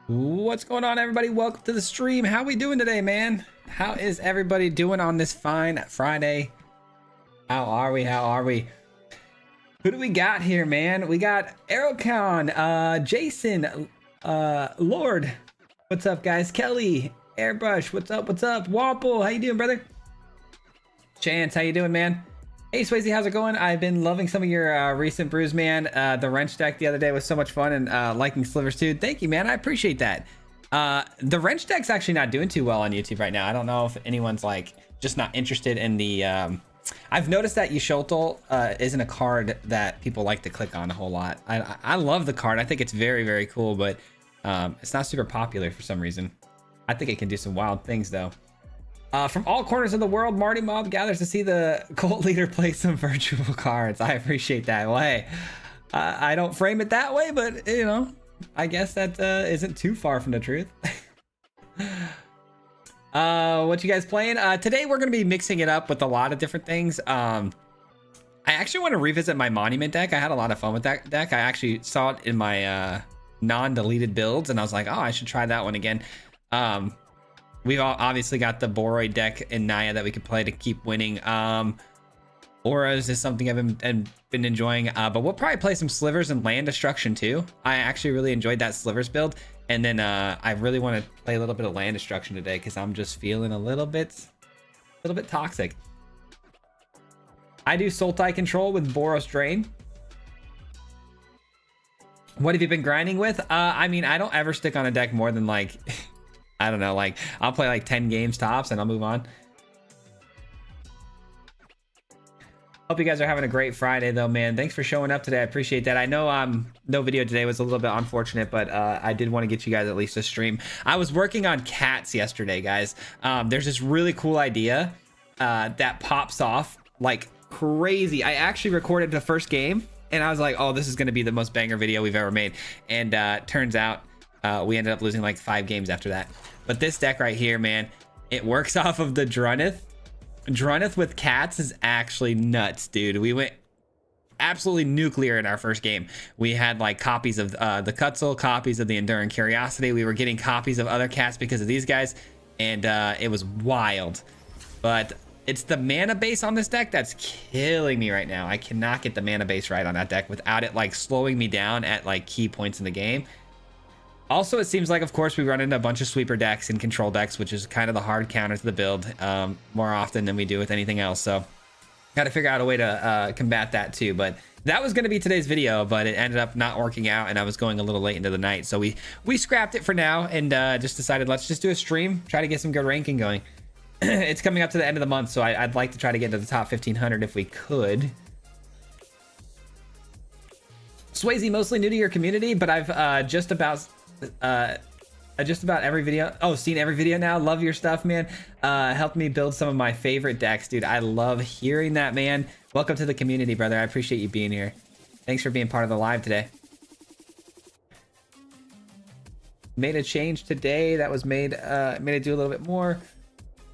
What's going on, everybody? Welcome to the stream. How we doing today, man? How is everybody doing on this fine Friday? How are we? Who do we got here, man? We got Aerocon, Jason, Lord. What's up, guys? Kelly, Airbrush. What's up? Wample, how you doing, brother? Chance, how you doing, man? Hey, Swayze, how's it going? I've been loving some of your recent brews, man. The wrench deck the other day was so much fun, and liking slivers too. Thank you, man. I appreciate that. The wrench deck's actually not doing too well on YouTube right now. I don't know if anyone's like just not interested in the. I've noticed that Yshultl isn't a card that people like to click on a whole lot. I love the card. I think it's very, very cool, but it's not super popular for some reason. I think it can do some wild things though. From all corners of the world, Marty Mob gathers to see the cult leader play some virtual cards. I appreciate that. Well, hey, I don't frame it that way, but you know, I guess that isn't too far from the truth. What you guys playing? Today we're going to be mixing it up with a lot of different things. I actually want to revisit my Monument deck. I had a lot of fun with that deck. I actually saw it in my non-deleted builds, and I was like, oh, I should try that one again. We've obviously got the Boroid deck in Naya that we could play to keep winning. Auras is something I've been enjoying, but we'll probably play some Slivers and Land Destruction too. I actually really enjoyed that Slivers build, and then I really want to play a little bit of Land Destruction today because I'm just feeling a little bit toxic. I do Sultai Control with Boros Drain. What have you been grinding with? I mean, I don't ever stick on a deck more than like I don't know, like I'll play like 10 games tops and I'll move on. Hope you guys are having a great Friday though, man. Thanks for showing up today. I appreciate that. I know no video today was a little bit unfortunate, but I did want to get you guys at least a stream. I was working on cats yesterday, guys. There's this really cool idea that pops off like crazy. I actually recorded the first game and I was like, oh, this is going to be the most banger video we've ever made. And turns out we ended up losing like 5 games after that. But this deck right here, man, it works off of the Drunnith. Drunnith with cats is actually nuts, dude. We went absolutely nuclear in our first game. We had like copies of the Cutzel, copies of the Enduring Curiosity. We were getting copies of other cats because of these guys, and it was wild. But it's the mana base on this deck that's killing me right now. I cannot get the mana base right on that deck without it like slowing me down at like key points in the game. Also, it seems like, of course, we run into a bunch of sweeper decks and control decks, which is kind of the hard counter to the build more often than we do with anything else. So got to figure out a way to combat that too. But that was going to be today's video, but it ended up not working out and I was going a little late into the night. So we scrapped it for now and just decided let's just do a stream, try to get some good ranking going. It's coming up to the end of the month, so I'd like to try to get to the top 1500 if we could. Swayze, mostly new to your community, but I've just about every video seen every video now. Love your stuff, man. Helped me build some of my favorite decks, dude. I love hearing that, man. Welcome to the community, brother. I appreciate you being here. Thanks for being part of the live today. Made a change today that was made it do a little bit more.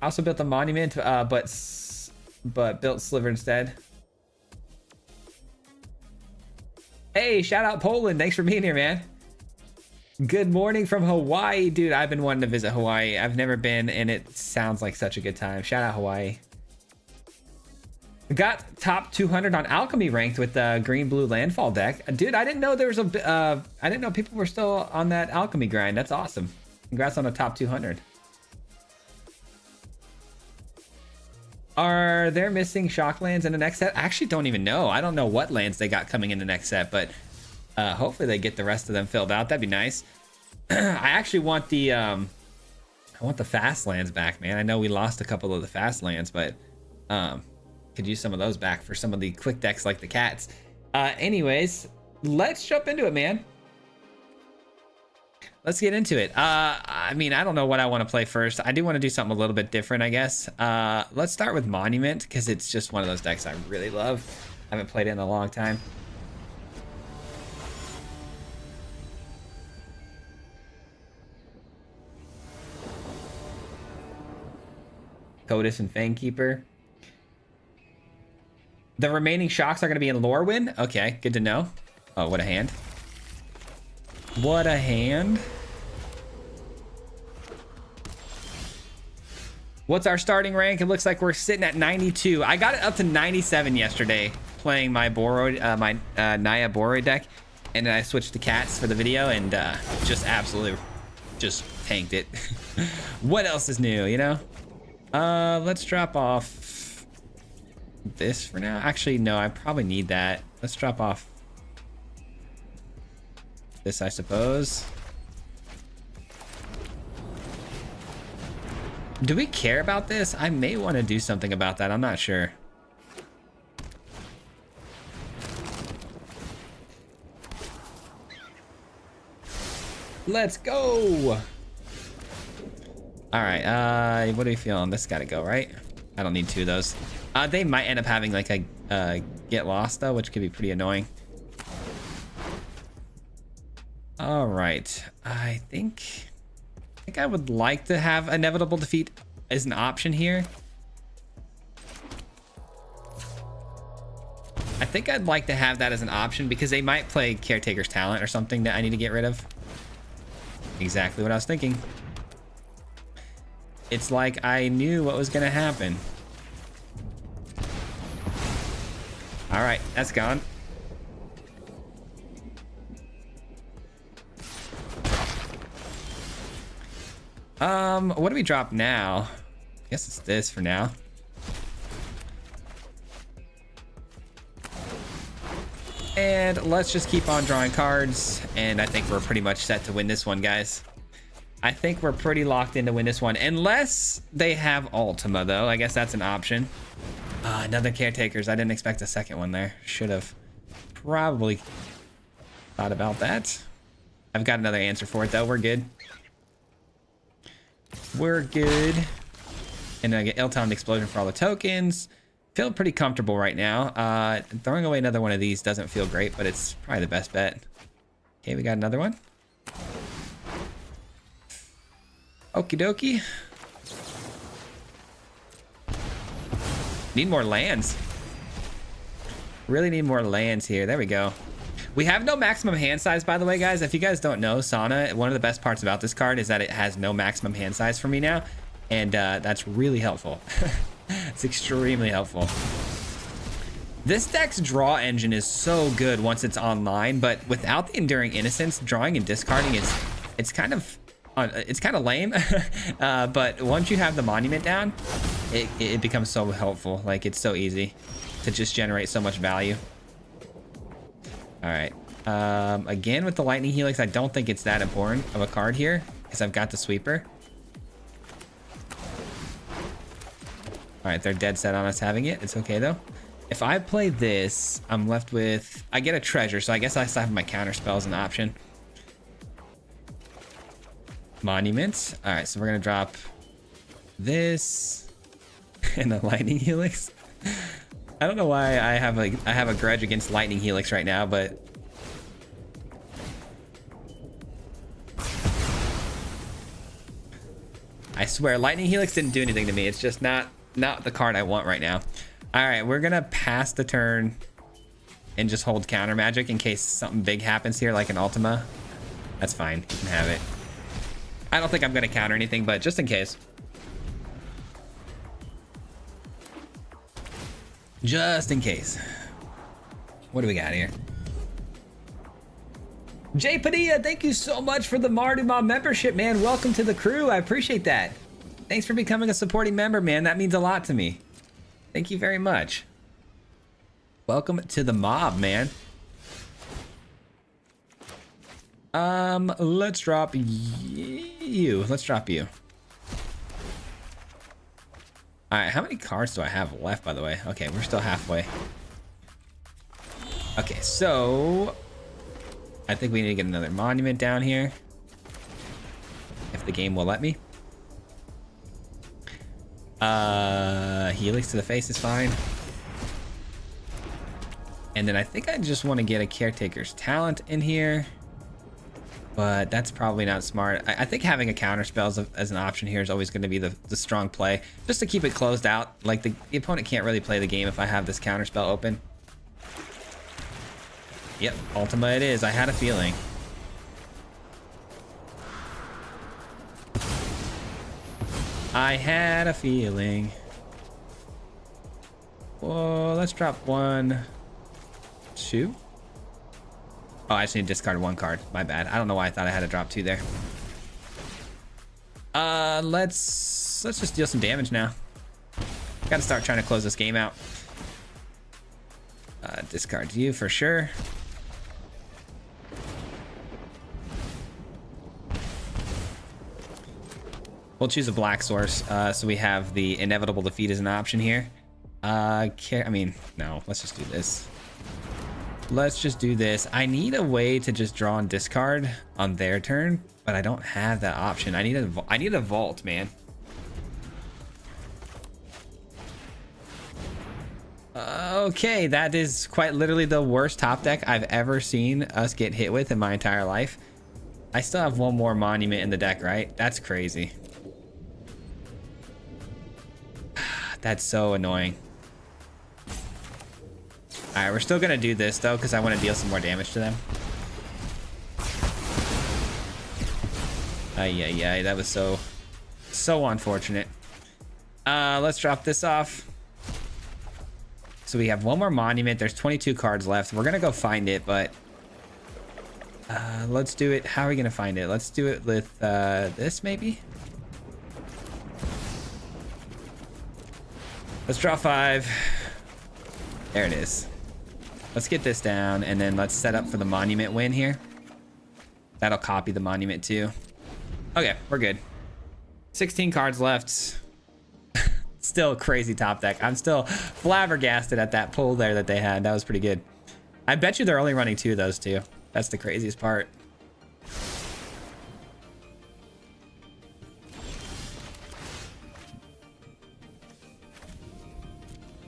Also built a monument, but built Sliver instead. Hey, shout out Poland. Thanks for being here, man. Good morning from Hawaii, dude. I've been wanting to visit Hawaii. I've never been, and it sounds like such a good time. Shout out Hawaii. Got top 200 on Alchemy ranked with the green-blue landfall deck, dude. I didn't know there was a. I didn't know people were still on that Alchemy grind. That's awesome. Congrats on the top 200. Are there missing shock lands in the next set? I actually don't even know. I don't know what lands they got coming in the next set, but. Hopefully they get the rest of them filled out. That'd be nice. I actually want the fast lands back, man. I know we lost a couple of the fast lands, but could use some of those back for some of the quick decks like the cats. Anyways, let's jump into it, man. Let's get into it. I mean, I don't know what I want to play first. I do want to do something a little bit different, I guess. Let's start with Monument because it's just one of those decks I really love. I haven't played it in a long time. Cotus and Fangkeeper. The remaining shocks are going to be in Lorwyn. Okay, good to know. Oh, what a hand. What a hand. What's our starting rank? It looks like we're sitting at 92. I got it up to 97 yesterday playing my Boroid, Naya Boroid deck, and then I switched to cats for the video and just absolutely just tanked it. What else is new, you know? Let's drop off this for now. Actually, no, I probably need that. Let's drop off this, I suppose. Do we care about this? I may want to do something about that. I'm not sure. Let's go. All right. What are we feeling? This got to go, right? I don't need two of those. They might end up having like a get lost though, which could be pretty annoying. All right. I think I would like to have inevitable defeat as an option here. I think I'd like to have that as an option because they might play Caretaker's Talent or something that I need to get rid of. Exactly what I was thinking. It's like I knew what was gonna happen. All right, that's gone. What do we drop now? I guess it's this for now. And let's just keep on drawing cards. And I think we're pretty much set to win this one, guys. I think we're pretty locked in to win this one. Unless they have Ultima, though. I guess that's an option. Another Caretakers. I didn't expect a second one there. Should have probably thought about that. I've got another answer for it, though. We're good. We're good. And I get Ill-Timed Explosion for all the tokens. Feel pretty comfortable right now. Throwing away another one of these doesn't feel great, but it's probably the best bet. Okay, we got another one. Okie dokie. Need more lands. Really need more lands here. There we go. We have no maximum hand size, by the way, guys. If you guys don't know, Sana, one of the best parts about this card is that it has no maximum hand size for me now. And that's really helpful. It's extremely helpful. This deck's draw engine is so good once it's online, but without the Enduring Innocence, drawing and discarding it's kind of lame. But once you have the monument down, it becomes so helpful. Like, it's so easy to just generate so much value. All right. Again, with the Lightning Helix, I don't think it's that important of a card here because I've got the Sweeper. All right, they're dead set on us having it. It's okay, though. If I play this, I'm left with... I get a treasure, so I guess I still have my counter spell as an option. Monuments. All right, so we're going to drop this and the Lightning Helix. I don't know why I have a grudge against Lightning Helix right now, but... I swear, Lightning Helix didn't do anything to me. It's just not the card I want right now. All right, we're gonna pass the turn and just hold counter magic in case something big happens here, like an Ultima. That's fine, you can have it. I don't think I'm gonna counter anything, but just in case. Just in case. What do we got here? Jay Padilla, thank you so much for the Marduma membership, man. Welcome to the crew. I appreciate that. Thanks for becoming a supporting member, man. That means a lot to me. Thank you very much. Welcome to the mob, man. Let's drop you. Let's drop you. All right, how many cards do I have left, by the way? Okay, we're still halfway. Okay, so I think we need to get another monument down here. If the game will let me. Helix to the face is fine. And then I think I just want to get a Caretaker's Talent in here. But that's probably not smart. I think having a counter spell as an option here is always going to be the strong play. Just to keep it closed out. Like, the opponent can't really play the game if I have this counter spell open. Yep, Ultima it is. I had a feeling. I had a feeling. Well, let's drop 1, 2. Oh, I just need to discard 1 card. My bad. I don't know why I thought I had to drop 2 there. Let's just deal some damage now. Gotta start trying to close this game out. Discard you for sure. We'll choose a black source, so we have the inevitable defeat as an option here. I mean, no, let's just do this. Let's just do this. I need a way to just draw and discard on their turn, but I don't have that option. I need a vault, man. Okay, that is quite literally the worst top deck I've ever seen us get hit with in my entire life. I still have 1 more monument in the deck, right? That's crazy. That's so annoying. All right, we're still gonna do this though, because I want to deal some more damage to them. Yeah, that was so unfortunate. Let's drop this off. So we have 1 more monument. There's 22 cards left. We're gonna go find it, but let's do it. How are we gonna find it? Let's do it with this maybe. Let's draw 5. There it is. Let's get this down, and then let's set up for the monument win here. That'll copy the monument too. Okay, we're good. 16 cards left. Still crazy top deck. I'm still flabbergasted at that pull there that they had. That was pretty good. I bet you they're only running 2 of those too. That's the craziest part.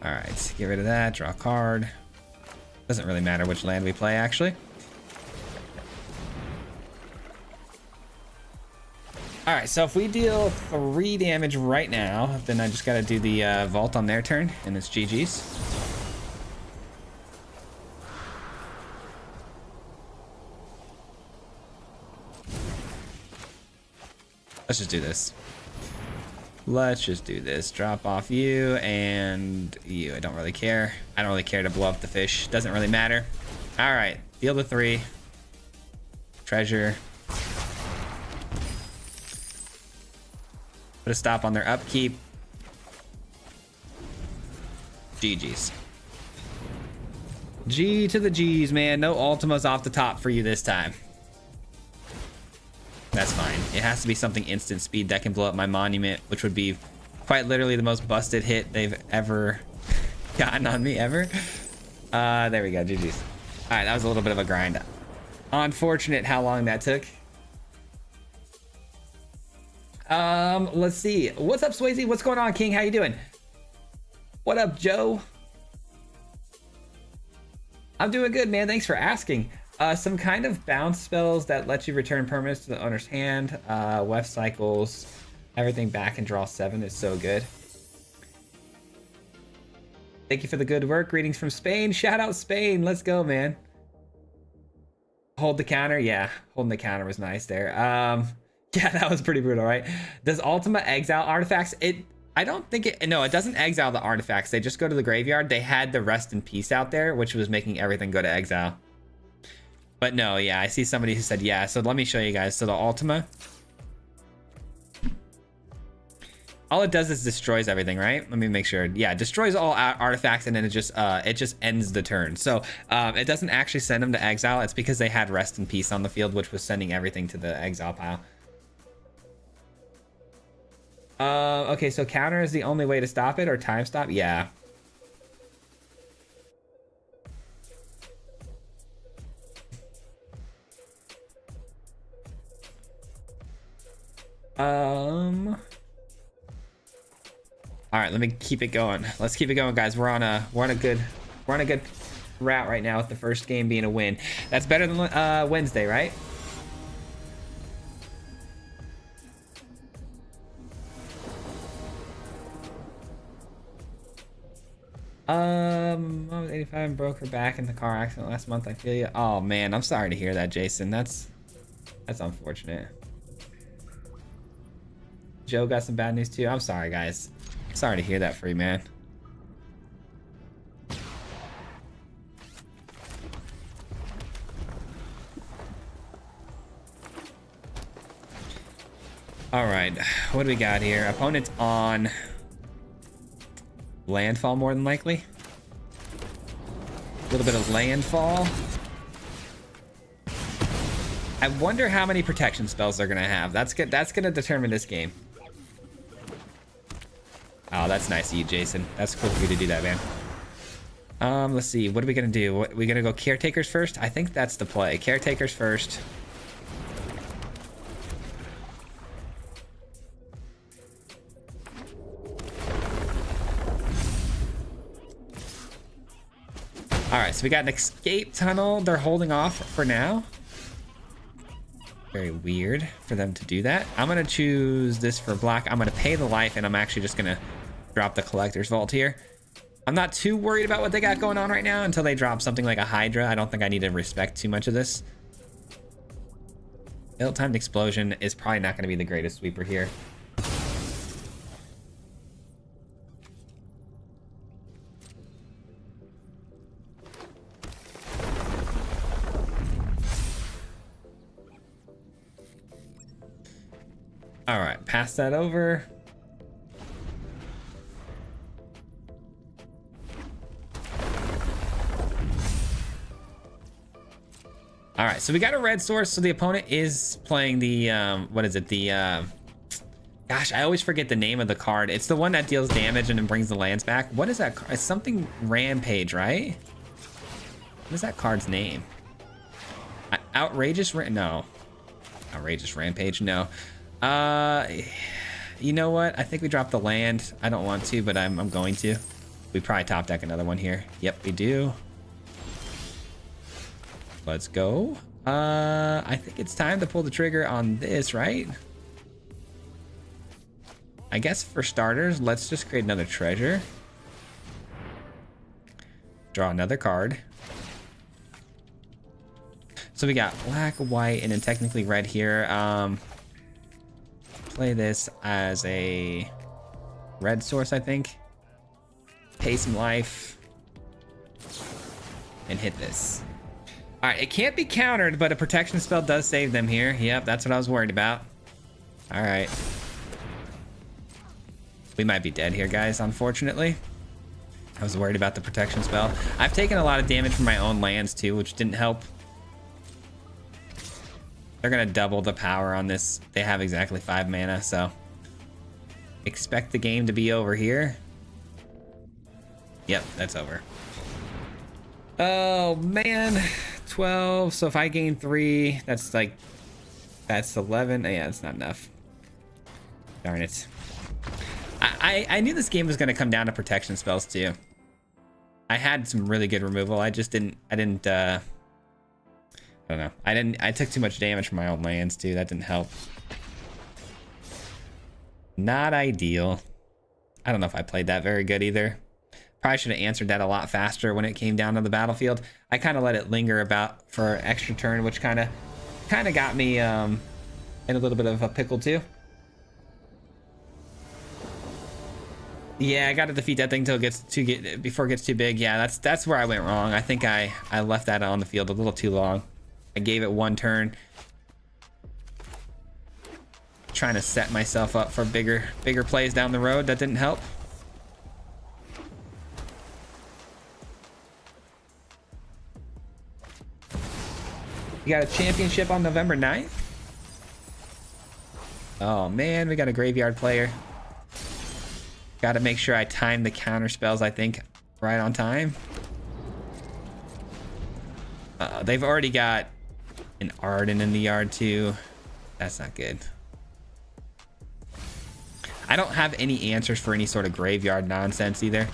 All right, get rid of that. Draw a card. Doesn't really matter which land we play, actually. All right, so if we deal 3 damage right now, then I just got to do the vault on their turn, and it's GG's. Let's just do this. Let's just do this. Drop off you and you. I don't really care. I don't really care to blow up the fish. Doesn't really matter. All right, deal the 3. Treasure. Put a stop on their upkeep. GG's. G to the G's, man. No Ultimas off the top for you this time. That's fine. It has to be something instant speed that can blow up my monument, which would be quite literally the most busted hit they've ever gotten on me ever. There we go. GG's. All right, that was a little bit of a grind. Unfortunate how long that took. Let's see. What's up, Swayze? What's going on, King? How you doing? What up, Joe? I'm doing good, man. Thanks for asking. Some kind of bounce spells that let you return permanents to the owner's hand. Weft cycles everything back and draw 7 is so good. Thank you for the good work. Greetings from Spain. Shout out Spain. Let's go, man. Hold the counter. Yeah, holding the counter was nice there. Yeah, that was pretty brutal, right? Does Ultima exile artifacts? I don't think it, no, it doesn't exile the artifacts. They just go to the graveyard. They had the rest in peace out there, which was making everything go to exile. But no, yeah, I see somebody who said yeah. So let me show you guys. So the Ultima, all it does is destroys everything, right? Let me make sure. Yeah, destroys all artifacts, and then it just ends the turn. So it doesn't actually send them to exile. It's because they had rest in peace on the field, which was sending everything to the exile pile. Okay, so counter is the only way to stop it, or time stop? Yeah. All right, let me keep it going. Let's keep it going, guys. We're on a good route right now with the first game being a win. That's better than Wednesday, right? I was 85 and broke her back in the car accident last month. I feel you. Oh man, I'm sorry to hear that, Jason. That's unfortunate. Joe got some bad news too. I'm sorry, guys. Sorry to hear that for you, man. All right, what do we got here? Opponent's on landfall, more than likely. A little bit of landfall. I wonder how many protection spells they're gonna have. That's good. That's gonna determine this game. Oh, that's nice of you, Jason. That's cool for you to do that, man. Let's see. What are we gonna do? We gonna go caretakers first? I think that's the play. Caretakers first. All right, so we got an escape tunnel. They're holding off for now. Very weird for them to do that. I'm gonna choose this for black. I'm gonna pay the life, and I'm actually just gonna drop the collector's vault here. I'm not too worried about what they got going on right now until they drop something like a Hydra. I don't think I need to respect too much of this. Ill-timed explosion is probably not gonna be the greatest sweeper here. All right, pass that over. All right, so we got a red source. So the opponent is playing the, what is it? The, gosh, I always forget the name of the card. It's the one that deals damage and then brings the lands back. What is that card? It's something Rampage, right? What is that card's name? Outrageous Rampage, no. You know what? I think we dropped the land. I don't want to, but I'm going to. We probably top deck another one here. Yep, we do. Let's go. I think it's time to pull the trigger on this, right? I guess for starters, let's just create another treasure. Draw another card. So we got black, white, and then technically red here. Play this as a red source, I think. Pay some life. And hit this. All right, it can't be countered, but a protection spell does save them here. Yep, that's what I was worried about. All right. We might be dead here, guys, unfortunately. I was worried about the protection spell. I've taken a lot of damage from my own lands, too, which didn't help. They're gonna double the power on this. They have exactly 5 mana, so expect the game to be over here. Yep, that's over. Oh man, 12. So if I gain 3, that's 11. Yeah, that's not enough. Darn it. I knew this game was gonna come down to protection spells too. I had some really good removal. I don't know. I took too much damage from my own lands too. That didn't help. Not ideal. I don't know if I played that very good either. Probably should have answered that a lot faster when it came down to the battlefield. I kind of let it linger about for an extra turn, which kind of got me in a little bit of a pickle too. Yeah, I got to defeat that thing before it gets too big. Yeah, that's where I went wrong. I think I left that on the field a little too long. I gave it 1 turn. Trying to set myself up for bigger plays down the road. That didn't help. You got a championship on November 9th? Oh man, we got a graveyard player. Got to make sure I time the counter spells, I think, right on time. They've already got an Arden in the yard too. That's not good. I don't have any answers for any sort of graveyard nonsense either.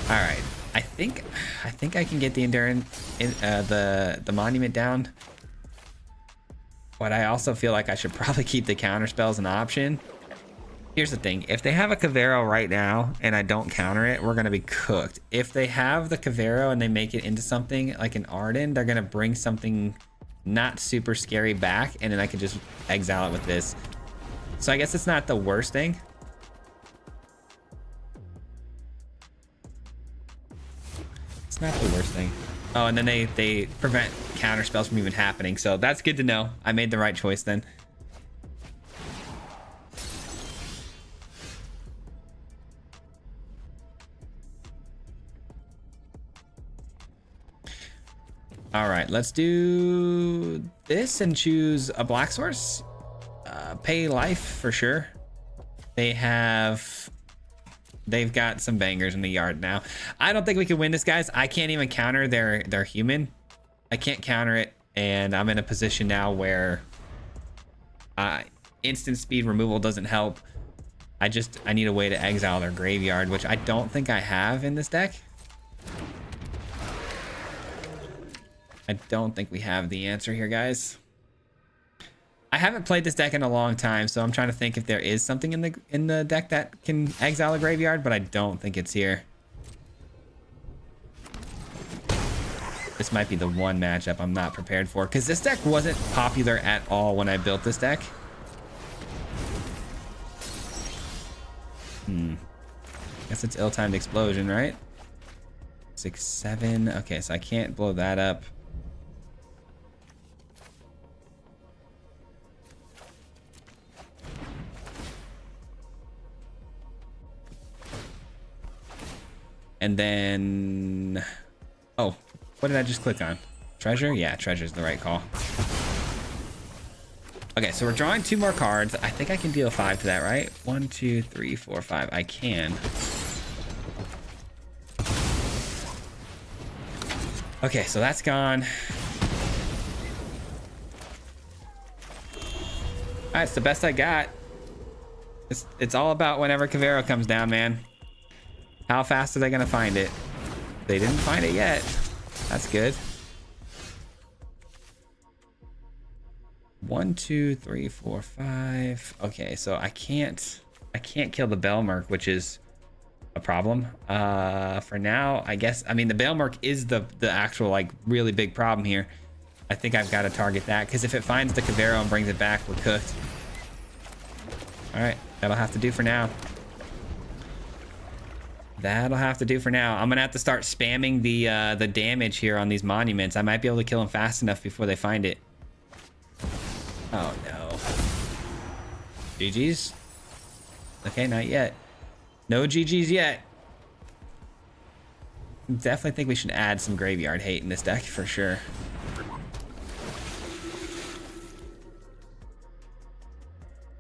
All right, I think I can get the endurance, the monument down. But I also feel like I should probably keep the counter spells an option. Here's the thing. If they have a Kavero right now and I don't counter it, we're going to be cooked. If they have the Kavero and they make it into something like an Arden, they're going to bring something not super scary back, and then I could just exile it with this. So I guess it's not the worst thing. It's not the worst thing. Oh, and then they prevent counter spells from even happening. So that's good to know. I made the right choice then. All right, let's do this and choose a black source. Pay life for sure. They've got some bangers in the yard now. I don't think we can win this, guys. I can't even counter their human. I can't counter it, and I'm in a position now where instant speed removal doesn't help. I need a way to exile their graveyard, which I don't think I have in this deck. I don't think we have the answer here, guys. I haven't played this deck in a long time, so I'm trying to think if there is something in the deck that can exile a graveyard, but I don't think it's here. This might be the one matchup I'm not prepared for, because this deck wasn't popular at all when I built this deck. Guess it's ill-timed explosion, right? 6/7. Okay, so I can't blow that up. And then, oh, what did I just click on? Treasure? Yeah, treasure's the right call. Okay, so we're drawing 2 more cards. I think I can deal 5 to that, right? 1, 2, 3, 4, 5. I can. Okay, so that's gone. All right, it's the best I got. It's all about whenever Kavero comes down, man. How fast are they gonna find it? They didn't find it yet. That's good. 1, 2, 3, 4, 5. Okay, so I can't kill the Belmerk, which is a problem. For now, I guess. I mean, the Belmerk is the actual like really big problem here. I think I've got to target that, because if it finds the Kavero and brings it back, we're cooked. All right, that'll have to do for now. That'll have to do for now. I'm gonna have to start spamming the damage here on these monuments. I might be able to kill them fast enough before they find it. Oh no. GG's. Okay, not yet. No GG's yet. Definitely think we should add some graveyard hate in this deck for sure.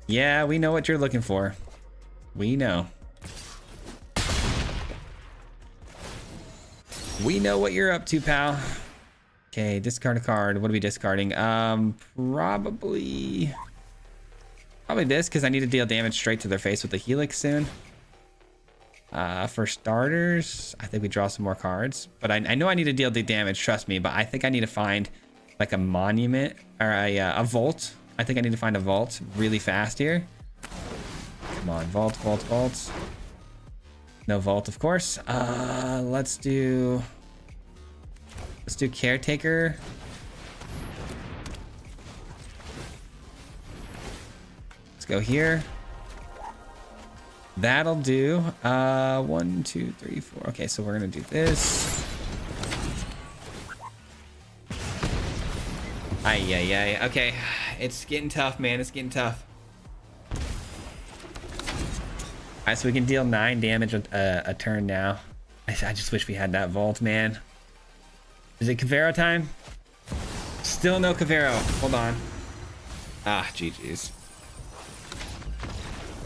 Yeah, we know what you're looking for. We know. We know what you're up to, pal. Okay, discard a card. What are we discarding? Probably this, because I need to deal damage straight to their face with the Helix soon. For starters, I think we draw some more cards. But I know I need to deal the damage, trust me. But I think I need to find like a monument or a vault. I think I need to find a vault really fast here. Come on, vault, vault, vault. No vault, of course. Let's do caretaker. Let's go here. That'll do. 1, 2, 3, 4. Okay, so we're gonna do this. Ay. Okay, it's getting tough, man. It's getting tough. All right, so we can deal 9 damage a turn now. I just wish we had that vault, man. Is it Kavero time? Still no Kavero. Hold on. Ah, GG's.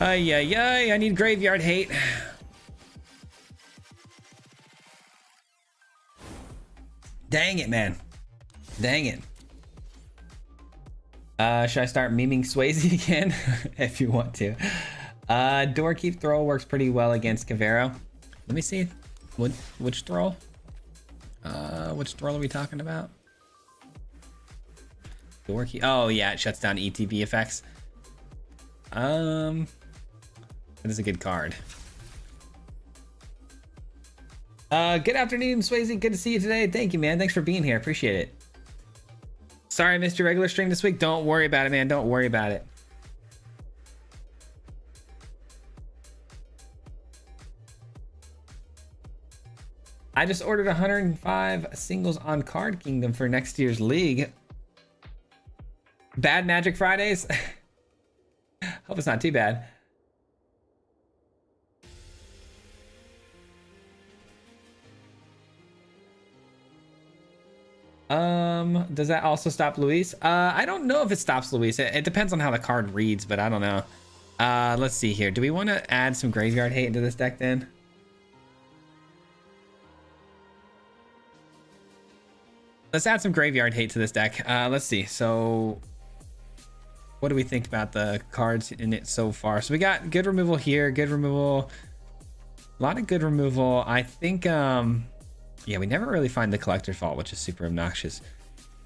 Ay. I need graveyard hate. Dang it, man. Dang it. Should I start memeing Swayze again? If you want to. Doorkeep Thrall works pretty well against Kavero. Let me see. Which Thrall? Which Thrall are we talking about? Doorkeep. Oh yeah, it shuts down ETB effects. That is a good card. Good afternoon, Swayze. Good to see you today. Thank you, man. Thanks for being here. Appreciate it. Sorry I missed your regular stream this week. Don't worry about it, man. Don't worry about it. I just ordered 105 singles on Card Kingdom for next year's league. Bad Magic Fridays? Hope it's not too bad. Does that also stop Luis? I don't know if it stops Luis. It depends on how the card reads, but I don't know. Let's see here. Do we want to add some Graveyard Hate into this deck then? Let's add some Graveyard Hate to this deck. Let's see. So what do we think about the cards in it so far? So we got good removal here, good removal, a lot of good removal. I think, yeah, we never really find the Collector's Vault, which is super obnoxious.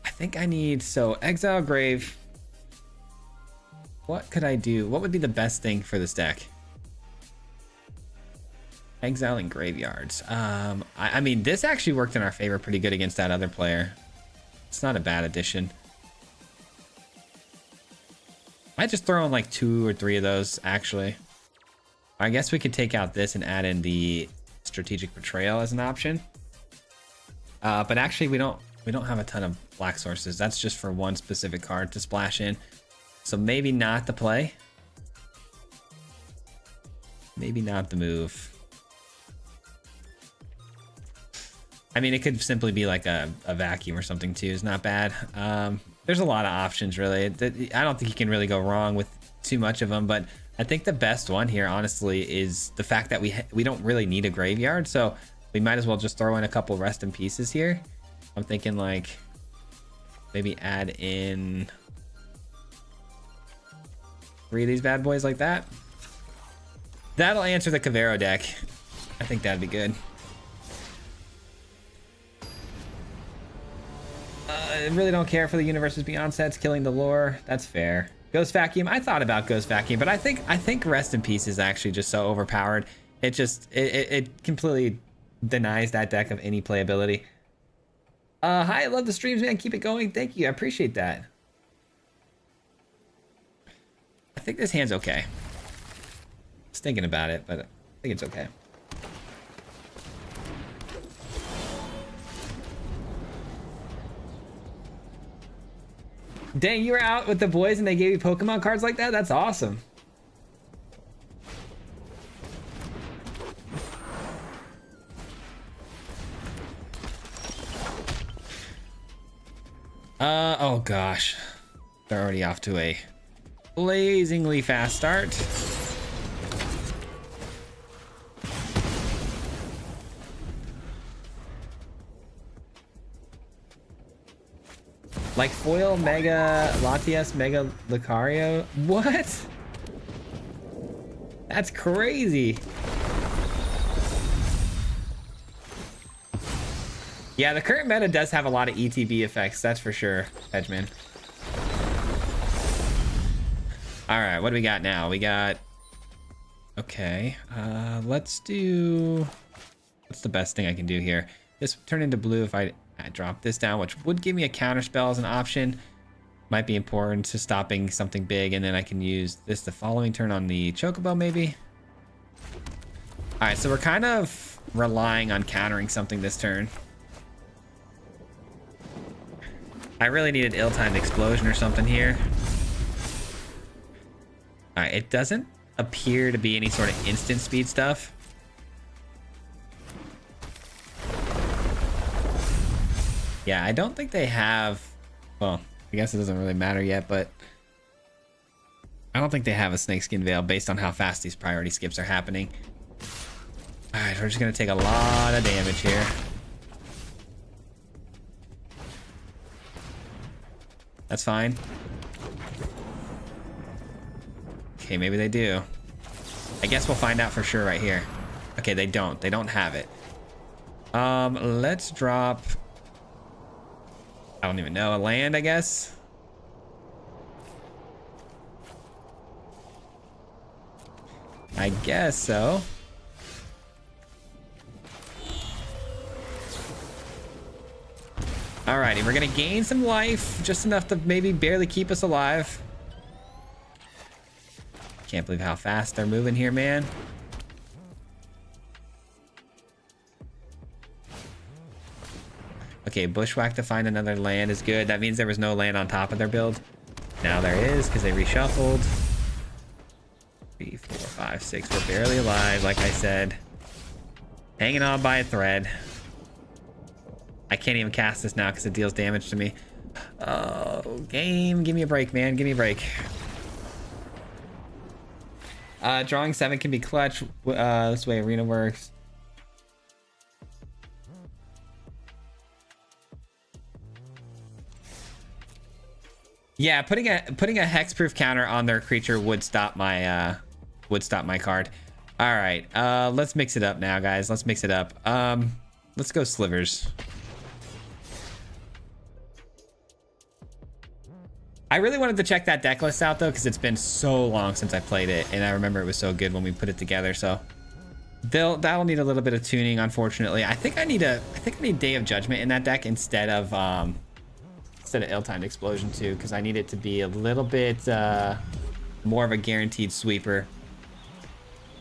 I think I need, so Exile Grave. What could I do? What would be the best thing for this deck? Exiling graveyards. I mean, this actually worked in our favor pretty good against that other player. It's not a bad addition. Might just throw in like 2 or 3 of those, actually. I guess we could take out this and add in the Strategic Betrayal as an option. But actually, we don't have a ton of black sources. That's just for one specific card to splash in. So maybe not the play. Maybe not the move. I mean, it could simply be like a vacuum or something too. It's not bad. There's a lot of options, really. I don't think you can really go wrong with too much of them, but I think the best one here, honestly, is the fact that we don't really need a graveyard, so we might as well just throw in a couple Rest in Pieces here. I'm thinking like maybe add in 3 of these bad boys like that. That'll answer the Kavero deck. I think that'd be good. I really don't care for the Universes Beyond sets killing the lore. That's fair. Ghost Vacuum. I thought about Ghost Vacuum, but I think Rest in Peace is actually just so overpowered. It completely denies that deck of any playability. Hi, I love the streams, man. Keep it going. Thank you. I appreciate that. I think this hand's okay. Just thinking about it, but I think it's okay. Dang, you were out with the boys and they gave you Pokemon cards like that? That's awesome. Oh gosh. They're already off to a blazingly fast start. Like foil Mega Latias, Mega Lucario? What? That's crazy. Yeah, the current meta does have a lot of ETB effects, that's for sure, Edgeman. All right, what do we got now? We got, okay, let's do, what's the best thing I can do here? This turn into blue if I drop this down, which would give me a counter spell as an option. Might be important to stopping something big, and then I can use this the following turn on the Chocobo maybe. All right, so we're kind of relying on countering something this turn. I really need an ill-timed explosion or something here. All right, it doesn't appear to be any sort of instant speed stuff. Yeah, I don't think they have, well, I guess it doesn't really matter yet, but I don't think they have a Snakeskin Veil based on how fast these priority skips are happening. All right, we're just gonna take a lot of damage here. That's fine. Okay, maybe they do. I guess we'll find out for sure right here. Okay, they don't. They don't have it. Let's drop, I don't even know, a land, I guess. I guess so. Alrighty, we're gonna gain some life, just enough to maybe barely keep us alive. Can't believe how fast they're moving here, man. Okay, bushwhack to find another land is good. That means there was no land on top of their build. Now there is, because they reshuffled. 3, 4, 5, 6. We're barely alive, like I said. Hanging on by a thread. I can't even cast this now because it deals damage to me. Oh, game. Give me a break, man. Give me a break. Drawing 7 can be clutch. This way arena works. Yeah, putting a hexproof counter on their creature would stop my card. All right, let's mix it up now, guys. Let's mix it up. Let's go slivers. I really wanted to check that deck list out though, because it's been so long since I played it, and I remember it was so good when we put it together. So that'll need a little bit of tuning, unfortunately. I think I need Day of Judgment in that deck instead of Ill-Timed Explosion too, because I need it to be a little bit more of a guaranteed sweeper.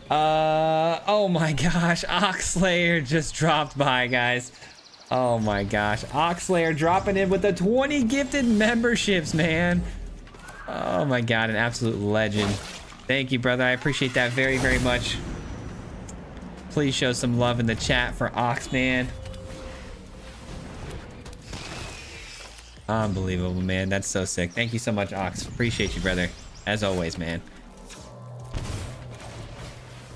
Oh my gosh, Oxslayer just dropped by, guys. Oh my gosh, Oxslayer dropping in with the 20 gifted memberships, man. Oh my god, an absolute legend. Thank you, brother. I appreciate that very, very much. Please show some love in the chat for Ox, man. Unbelievable, man. That's so sick. Thank you so much, Ox. Appreciate you, brother. As always, man.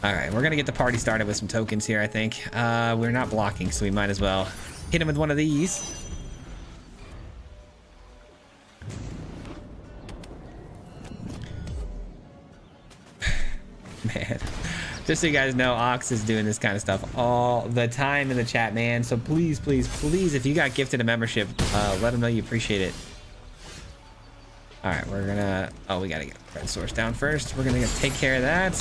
All right, we're gonna get the party started with some tokens here, I think. We're not blocking, so we might as well hit him with one of these. Man, just so you guys know, Ox is doing this kind of stuff all the time in the chat, man. So please, please, please, if you got gifted a membership, let them know you appreciate it. All right, we're gonna... Oh, we gotta get red source down first. We're gonna take care of that.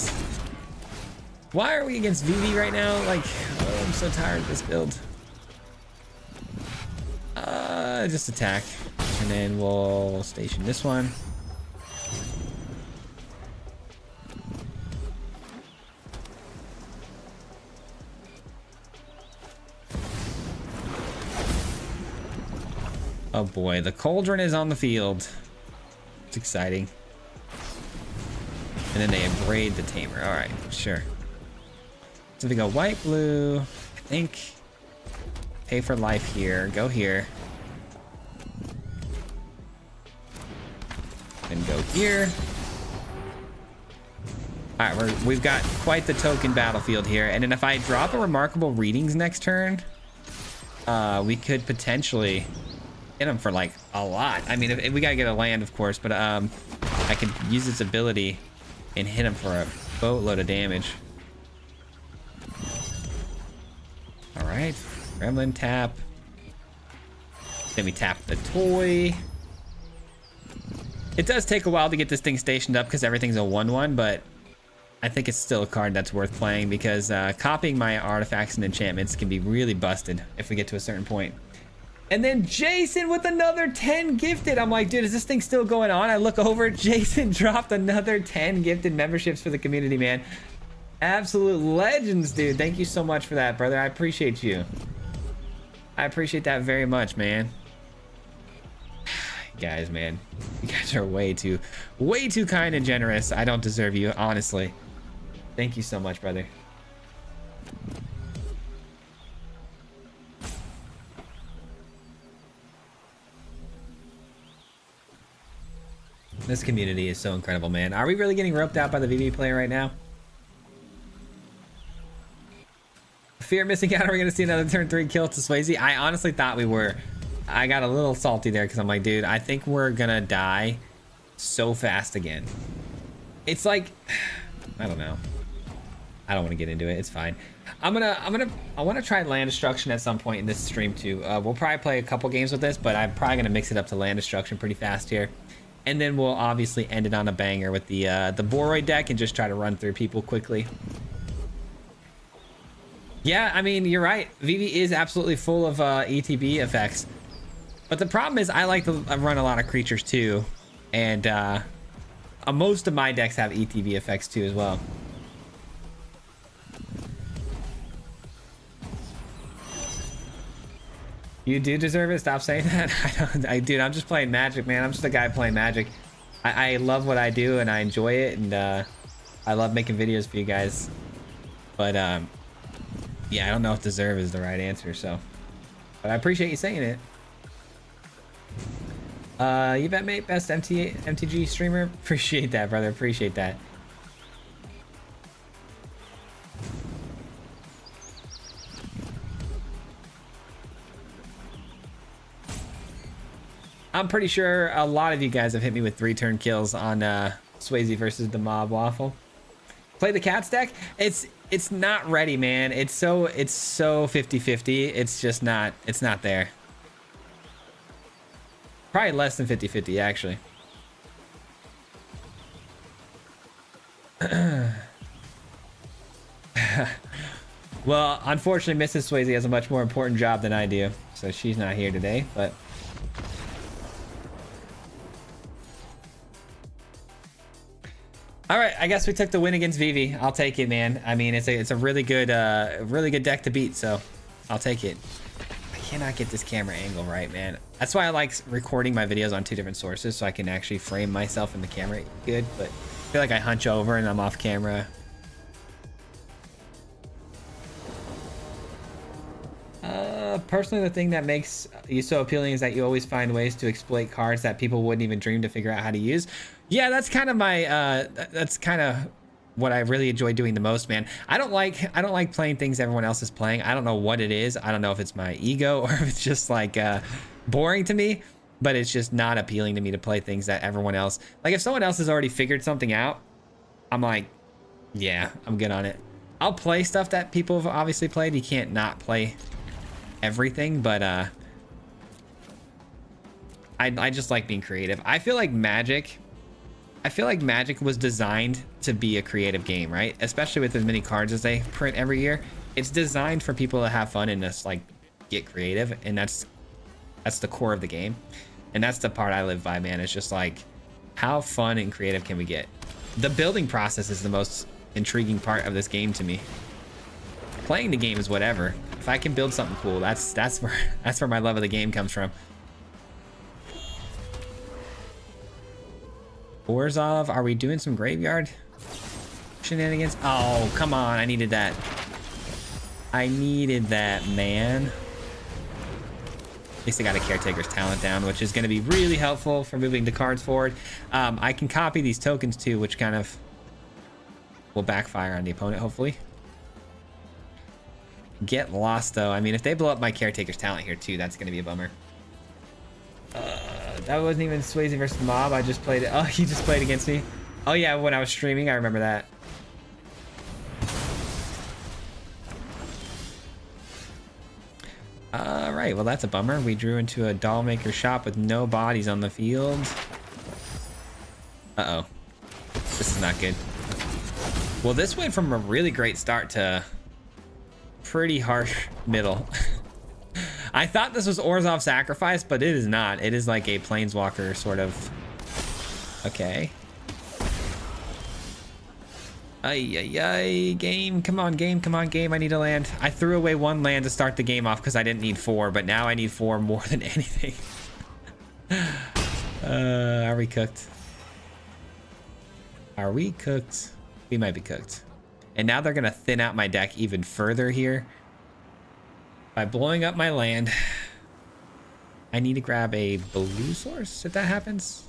Why are we against Vivi right now? Like, oh, I'm so tired of this build. Just attack. And then we'll station this one. Oh boy, the Cauldron is on the field. It's exciting. And then they abrade the Tamer. All right, sure. So we go white, blue, I think. Pay for life here. Go here. And go here. All right, we've got quite the token battlefield here. And then if I drop a Remarkable Readings next turn, we could potentially hit him for like a lot. I mean, if we gotta get a land, of course, but I could use its ability and hit him for a boatload of damage. All right, Gremlin tap. Then we tap the toy. It does take a while to get this thing stationed up because everything's a 1/1, but I think it's still a card that's worth playing because copying my artifacts and enchantments can be really busted if we get to a certain point. And then Jason with another 10 gifted. I'm like, dude, is this thing still going on? I look over, Jason dropped another 10 gifted memberships for the community, man. Absolute legends, dude. Thank you so much for that, brother. I appreciate you. I appreciate that very much, man. Guys, man, you guys are way too kind and generous. I don't deserve you, honestly. Thank you so much, brother. This community is so incredible, man. Are we really getting roped out by the VV player right now? Fear missing out. Are we going to see another turn 3 kill to Swayze? I honestly thought we were. I got a little salty there because I'm like, dude, I think we're going to die so fast again. It's like, I don't know. I don't want to get into it. It's fine. I want to try land destruction at some point in this stream too. We'll probably play a couple games with this, but I'm probably going to mix it up to land destruction pretty fast here. And then we'll obviously end it on a banger with the Boroid deck and just try to run through people quickly. Yeah, I mean, you're right. Vivi is absolutely full of ETB effects. But the problem is I like to run a lot of creatures too. And most of my decks have ETB effects too as well. You do deserve it. Stop saying that. Dude, I'm just playing Magic, man. I'm just a guy playing Magic. I love what I do and I enjoy it, and I love making videos for you guys. But yeah, I don't know if deserve is the right answer, so. But I appreciate you saying it. You bet, mate. Best MTG streamer. Appreciate that, brother. Appreciate that. I'm pretty sure a lot of you guys have hit me with 3-turn kills on Swayze versus the Mob Waffle. Play the Cats deck. It's not ready, man. It's so 50-50. It's just not. It's not there. Probably less than 50-50 actually. Well, unfortunately, Mrs. Swayze has a much more important job than I do, so she's not here today. But all right, I guess we took the win against Vivi. I'll take it, man. I mean, it's a really good deck to beat, so I'll take it. I cannot get this camera angle right, man. That's why I like recording my videos on 2 different sources, so I can actually frame myself in the camera good. But I feel like I hunch over and I'm off camera. Personally, the thing that makes you so appealing is that you always find ways to exploit cards that people wouldn't even dream to figure out how to use. Yeah, that's kind of my that's kind of what I really enjoy doing the most, man. I don't like playing things everyone else is playing. I don't know what it is. I don't know if it's my ego or if it's just like boring to me, but it's just not appealing to me to play things that everyone else, like if someone else has already figured something out, I'm like, yeah, I'm good on it. I'll play stuff that people have obviously played. You can't not play everything, but I just like being creative. I feel like Magic was designed to be a creative game, right? Especially with as many cards as they print every year. It's designed for people to have fun and just like get creative, and that's the core of the game. And that's the part I live by, man. It's just like, how fun and creative can we get? The building process is the most intriguing part of this game to me. Playing the game is whatever. If I can build something cool, that's where my love of the game comes from. Orzhov, are we doing some graveyard shenanigans? Oh, come on. I needed that. I needed that, man. At least I got a Caretaker's Talent down, which is going to be really helpful for moving the cards forward. I can copy these tokens too, which kind of will backfire on the opponent, hopefully. Get lost, though. I mean, if they blow up my Caretaker's Talent here too, that's going to be a bummer. That wasn't even Swayze versus Mob. I just played it. Oh, he just played against me. Oh yeah, when I was streaming, I remember that. All right, well that's a bummer. We drew into a doll maker shop with no bodies on the field. Uh-oh. This is not good. Well, this went from a really great start to pretty harsh middle. I thought this was Orzhov Sacrifice, but it is not. It is like a Planeswalker sort of. Okay. Ay, ay, ay. Game. Come on, game. Come on, game. I need a land. I threw away 1 land to start the game off because I didn't need 4, but now I need 4 more than anything. Are we cooked? Are we cooked? We might be cooked. And now they're going to thin out my deck even further here. By blowing up my land, I need to grab a blue source if that happens.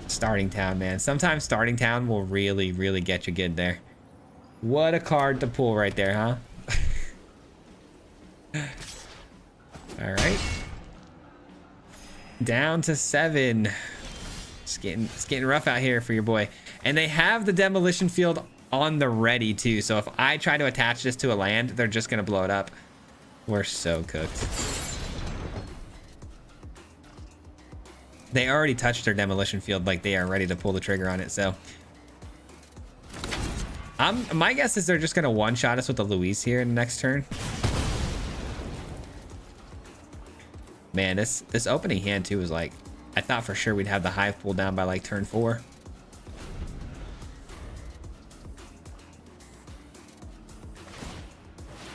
Starting Town, man. Sometimes Starting Town will really, really get you good there. What a card to pull right there, huh? All right. Down to 7. It's getting rough out here for your boy. And they have the Demolition Field on the ready too, so if I try to attach this to a land, they're just gonna blow it up. We're so cooked. They already touched their Demolition Field, like they are ready to pull the trigger on it, so my guess is they're just gonna one-shot us with the Louise here in the next turn. Man, this opening hand too was like, I thought for sure we'd have the hive pulled down by like turn 4.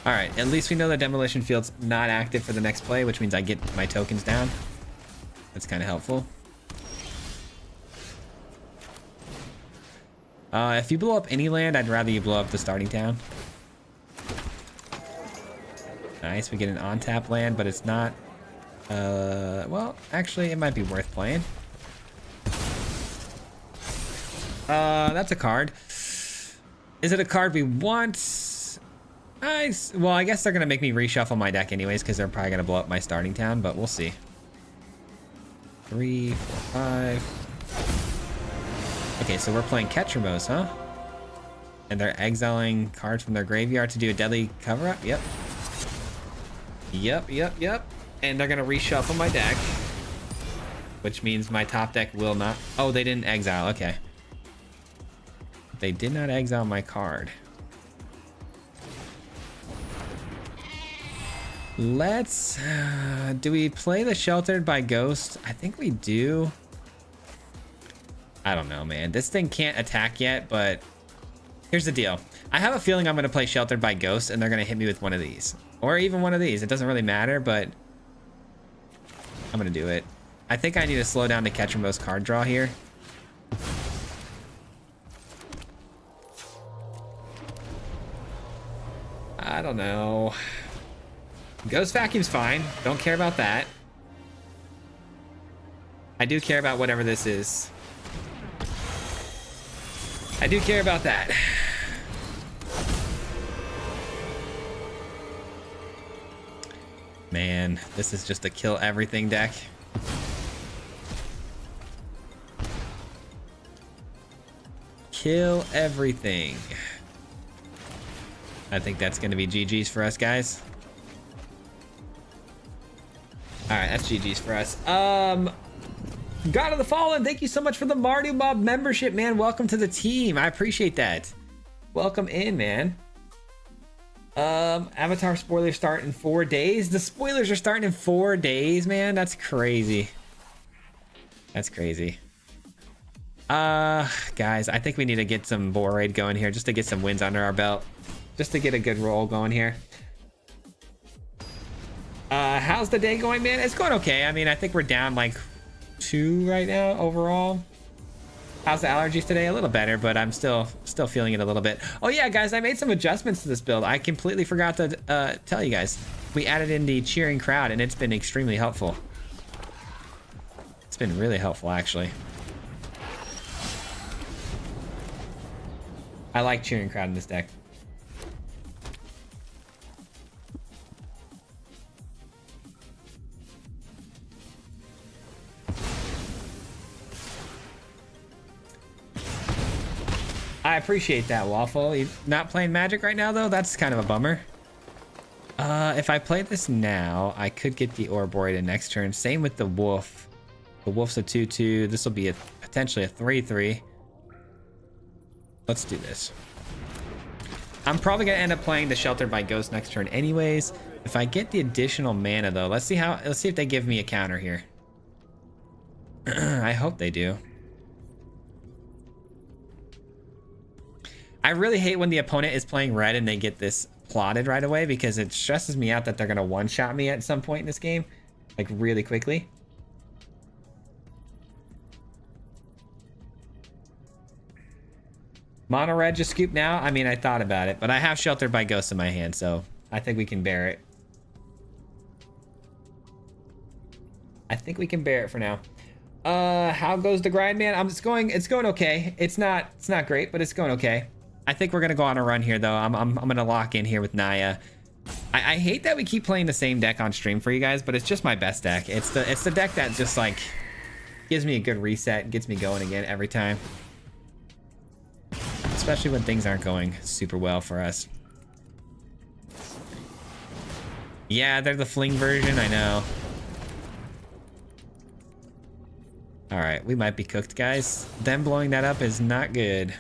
All right, at least we know the demolition field's not active for the next play, which means I get my tokens down. That's kind of helpful. If you blow up any land, I'd rather you blow up the starting town. Nice, we get an on-tap land, but it's not... well, actually, it might be worth playing. That's a card. Is it a card we want? Nice. Well, I guess they're going to make me reshuffle my deck anyways, because they're probably going to blow up my starting town, but we'll see. 3, 4, 5. Okay, so we're playing Ketramos, huh? And they're exiling cards from their graveyard to do a deadly cover-up? Yep. Yep. And they're going to reshuffle my deck, which means my top deck will not... Oh, they didn't exile. Okay. They did not exile my card. Let's... do we play the Sheltered by Ghost? I think we do. I don't know, man. This thing can't attack yet, but here's the deal. I have a feeling I'm going to play Sheltered by Ghost, and they're going to hit me with one of these. Or even one of these. It doesn't really matter, but I'm going to do it. I think I need to slow down the Ketramos card draw here. I don't know. Ghost Vacuum's fine. Don't care about that. I do care about whatever this is. I do care about that. Man, this is just a kill everything deck. Kill everything. I think that's going to be GG's for us, guys. All right, that's GG's for us. God of the Fallen, thank you so much for the Mardu Mob membership, man. Welcome to the team. I appreciate that. Welcome in, man. Avatar spoilers start in 4 days. The spoilers are starting in 4 days, man. That's crazy. That's crazy. Guys, I think we need to get some Boar Raid going here just to get some wins under our belt. Just to get a good roll going here. How's the day going, man? It's going okay. I mean, I think we're down like 2 right now overall. How's the allergies today? A little better, but I'm still feeling it a little bit. Oh yeah, guys, I made some adjustments to this build. I completely forgot to tell you guys. We added in the cheering crowd, and it's been extremely helpful. It's been really helpful, actually. I like cheering crowd in this deck. I appreciate that, Waffle. You're not playing Magic right now, though? That's kind of a bummer. If I play this now, I could get the Orboreid next turn. Same with the Wolf. The Wolf's a 2/2. This will be potentially a 3/3. Let's do this. I'm probably going to end up playing the Sheltered by Ghost next turn anyways. If I get the additional mana, though, let's see if they give me a counter here. I hope they do. I really hate when the opponent is playing red and they get this plotted right away, because it stresses me out that they're going to one-shot me at some point in this game, like really quickly. Mono red just scoop now? I mean, I thought about it, but I have Sheltered by Ghost in my hand, so I think we can bear it. I think we can bear it for now. How goes the grind, man? It's going okay. It's not great, but it's going okay. I think we're gonna go on a run here, though. I'm gonna lock in here with Naya. I hate that we keep playing the same deck on stream for you guys, but it's just my best deck. It's the deck that just like gives me a good reset, gets me going again every time. Especially when things aren't going super well for us. Yeah, they're the fling version, I know. All right, we might be cooked, guys. Them blowing that up is not good.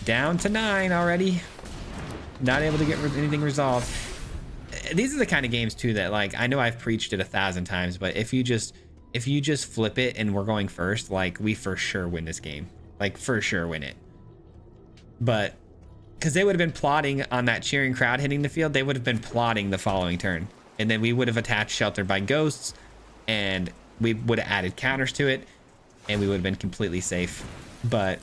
Down to 9 already. Not able to get anything resolved. these are the kind of games too that, like, I know I've preached it 1,000 times, but if you just flip it and we're going first, like, we for sure win this game. Like, for sure win it. But because they would have been plotting on that cheering crowd hitting the field, they would have been plotting the following turn, and then we would have attached Sheltered by Ghosts, and we would have added counters to it, and we would have been completely safe. But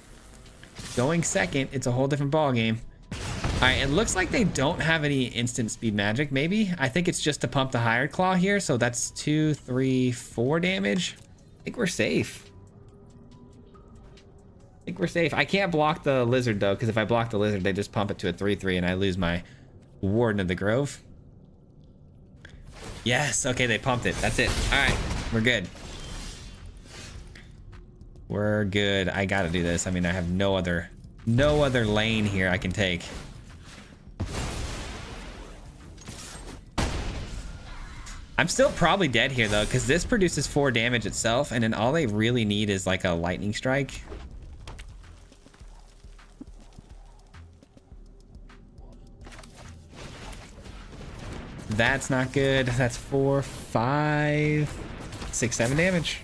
going second, it's a whole different ball game. All right, it looks like they don't have any instant speed magic. Maybe I think it's just to pump the Hired Claw here, so that's 2, 3, 4 damage. I think we're safe. I think we're safe. I can't block the Lizard though, because if I block the Lizard, they just pump it to a 3/3 and I lose my Warden of the Grove. Yes, okay, they pumped it. That's it. All right, we're good. We're good. I gotta do this. I mean, I have no other lane here I can take. I'm still probably dead here though, because this produces 4 damage itself, and then all they really need is like a lightning strike. That's not good. That's 4, 5, 6, 7 damage.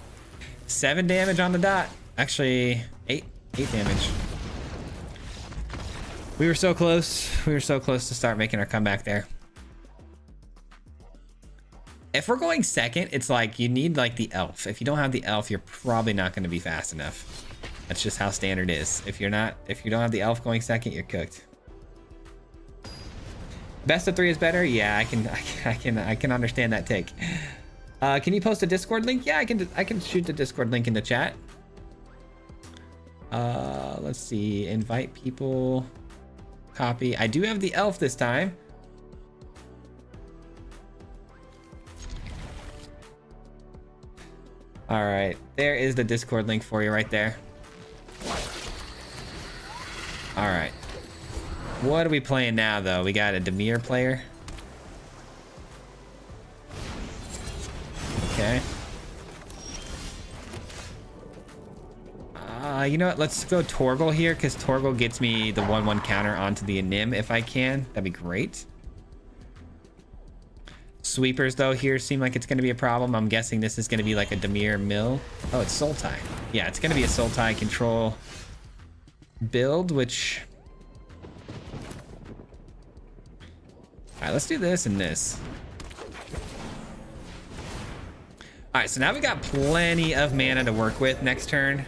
7 damage on the dot. Actually, 8 damage. We were so close. We were so close to start making our comeback there. If we're going second, it's like you need like the elf. If you don't have the elf, you're probably not going to be fast enough. That's just how standard is. If you don't have the elf going second, you're cooked. Best of 3 is better. Yeah, I can understand that take. Can you post a Discord link? Yeah, I can shoot the Discord link in the chat. Let's see. Invite people. Copy. I do have the elf this time. All right, there is the Discord link for you right there. All right. What are we playing now, though? We got a Dimir player. Okay. You know what? Let's go Torgal here, because Torgal gets me the 1/1 counter onto the Anim if I can. That'd be great. Sweepers, though, here seem like it's going to be a problem. I'm guessing this is going to be like a Dimir mill. Oh, it's Sultai. Yeah, it's going to be a Sultai control build, which... All right, let's do this and this. All right, so now we got plenty of mana to work with next turn.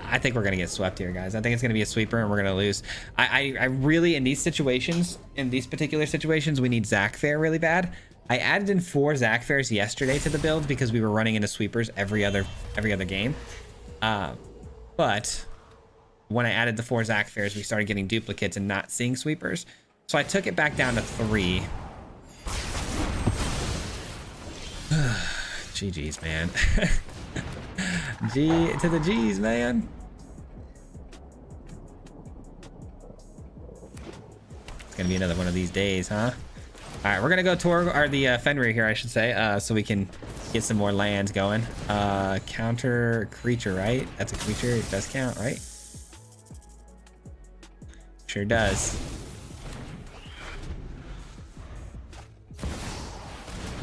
I think we're gonna get swept here, guys. I think it's gonna be a sweeper and we're gonna lose. I really, in these situations, in these particular situations, we need Zac Fair really bad. I added in 4 Zac Fairs yesterday to the build because we were running into sweepers every other game. But when I added the 4 Zac Fairs, we started getting duplicates and not seeing sweepers. So I took it back down to 3. GG's, man. G to the G's, man. It's gonna be another one of these days, huh? All right, we're gonna go to the Fenrir here, I should say, so we can get some more lands going. Counter creature, right? That's a creature. It does count, right? Sure does.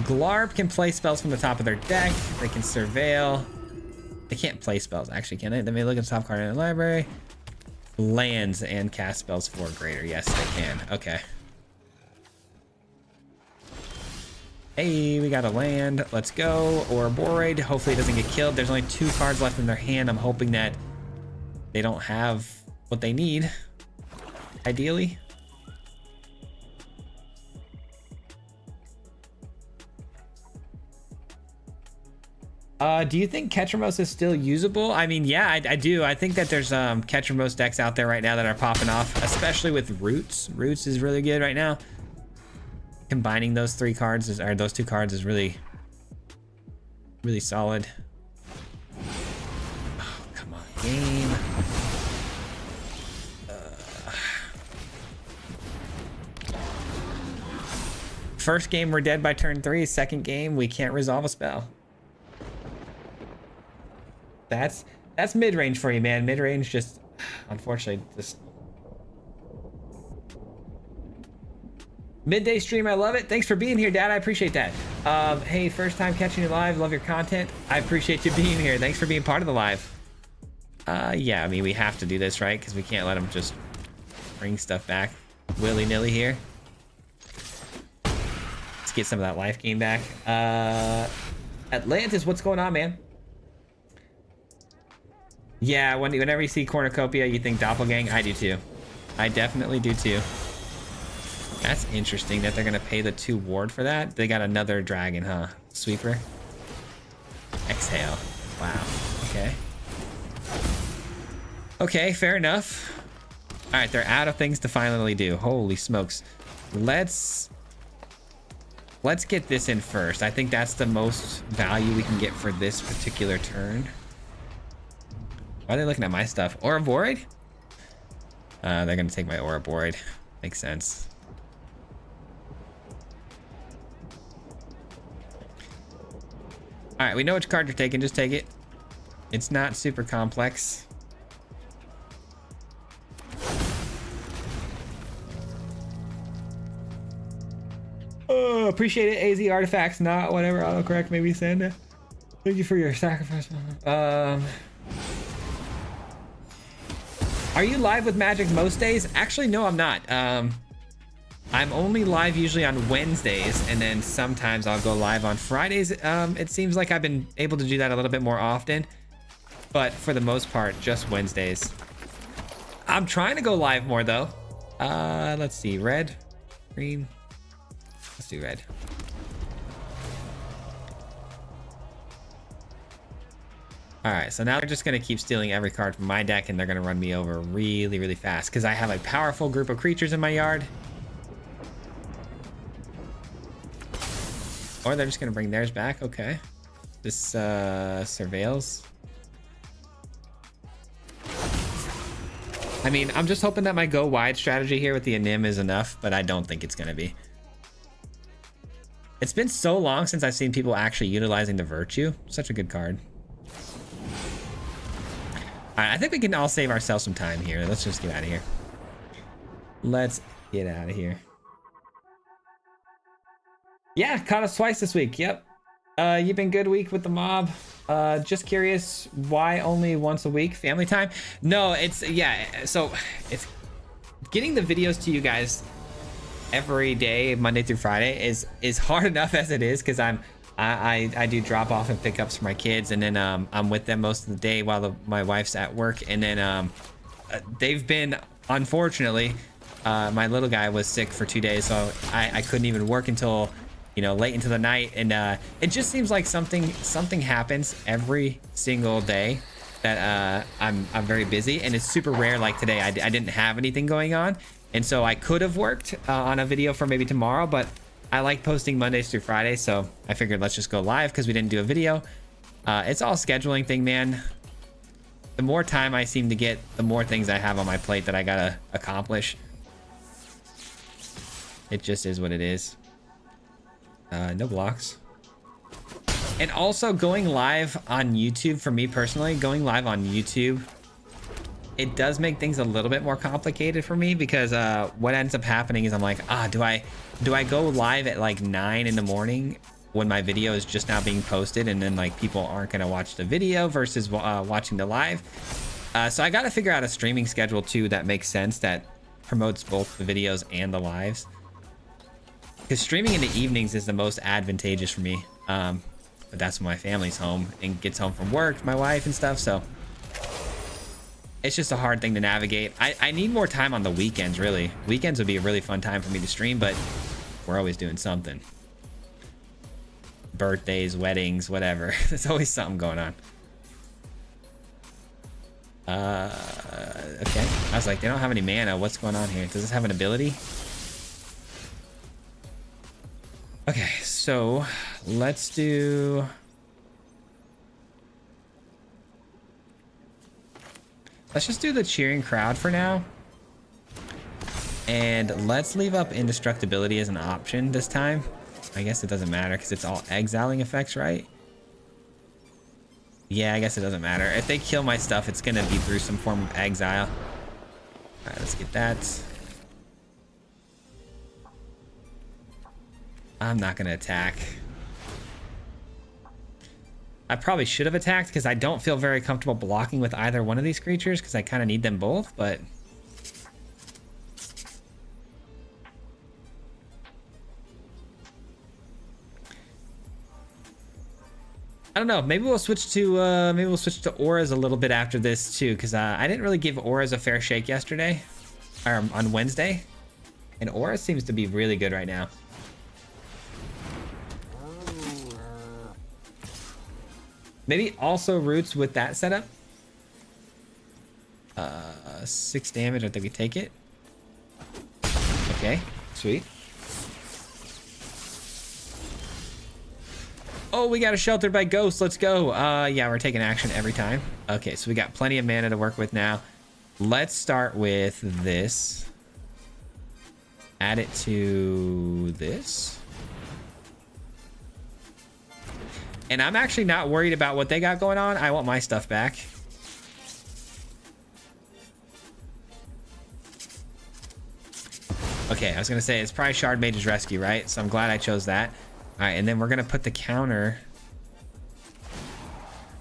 Glarp can play spells from the top of their deck. They can surveil. They can't play spells, actually, can they? They may look at the top card in the library. Lands and cast spells for greater. Yes, they can. Okay. Hey, we got a land. Let's go. Ouroboros. Hopefully it doesn't get killed. There's only 2 cards left in their hand. I'm hoping that they don't have what they need. Ideally. Do you think Ketramos is still usable? I mean, yeah, I do. I think that there's Ketramos decks out there right now that are popping off, especially with Roots. Roots is really good right now. Combining those 3 cards or those 2 cards is really solid. Oh, come on, game. First game, we're dead by turn 3. Second game, we can't resolve a spell. That's mid-range for you, man. Mid-range just, unfortunately, just Midday stream, I love it. Thanks for being here, Dad. I appreciate that. Hey, first time catching you live. Love your content. I appreciate you being here. Thanks for being part of the live. Yeah, I mean, we have to do this, right? Because we can't let them just bring stuff back willy-nilly here. Let's get some of that life gain back. Atlantis, what's going on, man? Yeah, whenever you see Cornucopia, you think Doppelgang. I do too. I definitely do too. That's interesting that they're gonna pay the 2 ward for that. They got another dragon, huh? Sweeper. Exhale. Wow. Okay. Okay, fair enough. All right, they're out of things to finally do. Holy smokes. Let's get this in first. I think that's the most value we can get for this particular turn. Why are they looking at my stuff? Ouroboros? They're gonna take my Ouroboros. Makes sense. All right, we know which card you're taking. Just take it. It's not super complex. Oh, appreciate it, AZ Artifacts. Not whatever autocorrect maybe send. Thank you for your sacrifice. Are you live with Magic most days? Actually, no, I'm not. I'm only live usually on Wednesdays, and then sometimes I'll go live on Fridays. It seems like I've been able to do that a little bit more often, but for the most part, just Wednesdays. I'm trying to go live more though. Let's see, red, green. Let's do red. All right, so now they're just gonna keep stealing every card from my deck, and they're gonna run me over really, really fast because I have a powerful group of creatures in my yard. Or they're just gonna bring theirs back. Okay. This surveils. I mean, I'm just hoping that my go wide strategy here with the Anim is enough, but I don't think it's gonna be. It's been so long since I've seen people actually utilizing the Virtue. Such a good card. All right, I think we can all save ourselves some time here. Let's just get out of here. Let's get out of here. Yeah, caught us twice this week. Yep. You've been good week with the mob. Just curious, why only once a week? Family time? No, it's, yeah, so it's getting the videos to you guys every day, Monday through Friday, is hard enough as it is, because I do drop off and pickups for my kids, and then I'm with them most of the day while my wife's at work, and then they've been, unfortunately, my little guy was sick for 2 days, so I couldn't even work until, you know, late into the night, and it just seems like something happens every single day that I'm very busy, and it's super rare. Like today, I didn't have anything going on, and so I could have worked on a video for maybe tomorrow, but I like posting Mondays through Fridays, so I figured let's just go live because we didn't do a video. It's all scheduling thing, man. The more time I seem to get, the more things I have on my plate that I gotta accomplish. It just is what it is. No blocks. And also going live on YouTube, for me personally, going live on YouTube, it does make things a little bit more complicated for me, because what ends up happening is I'm like, do I go live at like 9 in the morning when my video is just now being posted, and then like people aren't gonna watch the video versus watching the live. So I gotta figure out a streaming schedule too that makes sense, that promotes both the videos and the lives. Because streaming in the evenings is the most advantageous for me. But that's when my family's home and gets home from work, my wife and stuff, so it's just a hard thing to navigate. I need more time on the weekends, really. Weekends would be a really fun time for me to stream, but we're always doing something. Birthdays, weddings, whatever. There's always something going on. Okay. I was like, they don't have any mana. What's going on here? Does this have an ability? Okay, so let's do... Let's just do the cheering crowd for now. And let's leave up indestructibility as an option this time. I guess it doesn't matter because it's all exiling effects, right? Yeah, I guess it doesn't matter. If they kill my stuff, it's gonna be through some form of exile. All right, let's get that. I'm not gonna attack. I probably should have attacked because I don't feel very comfortable blocking with either one of these creatures because I kind of need them both, but... I don't know. Maybe we'll switch to auras a little bit after this too, because I didn't really give auras a fair shake yesterday, or on Wednesday, and aura seems to be really good right now. Maybe also roots with that setup. 6 damage. I think we take it. Okay, sweet. Oh, we got a sheltered by ghosts. Let's go. Yeah, we're taking action every time. Okay, so we got plenty of mana to work with now. Let's start with this. Add it to this. And I'm actually not worried about what they got going on. I want my stuff back. Okay, I was gonna say it's probably Shard Mage's Rescue, right? So I'm glad I chose that. All right, and then we're gonna put the counter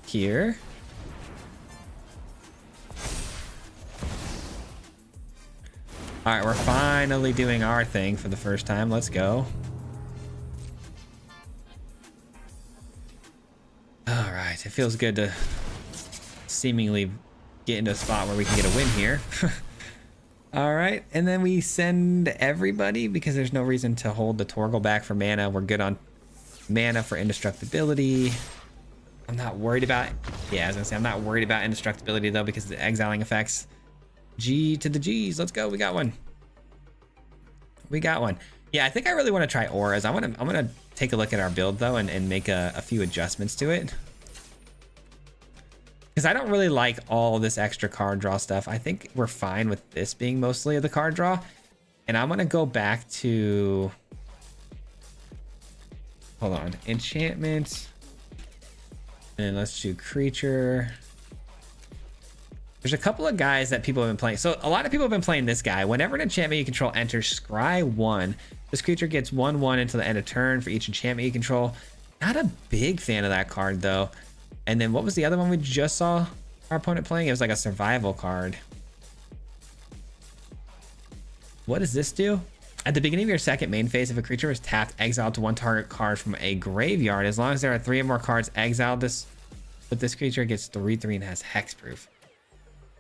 here. All right, we're finally doing our thing for the first time. Let's go. All right, it feels good to seemingly get into a spot where we can get a win here. All right, and then we send everybody because there's no reason to hold the Torgal back for mana. We're good on mana for indestructibility. I'm not worried about it. Yeah, I was gonna say I'm not worried about indestructibility though because of the exiling effects. G to the G's. Let's go. We got one. We got one. Yeah, I think I really want to try auras. I'm gonna take a look at our build though and make a few adjustments to it. Because I don't really like all this extra card draw stuff. I think we're fine with this being mostly of the card draw. And I'm gonna go back to, hold on, enchantment. And let's do creature. There's a couple of guys that people have been playing. So a lot of people have been playing this guy. Whenever an enchantment you control enters scry 1, this creature gets 1/1 until the end of turn for each enchantment you control. Not a big fan of that card though. And then what was the other one we just saw our opponent playing? It was like a survival card. What does this do? At the beginning of your second main phase, if a creature is tapped, exile to one target card from a graveyard. As long as there are 3 or more cards exiled, this creature gets 3/3 and has hexproof.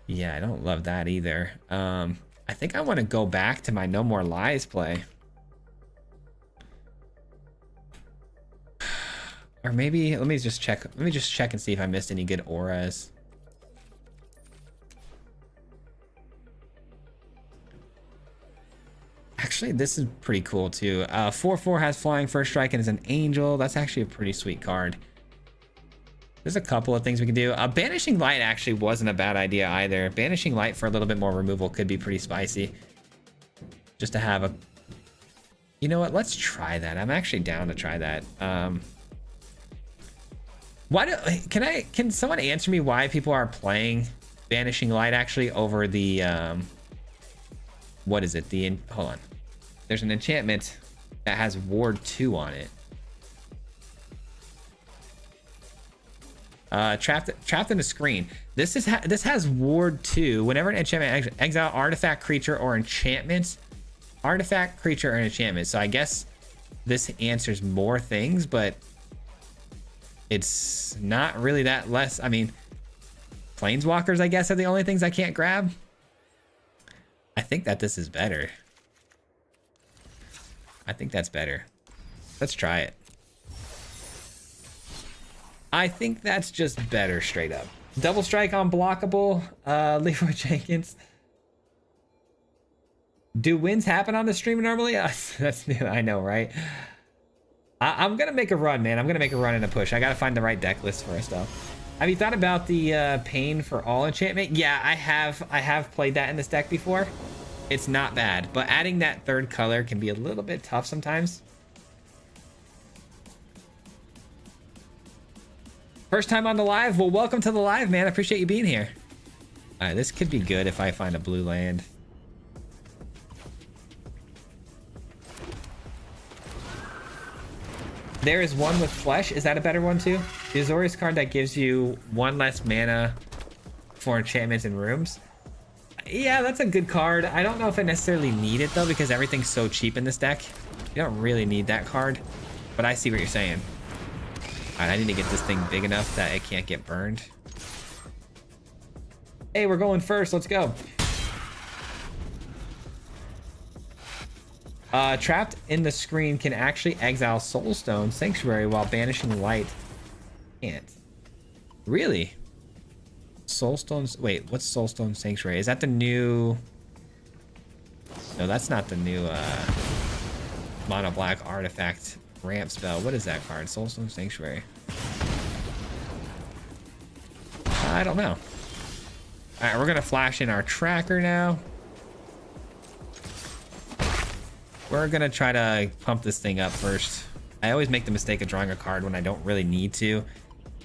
Yeah, I don't love that either. I think I want to go back to my No More Lies play. Or maybe, let me just check and see if I missed any good auras. Actually, this is pretty cool too. 4/4 has flying first strike and is an angel. That's actually a pretty sweet card. There's a couple of things we can do. Banishing Light actually wasn't a bad idea either. Banishing Light for a little bit more removal could be pretty spicy. Just to have a... You know what? Let's try that. I'm actually down to try that. Can someone answer me why people are playing Banishing Light actually over the what is it? Hold on. There's an enchantment that has Ward 2 on it. Trapped in a screen. This has Ward 2. Whenever an enchantment exile artifact, creature, or enchantments. Artifact, creature, or enchantment. So I guess this answers more things, but it's not really that less. I mean, planeswalkers, I guess, are the only things I can't grab. I think that this is better. I think that's better. Let's try it. I think that's just better straight up. Double strike on blockable, Leroy Jenkins. Do wins happen on the stream normally? That's new, I know, right? I'm gonna make a run, man. I'm gonna make a run and a push. I gotta find the right deck list for us though. Have you thought about the Pain for all enchantment? Yeah, I have played that in this deck before. It's not bad, but adding that third color can be a little bit tough sometimes. First time on the live? Well, welcome to the live, man. I appreciate you being here. All right, this could be good if I find a blue land. There is one with flesh. Is that a better one too? The Azorius card that gives you 1 less mana for enchantments and rooms. Yeah, that's a good card. I don't know if I necessarily need it though, because everything's so cheap in this deck. You don't really need that card, but I see what you're saying. All right, I need to get this thing big enough that it can't get burned. Hey, we're going first. Let's go. Trapped in the screen can actually exile Soulstone Sanctuary while banishing light. Can't. Really? Soulstone's... Wait, what's Soulstone Sanctuary? Is that the new... No, that's not the new mono black artifact ramp spell. What is that card? Soulstone Sanctuary. I don't know. Alright, we're gonna flash in our tracker now. We're gonna try to pump this thing up first. I always make the mistake of drawing a card when I don't really need to,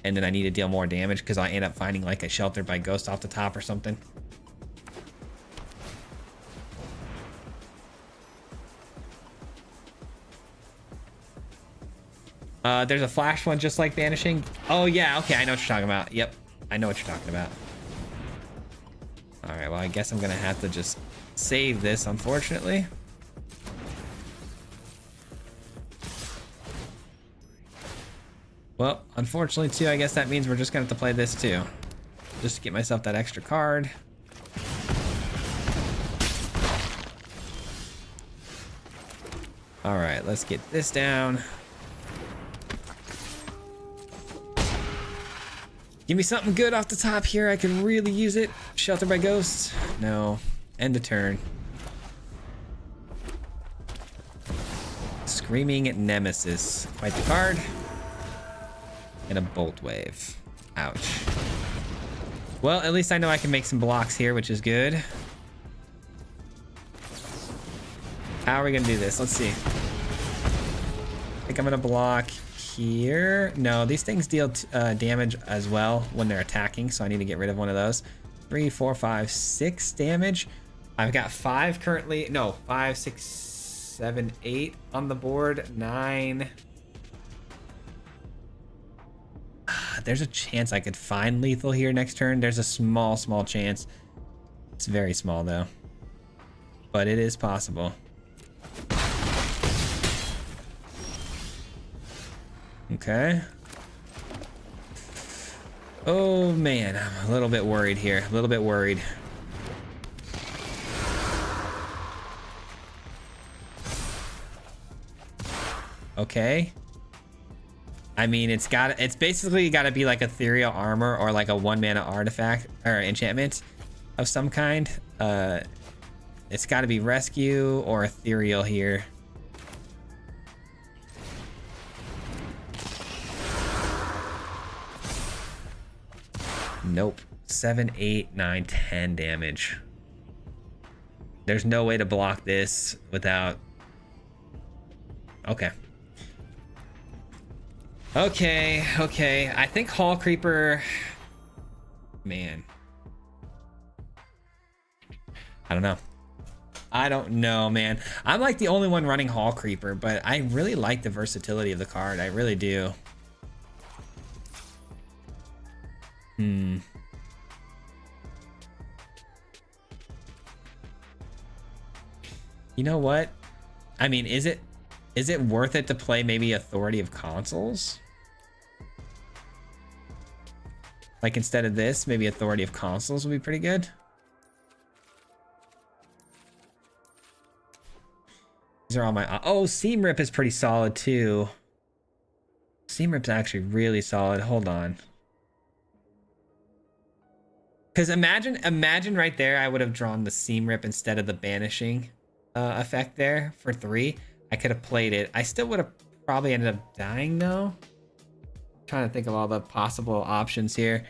and then I need to deal more damage because I end up finding like a Sheltered by Ghost off the top or something. There's a flash one just like banishing. Oh yeah, okay, I know what you're talking about. Yep, I know what you're talking about. All right, well, I guess I'm gonna have to just save this, unfortunately. Well, unfortunately too, I guess that means we're just gonna have to play this too. Just to get myself that extra card. All right, let's get this down. Give me something good off the top here. I can really use it. Sheltered by Ghosts. No. End the turn. Screaming Nemesis. Fight the card. And a Bolt Wave. Ouch. Well, at least I know I can make some blocks here, which is good. How are we gonna do this? Let's see. I think I'm gonna block here. No, these things deal damage as well when they're attacking, so I need to get rid of one of those. 3, 4, 5, 6 damage. I've got 5 currently. No, 5, 6, 7, 8 on the board. 9. There's a chance I could find lethal here next turn. There's a small chance. It's very small though, but it is possible. Okay. Oh man, I'm a little bit worried here. A little bit worried. Okay. I mean, it's basically got to be like ethereal armor or like a 1-mana artifact or enchantment of some kind. It's got to be rescue or ethereal here. Nope. 7, 8, 9, 10 damage. There's no way to block this without... Okay. Okay. I think Hall Creeper... Man. I don't know, man. I'm like the only one running Hall Creeper, but I really like the versatility of the card. I really do. You know what? I mean, is it worth it to play maybe Authority of Consuls? Like instead of this, maybe Authority of Consuls would be pretty good. These are all my... Oh, Seam Rip is pretty solid too. Seam Rip's actually really solid. Hold on. Because imagine right there, I would have drawn the Seam Rip instead of the Banishing effect there for 3. I could have played it. I still would have probably ended up dying though. Trying to think of all the possible options here.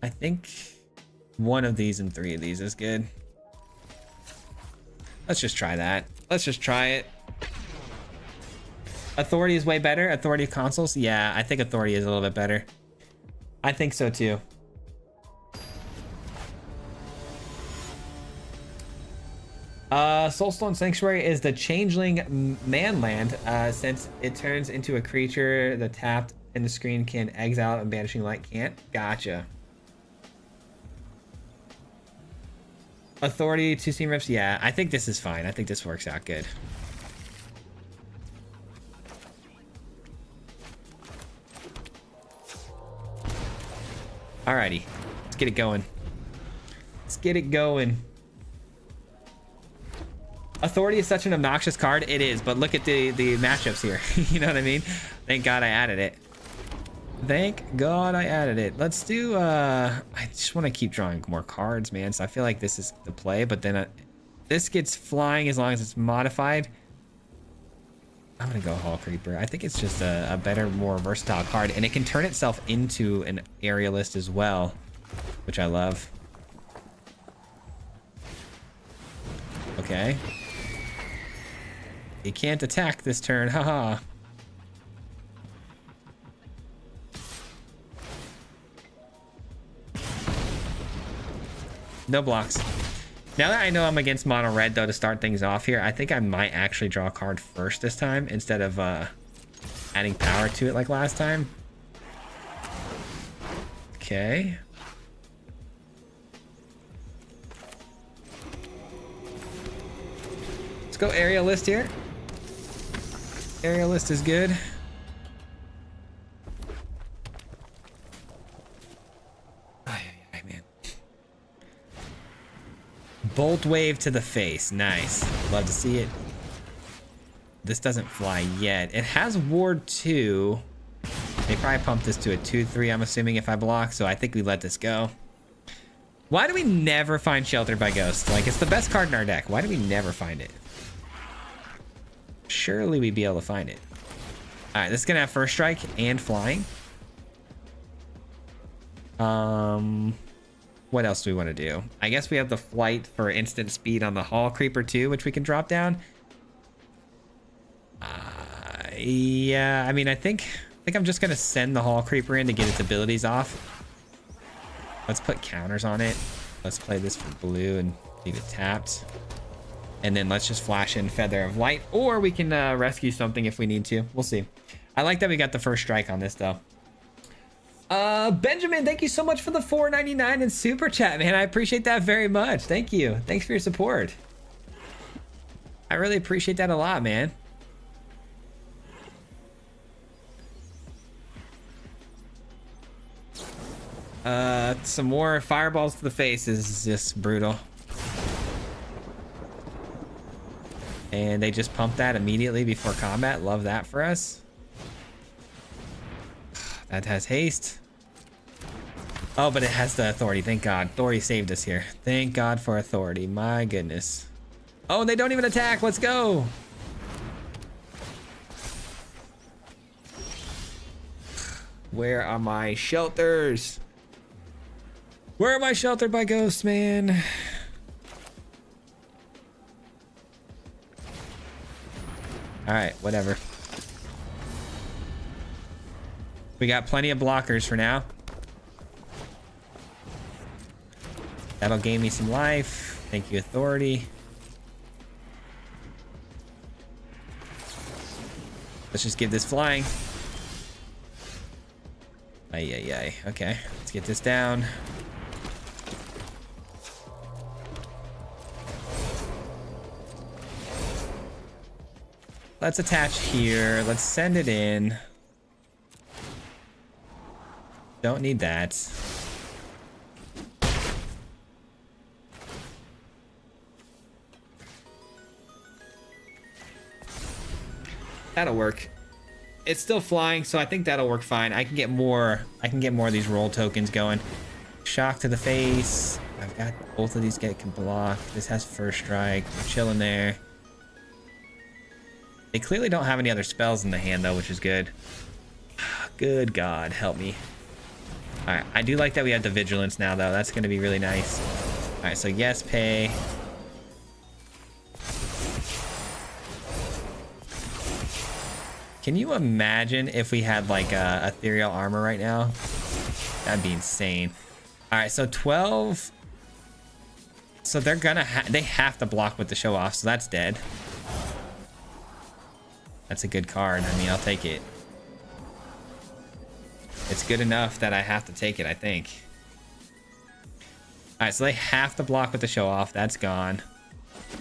I think one of these and 3 of these is good. Let's just try that. Let's just try it. Authority is way better. Authority of Consuls? Yeah, I think Authority is a little bit better. I think so too. Soulstone Sanctuary is the changeling manland. Since it turns into a creature, the tapped in the screen can exile and banishing light can't. Gotcha. Authority to Steam Rips. Yeah, I think this is fine. I think this works out good. Alrighty, let's get it going. Let's get it going. Authority is such an obnoxious card. It is, but look at the matchups here. You know what I mean? Thank God I added it. Thank God I added it. Let's do, I just want to keep drawing more cards, man. So I feel like this is the play, but then this gets flying as long as it's modified. I'm going to go Hall Creeper. I think it's just a better, more versatile card, and it can turn itself into an aerialist as well, which I love. Okay. He can't attack this turn, haha. No blocks. Now that I know I'm against mono red though, to start things off here, I think I might actually draw a card first this time instead of adding power to it like last time. Okay. Let's go aerialist here. Aerialist is good. Bolt wave to the face. Nice. Love to see it. This doesn't fly yet. It has ward 2. They probably pumped this to a 2-3, I'm assuming, if I block, so I think we let this go. Why do we never find Sheltered by Ghost? Like, it's the best card in our deck. Why do we never find it? Surely we'd be able to find it. Alright, this is gonna have first strike and flying. What else do we want to do? I guess we have the flight for instant speed on the Hall Creeper too, which we can drop down. Yeah, I mean, I think I'm just gonna send the Hall Creeper in to get its abilities off. Let's put counters on it. Let's play this for blue and leave it tapped. And then let's just flash in Feather of Light, or we can rescue something if we need to. We'll see. I like that we got the first strike on this though. Benjamin, thank you so much for the $4.99 in super chat, man. I appreciate that very much. Thank you. Thanks for your support. I really appreciate that a lot, man. Some more fireballs to the face is just brutal. And they just pumped that immediately before combat. Love that for us. That has haste. Oh, but it has the authority. Thank God. Authority saved us here. Thank God for authority. My goodness. Oh, they don't even attack. Let's go. Where are my shelters? Where am I sheltered by ghosts, man? All right, whatever. We got plenty of blockers for now. That'll gain me some life. Thank you, authority. Let's just give this flying. Ay, ay, ay. Okay, let's get this down. Let's attach here. Let's send it in. Don't need that. That'll work. It's still flying, so I think that'll work fine. I can get more of these roll tokens going. Shock to the face. I've got both of these can block. This has first strike. We're chilling there. They clearly don't have any other spells in the hand though, which is good. Good God, help me. Alright, I do like that we have the vigilance now though. That's gonna be really nice. Alright, so yes, pay. Can you imagine if we had like ethereal armor right now? That'd be insane. All right, so 12. So they're gonna they have to block with the show off, so that's dead. That's a good card. I mean, I'll take it. It's good enough that I have to take it, I think. All right, so they have to block with the show off. That's gone.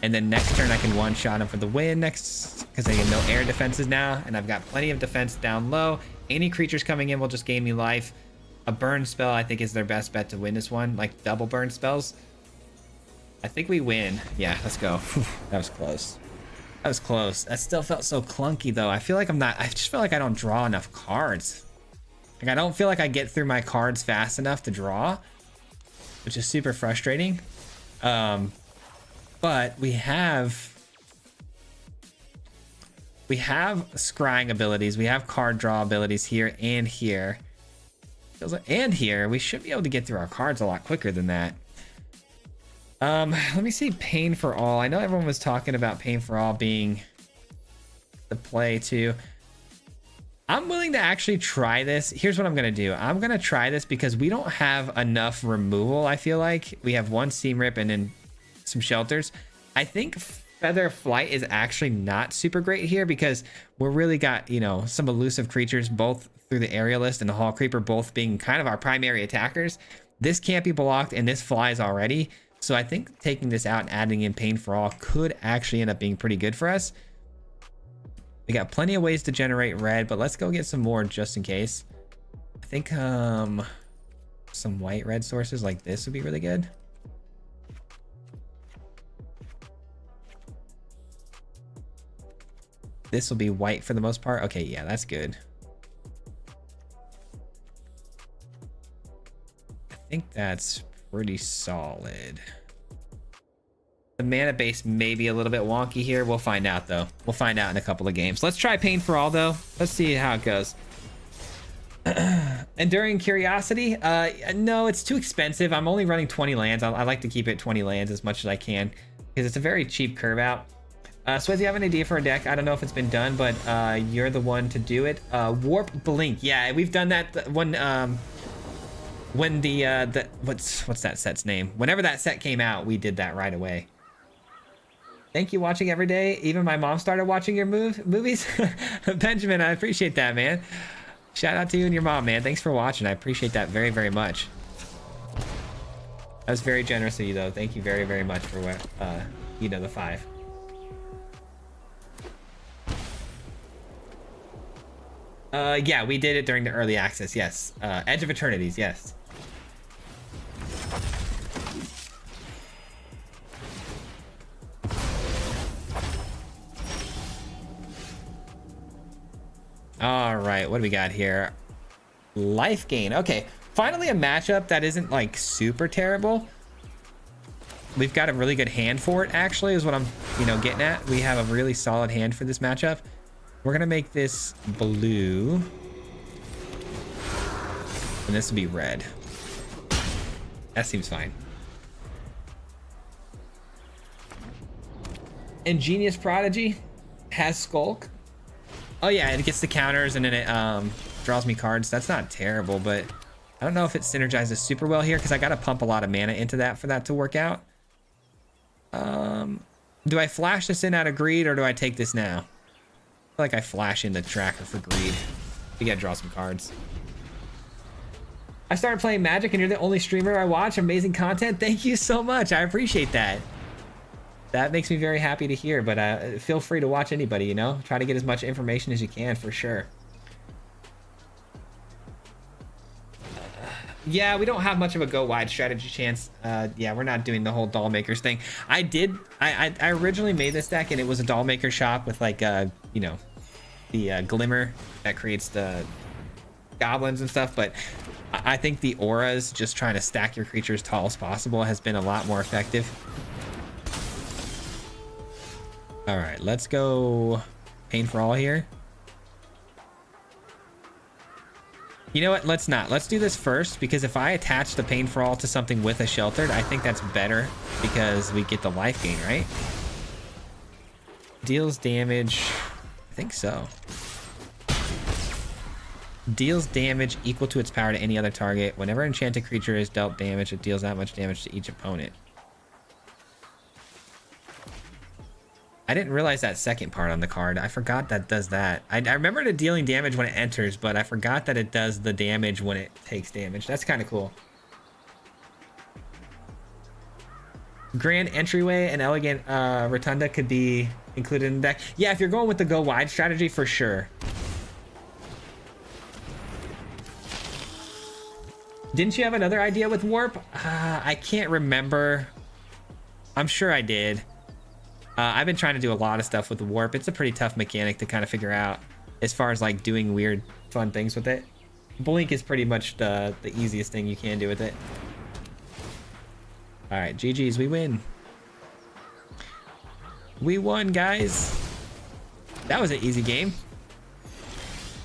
And then next turn I can one-shot them for the win next, because I get no air defenses now, and I've got plenty of defense down low. Any creatures coming in will just gain me life. A burn spell I think is their best bet to win this one, like double burn spells. I think we win. Yeah, let's go. That was close. That was close. That still felt so clunky though. I feel like I just feel like I don't draw enough cards. Like I don't feel like I get through my cards fast enough to draw, which is super frustrating. But we have scrying abilities. We have card draw abilities here and here. And here, we should be able to get through our cards a lot quicker than that. Let me see Pain for All. I know everyone was talking about Pain for All being the play too. I'm willing to actually try this. Here's what I'm gonna do. I'm gonna try this because we don't have enough removal. I feel like we have one Seam Rip and then some shelters. I think Feather Flight is actually not super great here because we're really got, you know, some elusive creatures both through the Aerialist and the Hall Creeper both being kind of our primary attackers. This can't be blocked and this flies already. So I think taking this out and adding in Pain for All could actually end up being pretty good for us. We got plenty of ways to generate red, but let's go get some more just in case. I think some white red sources like this would be really good. This will be white for the most part. Okay, yeah, that's good. I think that's pretty solid. The mana base may be a little bit wonky here. We'll find out though. We'll find out in a couple of games. Let's try Pain for All though. Let's see how it goes. Enduring Curiosity. No, it's too expensive. I'm only running 20 lands. I like to keep it 20 lands as much as I can because it's a very cheap curve out. Swez, you have an idea for a deck? I don't know if it's been done, but you're the one to do it. Warp Blink. Yeah, we've done that when the what's that set's name? Whenever that set came out, we did that right away. Thank you, watching every day. Even my mom started watching your movies. Benjamin, I appreciate that, man. Shout out to you and your mom, man. Thanks for watching. I appreciate that very, very much. That was very generous of you, though. Thank you very, very much for what, you know, the 5. Yeah, we did it during the early access. Yes. Edge of Eternities. Yes. All right, what do we got here? Life gain. Okay, finally a matchup that isn't like super terrible. We've got a really good hand for it, actually, is what I'm, you know, getting at. We have a really solid hand for this matchup. We're gonna make this blue, and this will be red. That seems fine. Ingenious Prodigy has Skulk. Oh yeah, it gets the counters and then it draws me cards. That's not terrible, but I don't know if it synergizes super well here because I gotta pump a lot of mana into that for that to work out. Do I flash this in out of greed or do I take this now? I feel like I flash in the tracker for greed. We gotta draw some cards. I started playing Magic and you're the only streamer I watch. Amazing content. Thank you so much. I appreciate that. That makes me very happy to hear, but feel free to watch anybody, you know? Try to get as much information as you can, for sure. Yeah, we don't have much of a go wide strategy chance. Yeah, we're not doing the whole doll makers thing. I originally made this deck and it was a doll maker shop with like, you know, the glimmer that creates the goblins and stuff, but I think the auras, just trying to stack your creatures tall as possible, has been a lot more effective. All right, let's go Pain for All here. You know what? Let's not. Let's do this first, because if I attach the Pain for All to something with a sheltered, I think that's better because we get the life gain, right? Deals damage. I think so. Deals damage equal to its power to any other target. Whenever enchanted creature is dealt damage, it deals that much damage to each opponent. I didn't realize that second part on the card. I forgot that does that. I remember it dealing damage when it enters, but I forgot that it does the damage when it takes damage. That's kind of cool. Grand Entryway and Elegant Rotunda could be included in the deck. Yeah, if you're going with the go wide strategy, for sure. Didn't you have another idea with Warp? I can't remember. I'm sure I did. I've been trying to do a lot of stuff with the Warp. It's a pretty tough mechanic to kind of figure out as far as like doing weird, fun things with it. Blink is pretty much the easiest thing you can do with it. All right, GG's, we win. We won, guys. That was an easy game.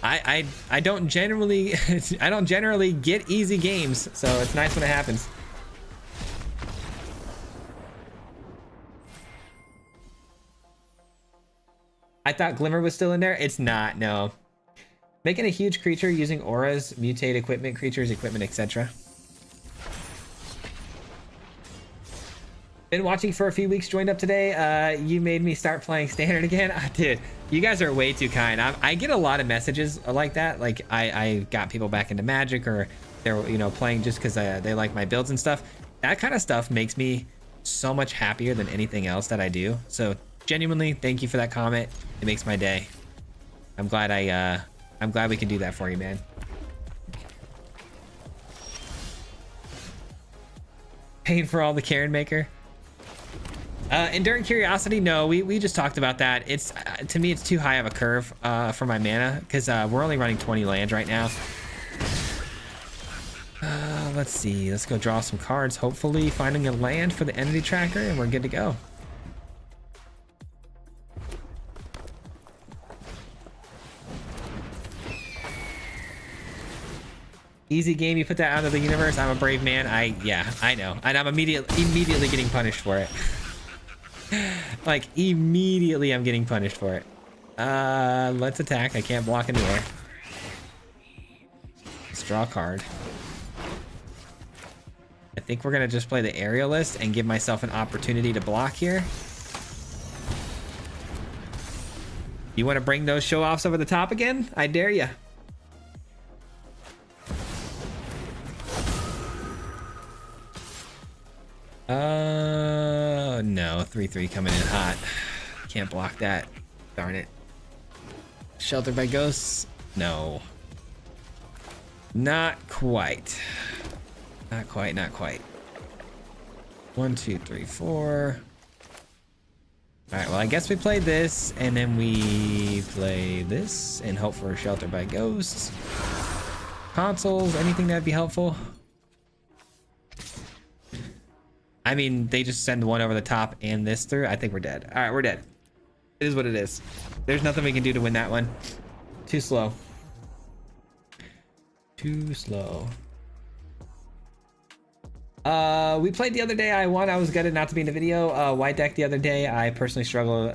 I don't generally I don't generally get easy games, so it's nice when it happens. I thought Glimmer was still in there. It's not, no. Making a huge creature using auras, mutate equipment, creatures, equipment, etc. Been watching for a few weeks, joined up today. You made me start playing standard again. Dude, you guys are way too kind. I get a lot of messages like that. Like I got people back into Magic, or they're, you know, playing just because they like my builds and stuff. That kind of stuff makes me so much happier than anything else that I do. So genuinely, thank you for that comment. It makes my day. I'm glad we can do that for you, man. Paying for all the Karen Maker. Enduring Curiosity, no, we just talked about that. It's to me, it's too high of a curve for my mana, because we're only running 20 lands right now. Let's see, let's go draw some cards, hopefully finding a land for the entity tracker, and we're good to go. Easy game, you put that out of the universe. I'm a brave man. Yeah, I know, and I'm immediately getting punished for it. Like immediately I'm getting punished for it. Let's attack. I can't block in the air. Let's draw a card. I think we're gonna just play the Aerialist and give myself an opportunity to block here. You want to bring those show-offs over the top again? I dare ya. No, 3/3 coming in hot. Can't block that. Darn it. Sheltered by Ghosts? No. Not quite. Not quite, not quite. 1, 2, 3, 4. All right, well, I guess we play this, and then we play this and hope for Shelter by Ghosts. Consoles, anything that'd be helpful? I mean, they just send one over the top and this through. I think we're dead. All right, we're dead. It is what it is. There's nothing we can do to win that one. Too slow. Too slow. We played the other day. I won. I was gutted not to be in the video. White deck the other day. I personally struggle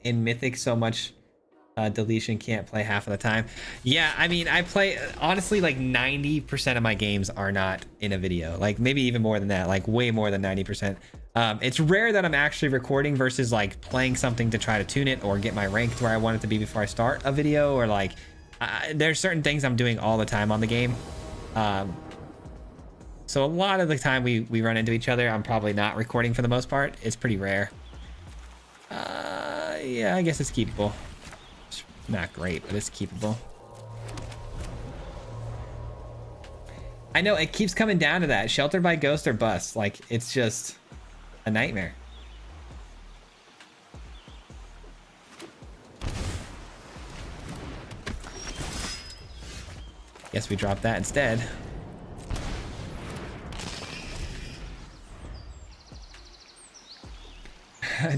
in Mythic so much. Deletion, can't play half of the time. Yeah, I mean, I play, honestly, like 90% of my games are not in a video. Like maybe even more than that, like way more than 90%. It's rare that I'm actually recording versus like playing something to try to tune it or get my rank to where I want it to be before I start a video, or like there's certain things I'm doing all the time on the game. So a lot of the time we run into each other, I'm probably not recording for the most part. It's pretty rare. Yeah, I guess it's keepable. Not great, but it's keepable. I know, it keeps coming down to that. Sheltered by Ghost or bust. Like, it's just a nightmare. Guess we dropped that instead.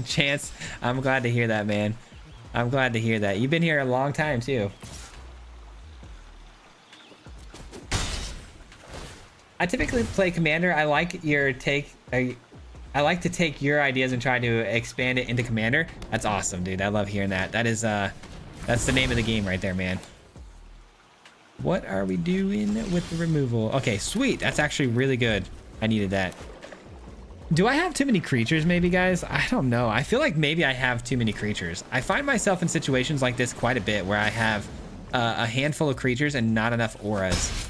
Chance, I'm glad to hear that, man. I'm glad to hear that. You've been here a long time too. I typically play Commander. I like your take. I like to take your ideas and try to expand it into Commander. That's awesome, dude. I love hearing that. That is that's the name of the game right there, man. What are we doing with the removal? Okay, sweet. That's actually really good. I needed that. Do I have too many creatures maybe, guys? I don't know. I feel like maybe I have too many creatures. I find myself in situations like this quite a bit where I have a handful of creatures and not enough auras.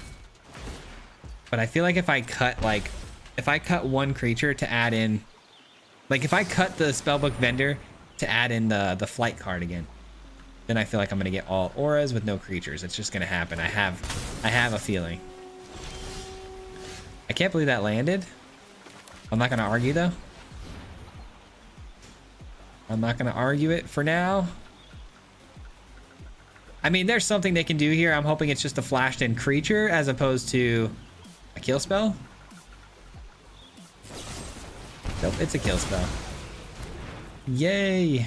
But I feel like if I cut one creature to add in, like if I cut the Spellbook Vendor to add in the flight card again, then I feel like I'm gonna get all auras with no creatures. It's just gonna happen. I have a feeling. I can't believe that landed. I'm not gonna argue though. I'm not gonna argue it for now. I mean, there's something they can do here. I'm hoping it's just a flashed in creature as opposed to a kill spell. Nope, it's a kill spell. Yay.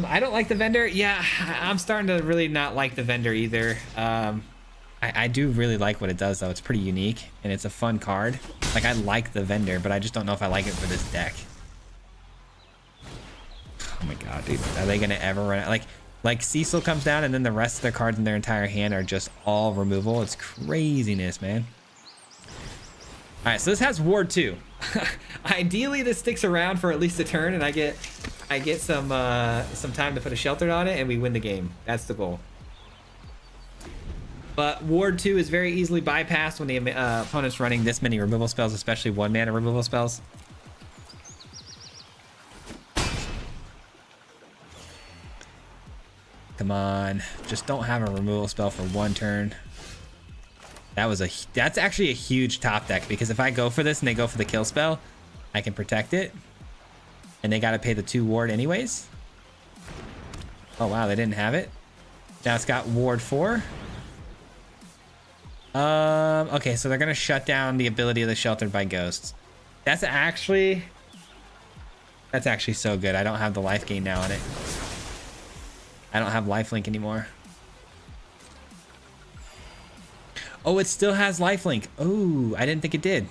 I don't like the vendor. Yeah, I'm starting to really not like the vendor either. I do really like what it does though. It's pretty unique and it's a fun card. Like, I like the vendor, but I just don't know if I like it for this deck. Oh my god, dude. Are they gonna ever run it? Like Cecil comes down and then the rest of their cards in their entire hand are just all removal. It's craziness, man. All right, so this has Ward 2. Ideally, this sticks around for at least a turn, and I get some time to put a shelter on it, and we win the game. That's the goal. But Ward 2 is very easily bypassed when the opponent's running this many removal spells, especially 1-mana removal spells. Come on, just don't have a removal spell for one turn. That's actually a huge top deck, because if I go for this and they go for the kill spell, I can protect it. And they got to pay the 2 ward anyways. Oh wow, they didn't have it. Now it's got Ward 4. Okay, so they're gonna shut down the ability of the Sheltered by Ghosts. That's actually so good. I don't have the life gain now on it. I don't have lifelink anymore. Oh, it still has lifelink. Oh, I didn't think it did.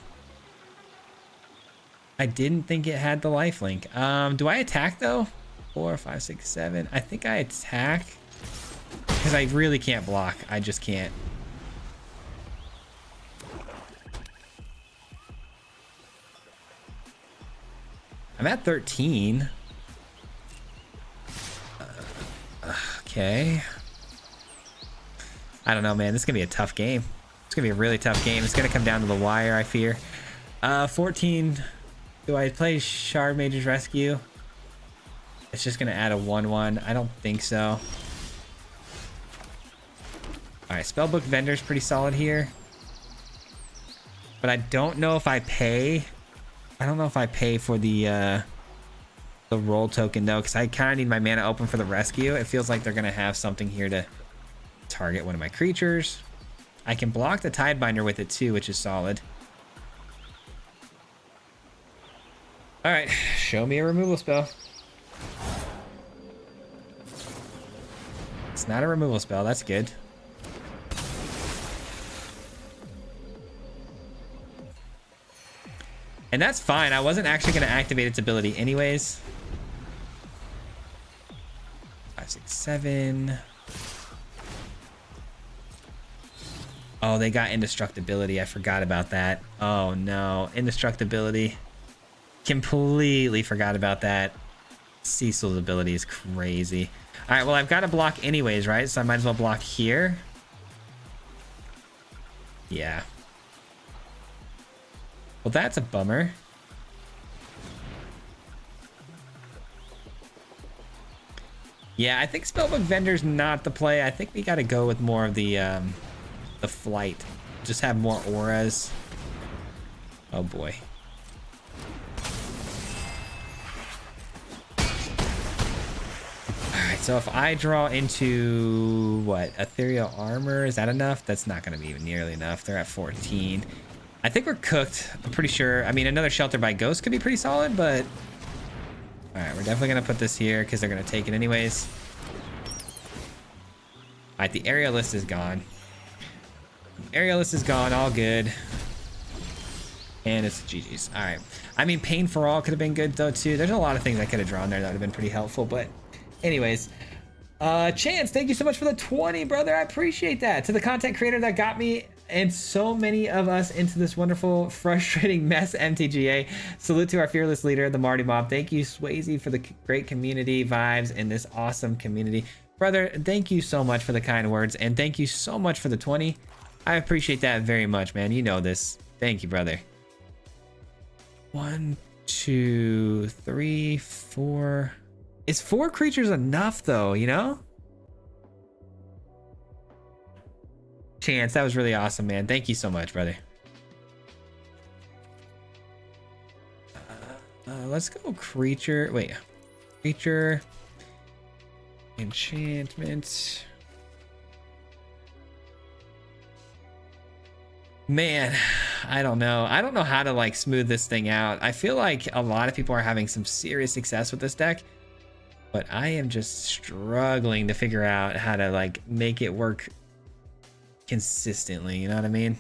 I didn't think it had the lifelink. Do I attack though? 4, 5, 6, 7. I think I attack because I really can't block. I just can't. I'm at 13. Okay. I don't know, man. This is gonna be a tough game. It's gonna be a really tough game. It's gonna come down to the wire, I fear. 14. Do I play Shard Mage's Rescue? It's just gonna add a 1/1. I don't think so. Alright, Spellbook Vendor's pretty solid here. But I don't know if I pay. I don't know if I pay for the roll token though, because I kind of need my mana open for the rescue. It feels like they're gonna have something here to target one of my creatures. I can block the Tidebinder with it too, which is solid. All right, show me a removal spell. It's not a removal spell. That's good. And that's fine. I wasn't actually going to activate its ability anyways. 5, 6, 7. Oh, they got indestructibility. I forgot about that. Oh no, indestructibility. Completely forgot about that. Cecil's ability is crazy. All right, well, I've got to block anyways, right? So I might as well block here. Yeah. Well, that's a bummer. Yeah, I think Spellbook Vendor's not the play. I think we got to go with more of the flight. Just have more auras. Oh boy. All right, so if I draw into what, Ethereal Armor, is that enough? That's not going to be nearly enough. They're at 14. I think we're cooked. I'm pretty sure. I mean, another Shelter by Ghost could be pretty solid, but all right, we're definitely going to put this here because they're going to take it anyways. All right, the Aerialist is gone. Aerialist is gone, all good. And it's GG's. All right. I mean, Pain for All could have been good though too. There's a lot of things I could have drawn there that would have been pretty helpful. But anyways, Chance, thank you so much for the 20, brother. I appreciate that. To the content creator that got me and so many of us into this wonderful, frustrating mess, MTGA. Salute to our fearless leader, the Marty Mob. Thank you, Swayze, for the great community vibes in this awesome community. Brother, thank you so much for the kind words, and thank you so much for the 20. I appreciate that very much, man. You know this. Thank you, brother. 1, 2, 3, 4. Is 4 creatures enough though, you know? Chance, that was really awesome, man. Thank you so much, brother. Let's go creature. Wait, creature, enchantment. Man, I don't know. I don't know how to like smooth this thing out. I feel like a lot of people are having some serious success with this deck, but I am just struggling to figure out how to like make it work consistently. You know what I mean?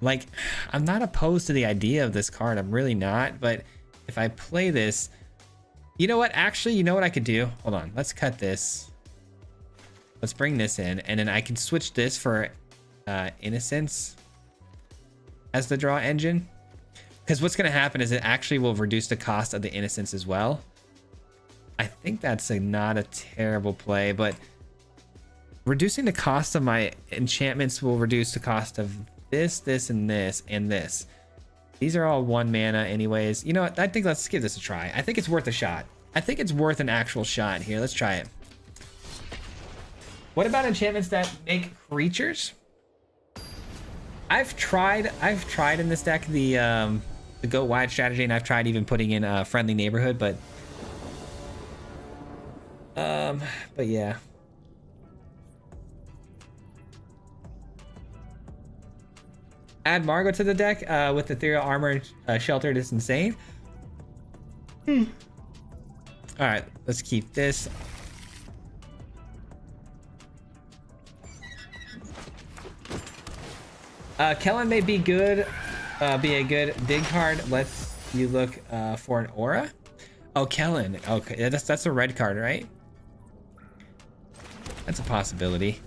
Like, I'm not opposed to the idea of this card. I'm really not. But if I play this, you know what? Actually, you know what I could do? Hold on. Let's cut this. Let's bring this in, and then I can switch this for Innocence as the draw engine. Because what's going to happen is it actually will reduce the cost of the Innocence as well. I think that's not a terrible play, but reducing the cost of my enchantments will reduce the cost of this, this, and this, and this. These are all 1 mana anyways. You know what? I think let's give this a try. I think it's worth a shot. I think it's worth an actual shot here. Let's try it. What about enchantments that make creatures? I've tried in this deck the go wide strategy, and I've tried even putting in a friendly neighborhood, but yeah. Add Margot to the deck with Ethereal Armor Sheltered is insane. All right, let's keep this. Kellen may be good, be a good dig card. Let's you look for an aura. Oh, Kellen. Okay, that's a red card, right? That's a possibility.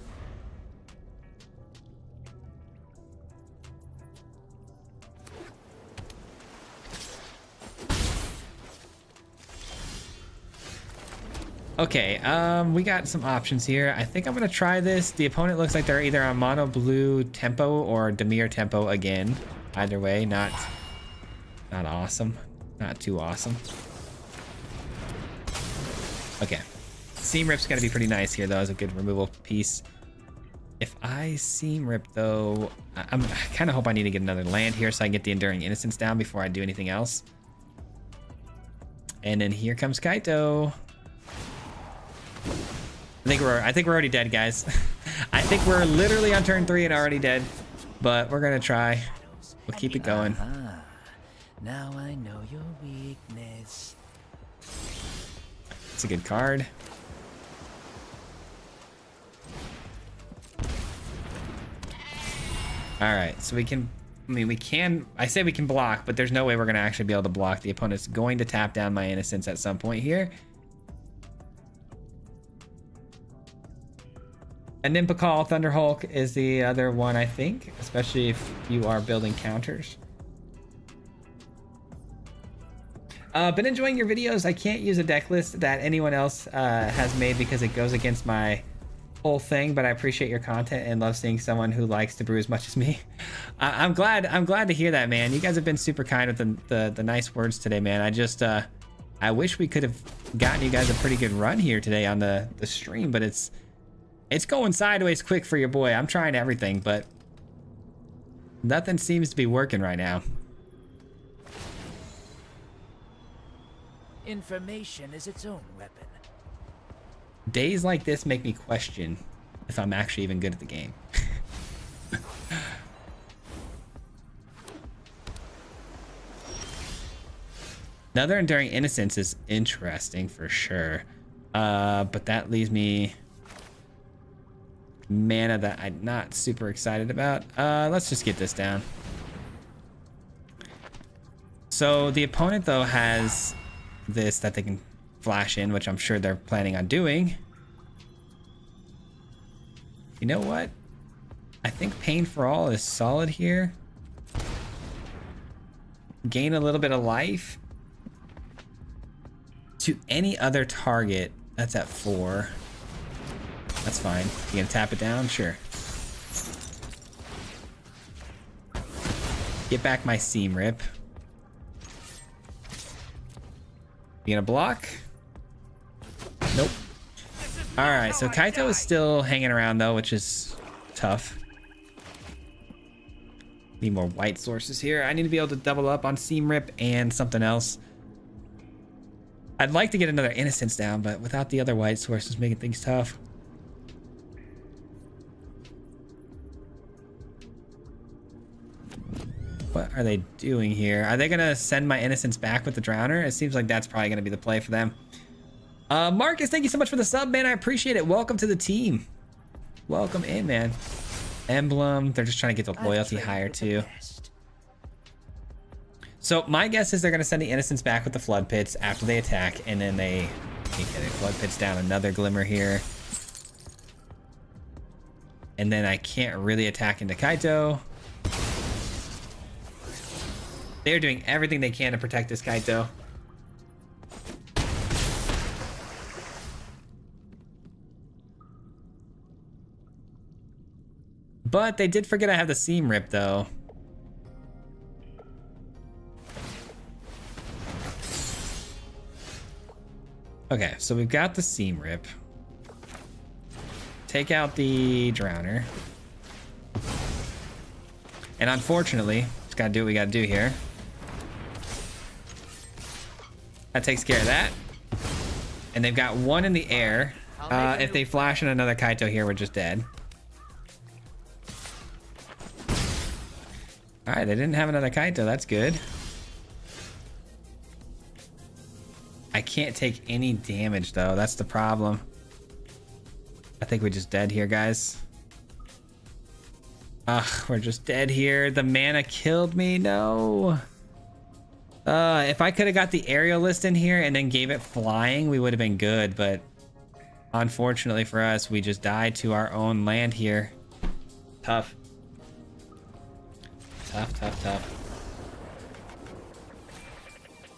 Okay, we got some options here. I think I'm gonna try this. The opponent looks like they're either on mono blue tempo or Dimir tempo again. Either way, not awesome. Not too awesome. Okay. Seam Rip's gonna be pretty nice here though, as a good removal piece. If I Seam Rip though, I kind of hope I need to get another land here so I can get the Enduring Innocence down before I do anything else. And then here comes Kaito. I think we're already dead, guys. I think we're literally on turn 3 and already dead, but we're gonna try. We'll keep it going. Now I know your weakness. It's a good card. All right, so we can. I mean, we can. I say we can block, but there's no way we're gonna actually be able to block. The opponent's going to tap down my Innocence at some point here. And Nimpakal Thunderhulk is the other one, I think, especially if you are building counters. Been enjoying your videos. I can't use a deck list that anyone else has made because it goes against my whole thing, but I appreciate your content and love seeing someone who likes to brew as much as me. I'm glad to hear that, man. You guys have been super kind with the nice words today, man. I wish we could have gotten you guys a pretty good run here today on the stream, but it's going sideways quick for your boy. I'm trying everything, but nothing seems to be working right now. Information is its own weapon. Days like this make me question if I'm actually even good at the game. Another Enduring Innocence is interesting for sure. But that leaves me... mana that I'm not super excited about. Let's just get this down. So the opponent though has this that they can flash in, which I'm sure they're planning on doing. You know what? I think Pain for All is solid here. Gain a little bit of life. To any other target, that's at 4. That's fine. You gonna tap it down? Sure. Get back my Seam Rip. You gonna block? Nope. Alright, so Kaito is still hanging around though, which is tough. Need more white sources here. I need to be able to double up on Seam Rip and something else. I'd like to get another Innocence down, but without the other white sources making things tough. What are they doing here? Are they gonna send my Innocence back with the Drowner? It seems like that's probably gonna be the play for them. Marcus, thank you so much for the sub, man. I appreciate it. Welcome to the team. Welcome in, man. Emblem, they're just trying to get the loyalty higher too. So my guess is they're gonna send the Innocence back with the Flood Pits after they attack, and then they Flood Pits down another Glimmer here. And then I can't really attack into Kaito. They're doing everything they can to protect this Kaito. But they did forget I have the Seam Rip though. Okay, so we've got the Seam Rip. Take out the Drowner. And unfortunately, just gotta do what we gotta do here. That takes care of that. And they've got one in the air. If they flash in another Kaito here, we're just dead. Alright, they didn't have another Kaito. That's good. I can't take any damage, though. That's the problem. I think we're just dead here, guys. Ugh, we're just dead here. The mana killed me. No. If I could have got the Aerialist in here and then gave it flying, we would have been good. But unfortunately for us, we just died to our own land here. Tough. Tough.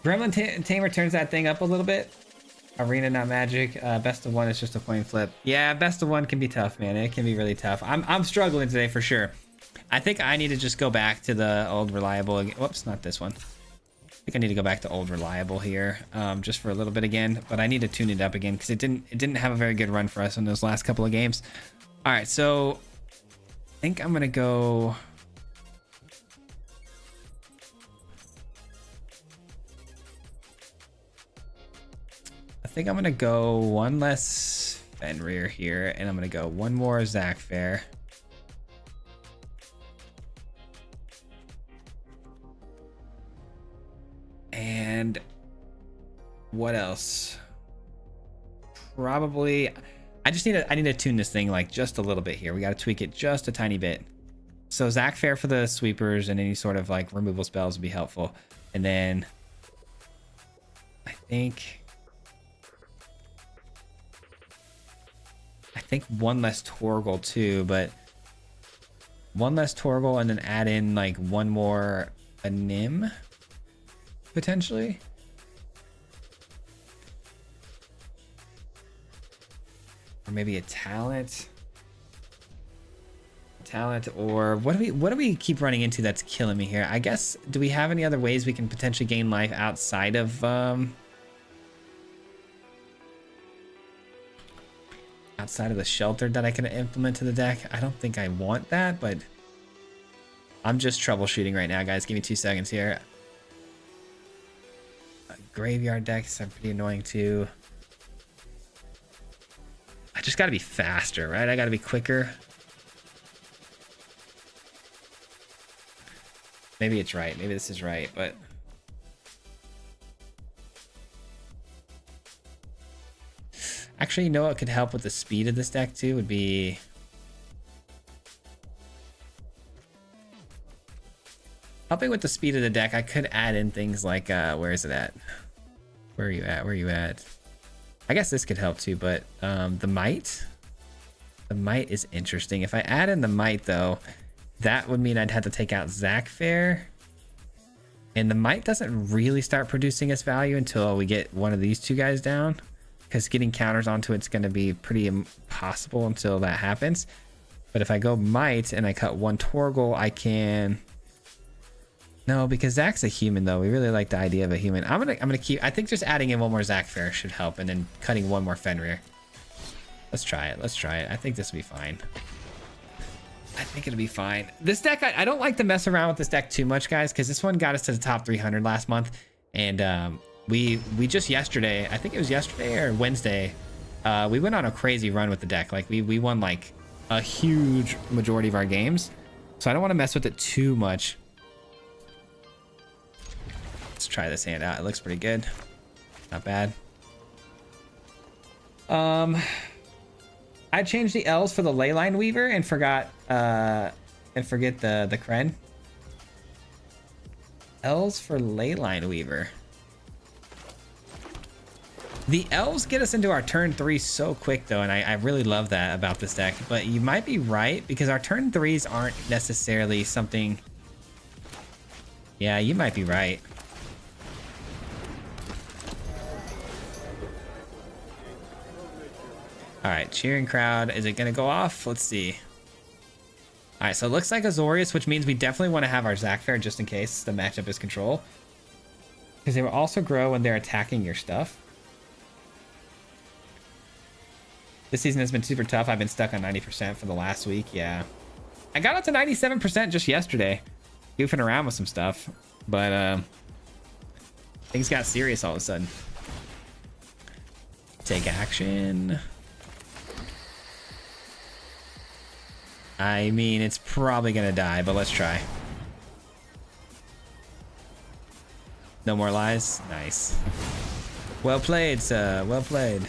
Gremlin Tamer turns that thing up a little bit. Arena, not magic. Best of one is just a coin flip. Yeah, best of one can be tough, man. It can be really tough. I'm struggling today for sure. I think I need to just go back to the old reliable again. Whoops, not this one. I think I need to go back to old reliable here, just for a little bit again. But I need to tune it up again because it didn't have a very good run for us in those last couple of games. All right, so I think I'm gonna go. I think I'm gonna go one less Fenrir here, and I'm gonna go one more Zac Fair. And what else? Probably I need to tune this thing like just a little bit here. We gotta tweak it just a tiny bit. So Zac Fair for the sweepers and any sort of like removal spells would be helpful. And then I think one less Torgal too, but one less Torgal and then add in like one more Nim potentially. Or maybe a talent, or what do we keep running into that's killing me here? I guess, do we have any other ways we can potentially gain life outside of the shelter that I can implement to the deck? I don't think I want that, but I'm just troubleshooting right now, guys. Give me 2 seconds here. Graveyard decks are pretty annoying too. I just gotta be faster, right? I gotta be quicker. Maybe it's right. Maybe this is right, but actually, you know what could help with the speed of this deck too would be Helping with the speed of the deck, I could add in things like, where is it at? Where are you at? Where are you at? I guess this could help too, but the might. The might is interesting. If I add in the might though, that would mean I'd have to take out Zac Fair. And the might doesn't really start producing its value until we get one of these two guys down. Because getting counters onto it's going to be pretty impossible until that happens. But if I go might and I cut one Torgal, I can... No, because Zac's a human though. We really like the idea of a human. I'm gonna keep... I think just adding in one more Zac Fair should help, and then cutting one more Fenrir. Let's try it. Let's try it. I think this will be fine. I think it'll be fine. This deck, I don't like to mess around with this deck too much, guys, because this one got us to the top 300 last month, and we just yesterday, I think it was yesterday or Wednesday, we went on a crazy run with the deck. Like we won like a huge majority of our games, so I don't want to mess with it too much. Let's try this hand out. It looks pretty good. Not bad. I changed the L's for the Leyline Weaver and forget the Kren. L's for Leyline Weaver. The elves get us into our turn 3 so quick though, and I really love that about this deck. But you might be right, because our turn 3s aren't necessarily something... Yeah, you might be right. All right, cheering crowd. Is it gonna go off? Let's see. All right, so it looks like Azorius, which means we definitely want to have our Zac Fair just in case the matchup is control, because they will also grow when they're attacking your stuff. This season has been super tough. I've been stuck on 90% for the last week. Yeah, I got up to 97% just yesterday, goofing around with some stuff, but things got serious all of a sudden. Take action. I mean, it's probably gonna die, but let's try. No more lies? Nice. Well played, sir. Well played.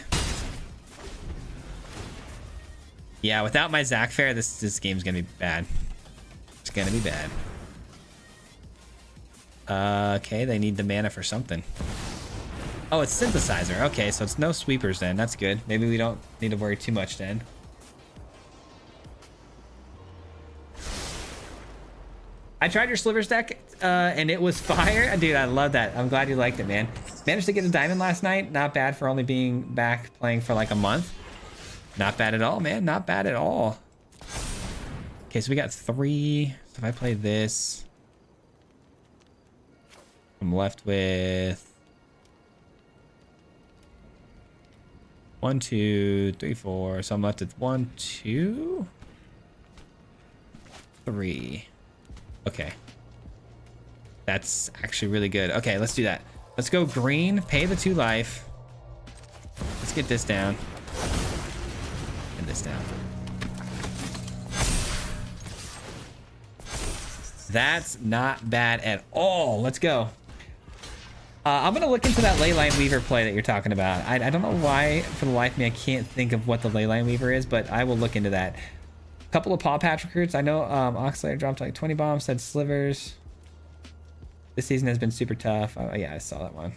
Yeah, without my Zac Fair, this game's gonna be bad. It's gonna be bad. Okay, they need the mana for something. Oh, it's Synthesizer. Okay, so it's no sweepers then. That's good. Maybe we don't need to worry too much then. I tried your Slivers deck, and it was fire. Dude, I love that. I'm glad you liked it, man. Managed to get a diamond last night. Not bad for only being back playing for like a month. Not bad at all, man. Not bad at all. Okay, so we got 3. So if I play this, I'm left with 1, 2, 3, 4. So I'm left with 1, 2, 3. Okay. That's actually really good. Okay, let's do that. Let's go green, pay the 2 life. Let's get this down. And this down. That's not bad at all. Let's go. I'm going to look into that Leyline Weaver play that you're talking about. I don't know why, for the life of me, I can't think of what the Leyline Weaver is, but I will look into that. Couple of Paw Patch recruits. I know Oxlayer dropped like 20 bombs, said Slivers. This season has been super tough. Oh, yeah, I saw that one.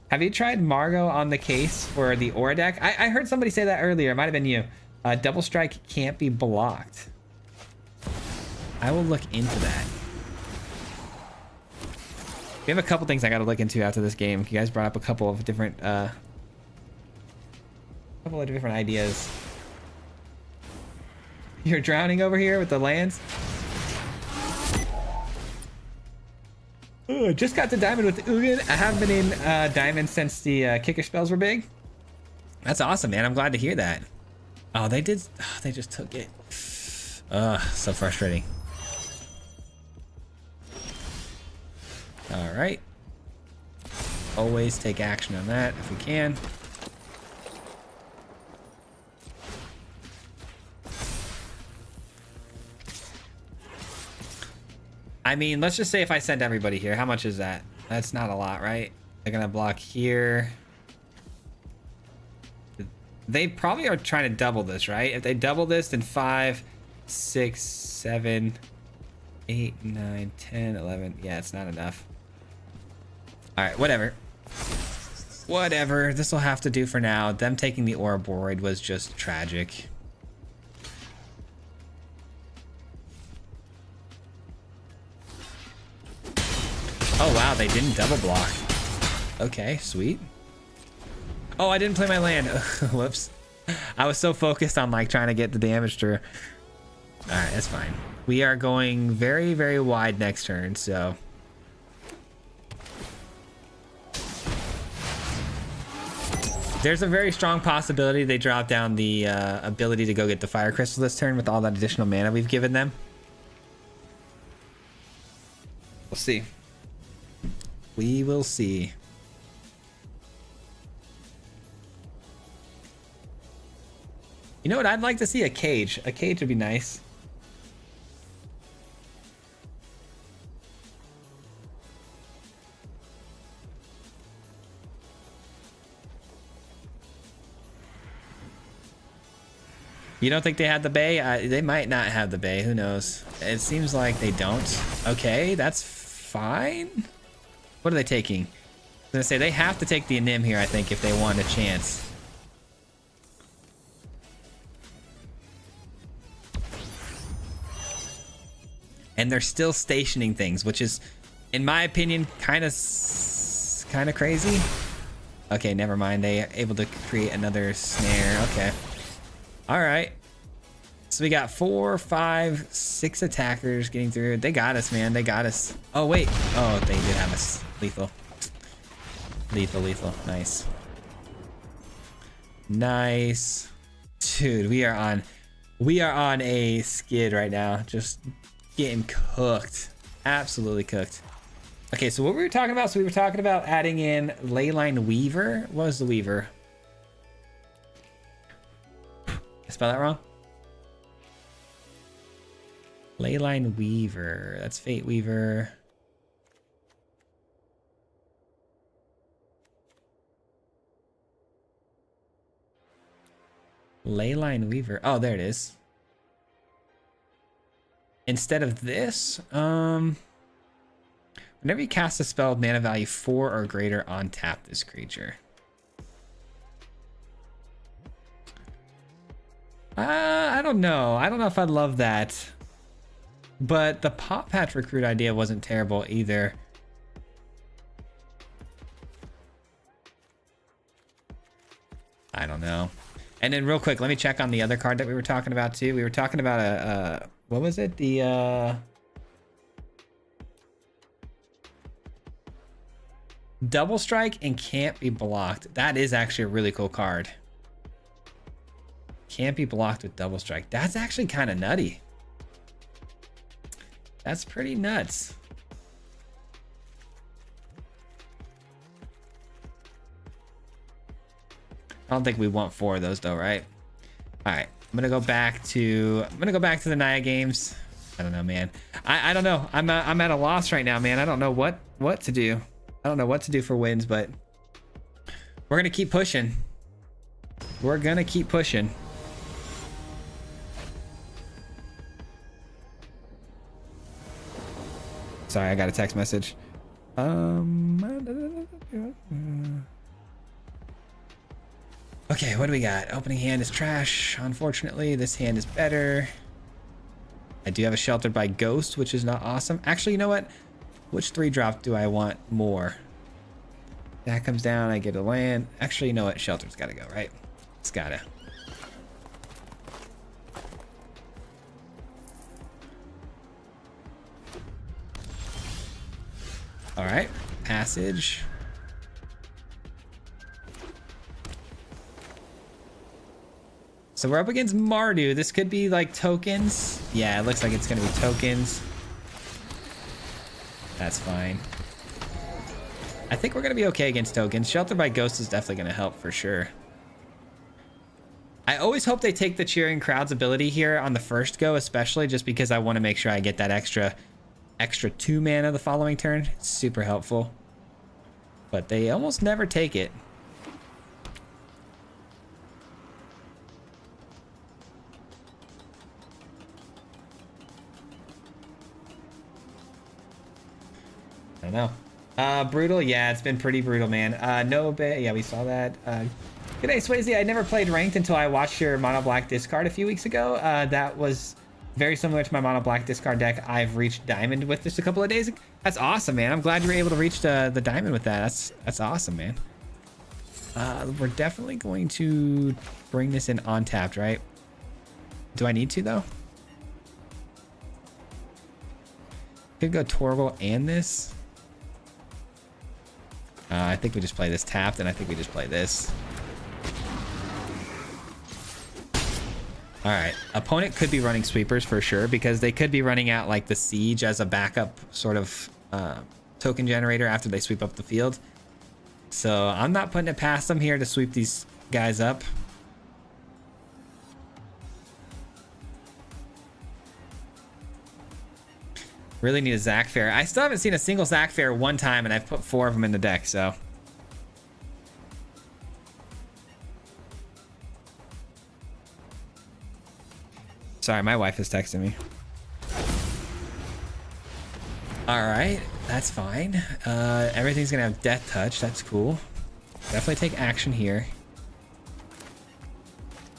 Have you tried Margot on the case for the Aura deck? I heard somebody say that earlier. It might have been you. Double Strike can't be blocked. I will look into that. We have a couple things I got to look into after this game. You guys brought up a couple of different ideas. You're drowning over here with the lands. Ooh, just got to diamond with Ugin. I haven't been in diamond since the kicker spells were big. That's awesome, man. I'm glad to hear that. Oh, they did. Oh, they just took it. So frustrating. All right. Always take action on that if we can. I mean, let's just say if I send everybody here, how much is that? That's not a lot, right? They're gonna block here. They probably are trying to double this, right? If they double this, then 5, 6, 7. 8, 9, 10, 11. Yeah, it's not enough. All right, whatever. Whatever. This will have to do for now. Them taking the Ouroboros was just tragic. Oh, wow. They didn't double block. Okay, sweet. Oh, I didn't play my land. Whoops. I was so focused on like trying to get the damage through. All right, that's fine. We are going very, very wide next turn, so. There's a very strong possibility they drop down the ability to go get the Fire Crystal this turn with all that additional mana we've given them. We'll see. We will see. You know what? I'd like to see a cage. A cage would be nice. You don't think they had the bay? They might not have the bay. Who knows? It seems like they don't. Okay, that's fine. What are they taking? I was gonna say they have to take the Anim here, I think, if they want a chance. And they're still stationing things, which is, in my opinion, kind of crazy. Okay, never mind. They are able to create another snare. Okay. All right. So we got 4, 5, 6 attackers getting through. They got us, man. They got us. Oh, wait. Oh, they did have us. Lethal. Lethal, lethal. Nice. Nice. Dude, we are on a skid right now. Just getting cooked. Absolutely cooked. Okay, so what we were talking about, so we were talking about adding in Leyline Weaver. What was the Weaver? I spell that wrong? Leyline Weaver. That's Fate Weaver. Leyline Weaver. Oh, there it is. Instead of this, whenever you cast a spell with mana value 4 or greater, untap this creature. I don't know. I don't know if I love that. But the Pop Patch Recruit idea wasn't terrible either. I don't know. And then real quick, let me check on the other card that we were talking about too. We were talking about a what was it? The Double Strike and can't be blocked. That is actually a really cool card. Can't be blocked with Double Strike. That's actually kind of nutty. That's pretty nuts. I don't think we want 4 of those though, right? All right, I'm gonna go back to the Naya games. I don't know, man. I don't know. I'm at a loss right now, man. I don't know what to do. I don't know what to do for wins, but we're gonna keep pushing. We're gonna keep pushing. Sorry, I got a text message. Okay, what do we got? Opening hand is trash. Unfortunately, this hand is better. I do have a Sheltered by Ghost, which is not awesome. Actually, you know what? Which 3-drop do I want more? That comes down, I get a land. Actually, you know what? Sheltered's gotta go, right? It's gotta. All right, Passage. So we're up against Mardu. This could be like tokens. Yeah, it looks like it's gonna be tokens. That's fine. I think we're gonna be okay against tokens. Sheltered by Ghost is definitely gonna help for sure. I always hope they take the Cheering Crowd's ability here on the first go, especially just because I want to make sure I get that extra 2 mana the following turn. It's super helpful. But they almost never take it. don't know. Brutal. Yeah, it's been pretty brutal, man. No, yeah, we saw that. Good day, Swayze. I never played ranked until I watched your mono black discard a few weeks ago. That was very similar to my mono black discard deck. I've reached diamond with just a couple of days. That's awesome, man. I'm glad you were able to reach the diamond with that. That's awesome, man. We're definitely going to bring this in on tapped, right? Do I need to though? Could go Torgal and this. I think we just play this tapped, and I think we just play this. All right, opponent could be running sweepers for sure, because they could be running out like the siege as a backup sort of token generator after they sweep up the field. So I'm not putting it past them here to sweep these guys up. Really need a Zac Fair. I still haven't seen a single Zac Fair one time, and I've put 4 of them in the deck, so. Sorry, my wife is texting me. All right, that's fine. Everything's gonna have Death Touch. That's cool. Definitely take action here.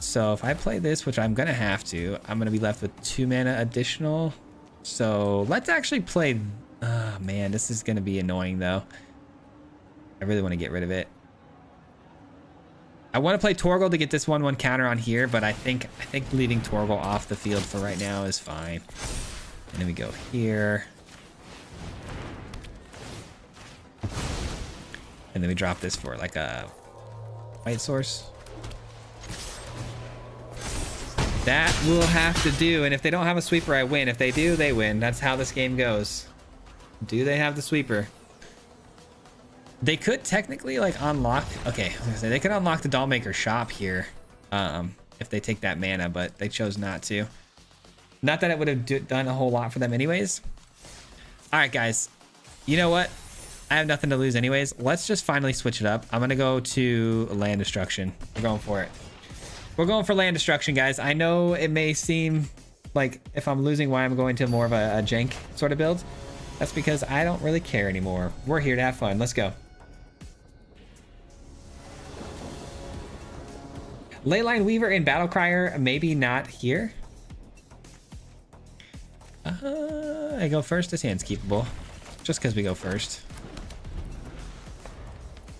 So if I play this, which I'm gonna have to, I'm gonna be left with 2 mana additional. So let's actually play. Oh man, this is gonna be annoying though. I really want to get rid of it. I want to play Torgal to get this 1/1 counter on here, but I think leaving Torgal off the field for right now is fine. And then we go here. And then we drop this for like a white source. That will have to do, and if they don't have a sweeper, I win. If they do, they win. That's how this game goes. Do they have the sweeper? They could technically like unlock. Okay, I was gonna say they could unlock the Dollmaker shop here, if they take that mana, but they chose not to. Not that it would have done a whole lot for them, anyways. All right, guys. You know what? I have nothing to lose, anyways. Let's just finally switch it up. I'm gonna go to land destruction. We're going for it. We're going for land destruction, guys. I know it may seem like if I'm losing, why I'm going to more of a jank sort of build. That's because I don't really care anymore. We're here to have fun. Let's go. Leyline Weaver and Battle Crier, maybe not here. I go first. This hand's keepable. Just because we go first.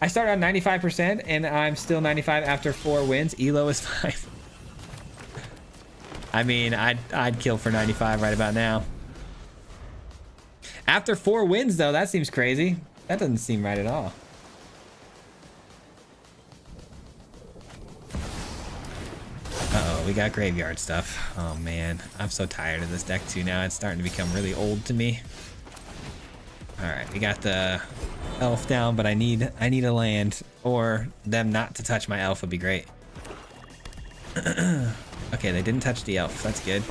I started on 95% and I'm still 95 after 4 wins. Elo is 5. I mean, I'd kill for 95 right about now. After 4 wins though, that seems crazy. That doesn't seem right at all. Uh-oh, we got graveyard stuff. Oh man, I'm so tired of this deck too now. It's starting to become really old to me. All right, we got the elf down, but I need a land, or them not to touch my elf would be great. Okay, they didn't touch the elf. That's good.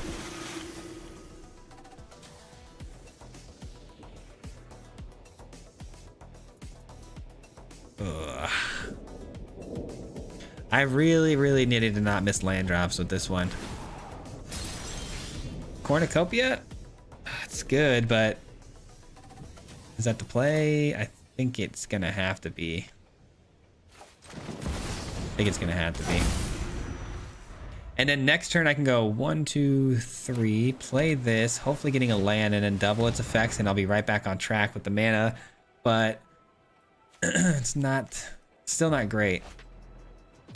Ugh. I really needed to not miss land drops with this one. Cornucopia? It's good, but is that the play? I think it's gonna have to be. I think it's gonna have to be. And then next turn I can go 1, 2, 3, play this, hopefully getting a land and then double its effects, and I'll be right back on track with the mana. But it's still not great.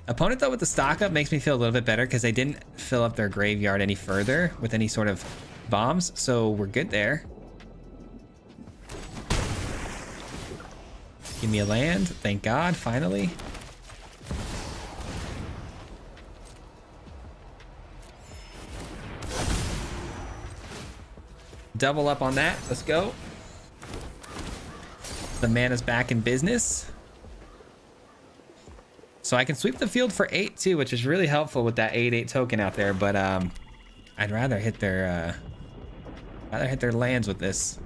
Opponent though with the stock up makes me feel a little bit better because they didn't fill up their graveyard any further with any sort of bombs, so we're good there. Give me a land, thank God, finally. Double up on that, let's go. The mana's back in business. So I can sweep the field for 8 too, which is really helpful with that 8/8 token out there, but I'd rather hit their lands with this.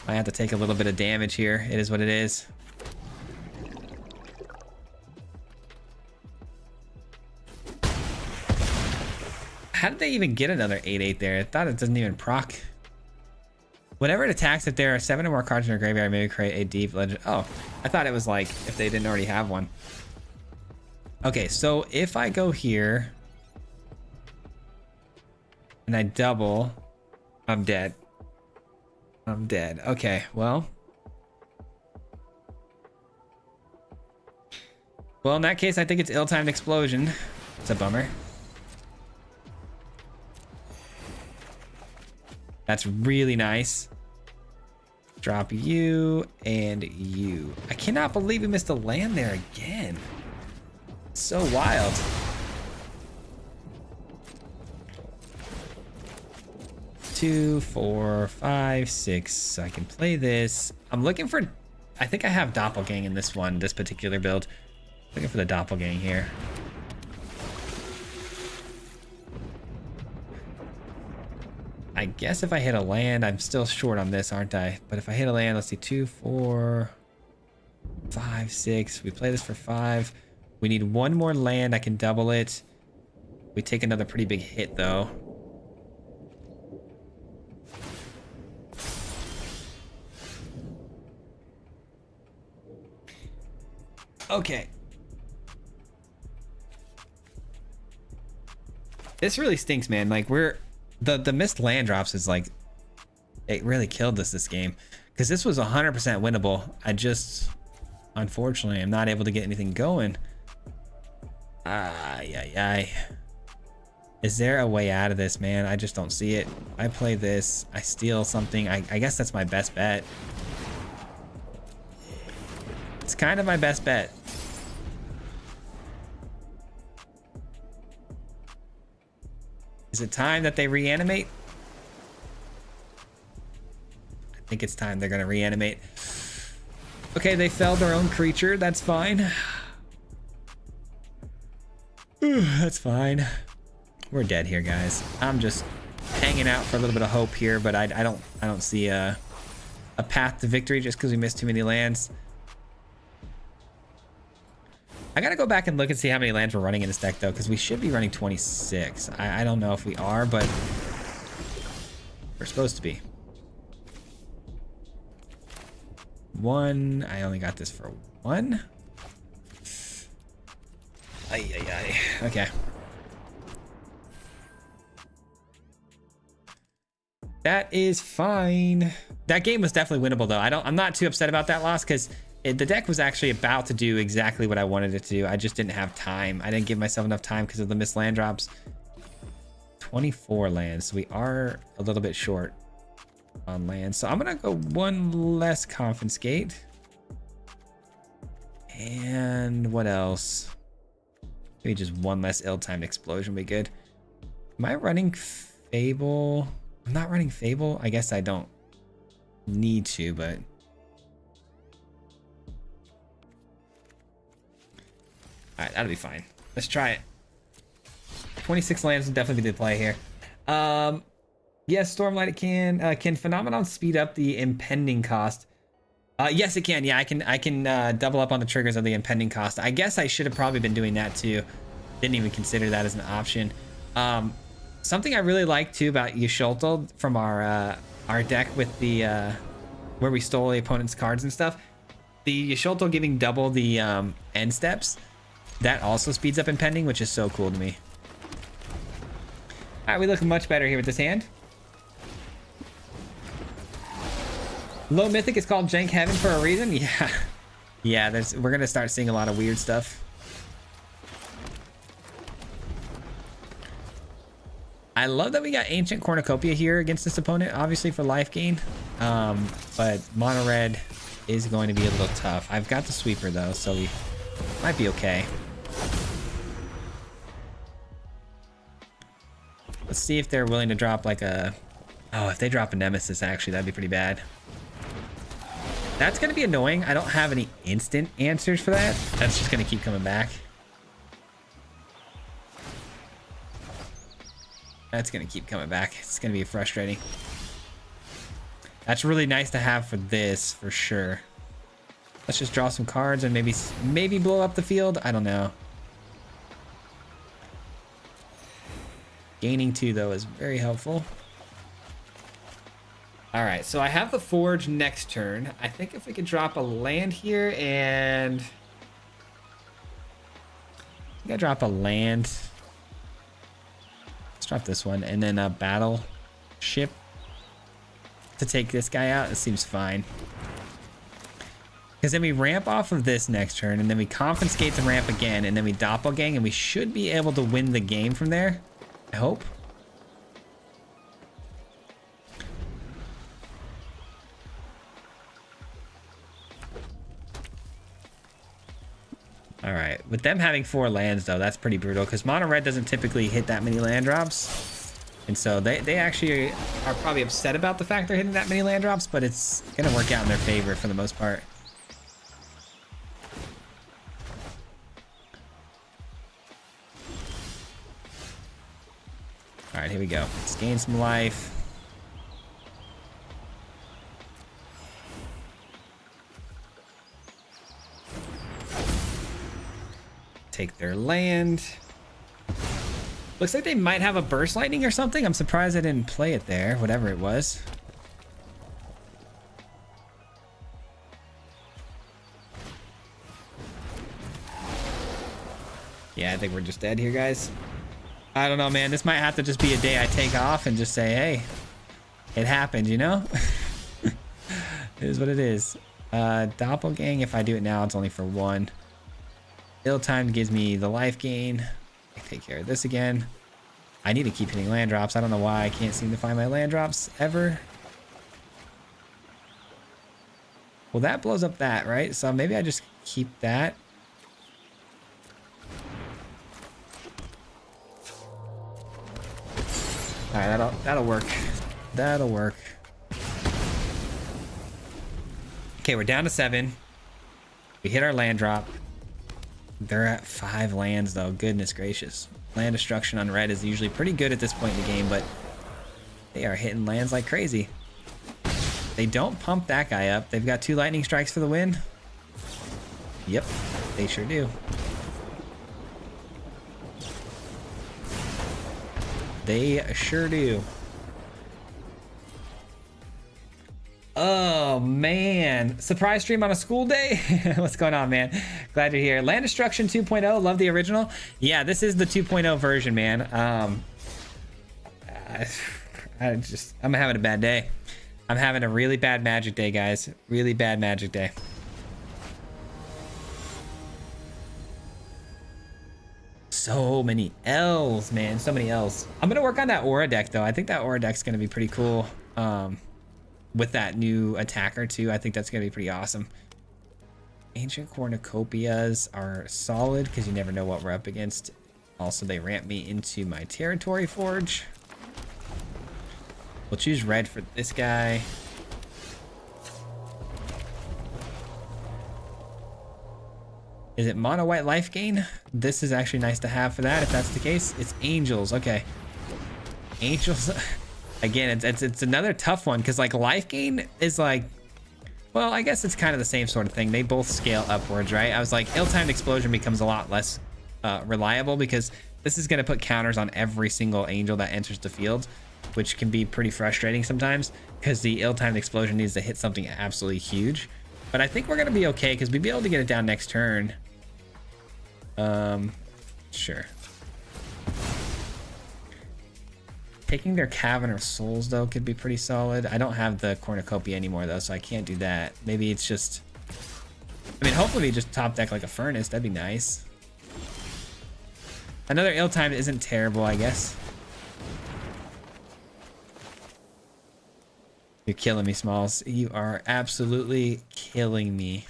I have to take a little bit of damage here. It is what it is. How did they even get another 8/8 there? I thought it doesn't even proc. Whenever it attacks, if there are 7 or more cards in your graveyard, maybe create a deep legend. Oh, I thought it was like if they didn't already have one. Okay, so if I go here and I double, I'm dead. I'm dead. Okay, well. Well, in that case, I think it's ill-timed explosion. It's a bummer. That's really nice. Drop you and you. I cannot believe we missed a land there again. So wild. Two, 4, 5, 6. So I can play this. I'm looking for, I think I have Doppelgang in this one, this particular build. Looking for the Doppelgang here. I guess if I hit a land, I'm still short on this, aren't I? But if I hit a land, let's see, 2, 4, 5, 6. We play this for 5. We need one more land. I can double it. We take another pretty big hit, though. Okay. This really stinks, man. Like, we're... The missed land drops is like... It really killed us this game. Because this was 100% winnable. I just... Unfortunately, I'm not able to get anything going. Ay. Is there a way out of this, man? I just don't see it. I play this. I steal something. I guess that's my best bet. It's kind of my best bet. Is it time that they reanimate? I think it's time they're gonna reanimate. Okay, they felled their own creature. That's fine. That's fine. We're dead here, guys. I'm just hanging out for a little bit of hope here, but I don't see a path to victory just because we missed too many lands. I gotta go back and look and see how many lands we're running in this deck, though, because we should be running 26. I don't know if we are, but we're supposed to be. 1. I only got this for 1. Ay. Okay. That is fine. That game was definitely winnable, though. I'm not too upset about that loss because the deck was actually about to do exactly what I wanted it to do. I just didn't have time. I didn't give myself enough time because of the missed land drops. 24 lands. So we are a little bit short on land. So I'm going to go one less confiscate. And what else? Maybe just one less ill-timed explosion would be good. Am I running Fable? I'm not running Fable. I guess I don't need to, but... Alright, that'll be fine. Let's try it. 26 lands would definitely be the play here. Yes, Stormlight it can. Can Phenomenon speed up the impending cost? Yes, it can. Yeah, I can double up on the triggers of the impending cost. I guess I should have probably been doing that too. Didn't even consider that as an option. Something I really like too about Yshultal from our deck with the where we stole the opponent's cards and stuff. The Yshultal giving double the end steps. That also speeds up impending, which is so cool to me. All right, we look much better here with this hand. Low Mythic is called Jank Heaven for a reason. Yeah. We're gonna start seeing a lot of weird stuff. I love that we got Ancient Cornucopia here against this opponent, obviously for life gain. But Mono Red is going to be a little tough. I've got the Sweeper though, so we might be okay. Let's see if they're willing to drop like a... Oh, if they drop a Nemesis, actually, that'd be pretty bad. That's going to be annoying. I don't have any instant answers for that. That's just going to keep coming back. That's going to keep coming back. It's going to be frustrating. That's really nice to have for this, for sure. Let's just draw some cards and maybe blow up the field. I don't know. Gaining 2, though, is very helpful. All right, so I have the forge next turn. I think if we could drop a land here and... I think I drop a land. Let's drop this one and then a battleship to take this guy out. It seems fine. Because then we ramp off of this next turn and then we confiscate the ramp again and then we doppelgang and we should be able to win the game from there. I hope. All right, with them having 4 lands though, that's pretty brutal because mono red doesn't typically hit that many land drops. And so they actually are probably upset about the fact they're hitting that many land drops, but it's gonna work out in their favor for the most part. All right, here we go. Let's gain some life. Take their land. Looks like they might have a burst lightning or something. I'm surprised I didn't play it there, whatever it was. Yeah, I think we're just dead here, guys. I don't know, man. This might have to just be a day I take off and just say, hey, it happened, you know? It is what it is. Doppelgang, if I do it now, it's only for 1. Ill-timed gives me the life gain. I take care of this again. I need to keep hitting land drops. I don't know why I can't seem to find my land drops ever. Well, that blows up that, right? So maybe I just keep that. All right, that'll work. That'll work. Okay, we're down to 7. We hit our land drop. They're at 5 lands though. Goodness gracious. Land destruction on red is usually pretty good at this point in the game, but they are hitting lands like crazy. They don't pump that guy up. They've got 2 lightning strikes for the win. Yep, they sure do. They sure do. Oh man, surprise stream on a school day. What's going on, man? Glad you're here. Land Destruction 2.0, love the original. Yeah, this is the 2.0 version, man. I'm having a bad day. I'm having a really bad magic day, guys. Really bad magic day. So many L's, man. So many L's. I'm gonna work on that aura deck though. I think that aura deck's gonna be pretty cool. With that new attacker too, I think that's gonna be pretty awesome. Ancient cornucopias are solid because you never know what we're up against. Also, they ramp me into my territory forge. We'll choose red for this guy. Is it mono white life gain? This is actually nice to have for that if that's the case. It's angels. Okay, angels. Again, it's another tough one because like life gain is like, well, I guess it's kind of the same sort of thing. They both scale upwards, right? I was like, ill-timed explosion becomes a lot less reliable because this is going to put counters on every single angel that enters the field, which can be pretty frustrating sometimes because the ill-timed explosion needs to hit something absolutely huge. But I think we're going to be okay because we'd be able to get it down next turn. Sure. Taking their Cavern of Souls, though, could be pretty solid. I don't have the Cornucopia anymore, though, so I can't do that. Maybe it's just... I mean, hopefully we just top deck like a Furnace. That'd be nice. Another ill-timed isn't terrible, I guess. You're killing me, Smalls. You are absolutely killing me.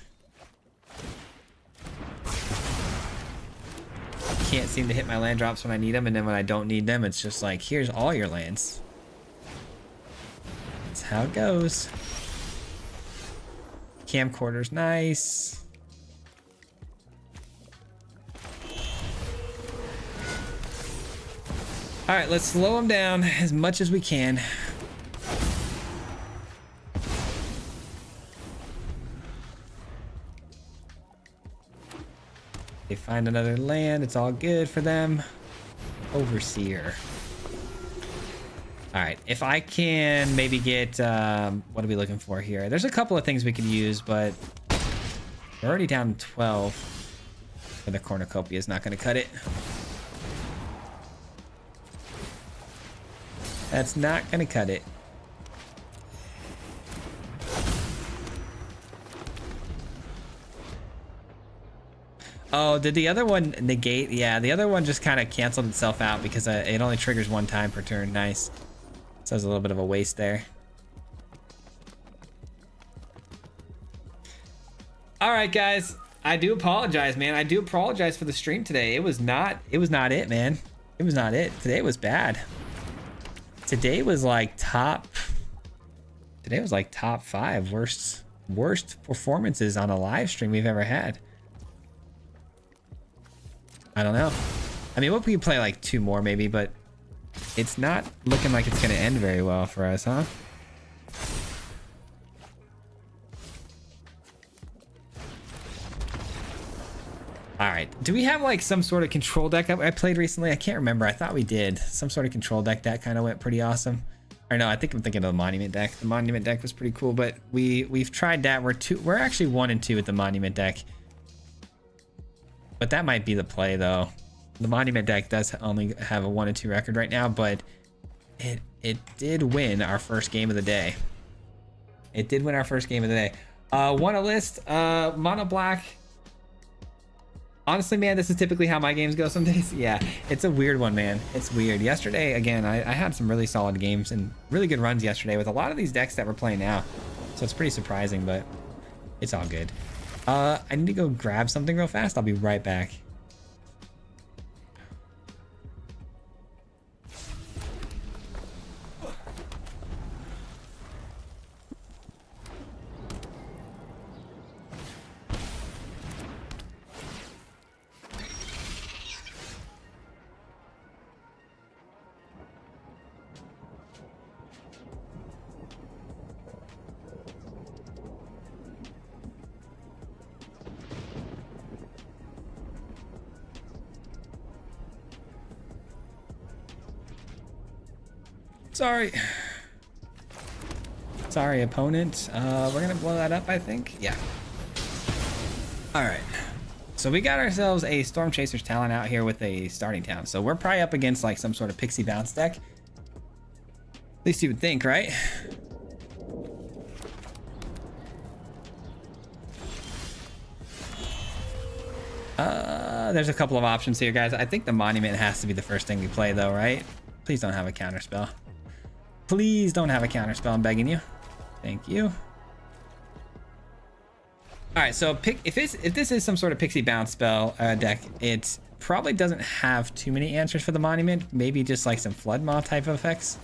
Can't seem to hit my land drops when I need them, and then when I don't need them, it's just like, here's all your lands. That's how it goes. Camcorder's nice. All right, let's slow them down as much as we can. They find another land. It's all good for them. Overseer. All right, if I can maybe get, what are we looking for here? There's a couple of things we can use, but we're already down 12. And the cornucopia is not going to cut it. That's not going to cut it. Oh, did the other one negate? Yeah, the other one just kind of canceled itself out because it only triggers one time per turn. Nice. So there's a little bit of a waste there. All right, guys. I do apologize, man. I do apologize for the stream today. It was not it, man. It was not it. Today was bad. Today was like top 5 worst performances on a live stream we've ever had. I don't know. I mean, we could play like 2 more maybe, but it's not looking like it's gonna end very well for us, huh? All right, do we have like some sort of control deck I played recently? I can't remember. I thought we did some sort of control deck that kind of went pretty awesome. Or no, I think I'm thinking of the monument deck. The monument deck was pretty cool, but we've tried that. We're actually 1 and 2 with the monument deck. But that might be the play though. The monument deck does only have a 1 and 2 record right now, but it did win our first game of the day. It did win our first game of the day. Won a list, mono black. Honestly, man, this is typically how my games go some days. Yeah, it's a weird one, man. It's weird. Yesterday, again, I had some really solid games and really good runs yesterday with a lot of these decks that we're playing now. So it's pretty surprising, but it's all good. I need to go grab something real fast. I'll be right back. Sorry, opponent. We're gonna blow that up, I think. Yeah. All right. So we got ourselves a Storm Chaser's Talon out here with a starting town. So we're probably up against like some sort of Pixie Bounce deck. At least you would think, right? There's a couple of options here, guys. I think the Monument has to be the first thing we play though, right? Please don't have a counterspell. Please don't have a counterspell, I'm begging you. Thank you. All right, so if this is some sort of Pixie Bounce spell deck, it probably doesn't have too many answers for the Monument. Maybe just like some Flood Maw type of effects.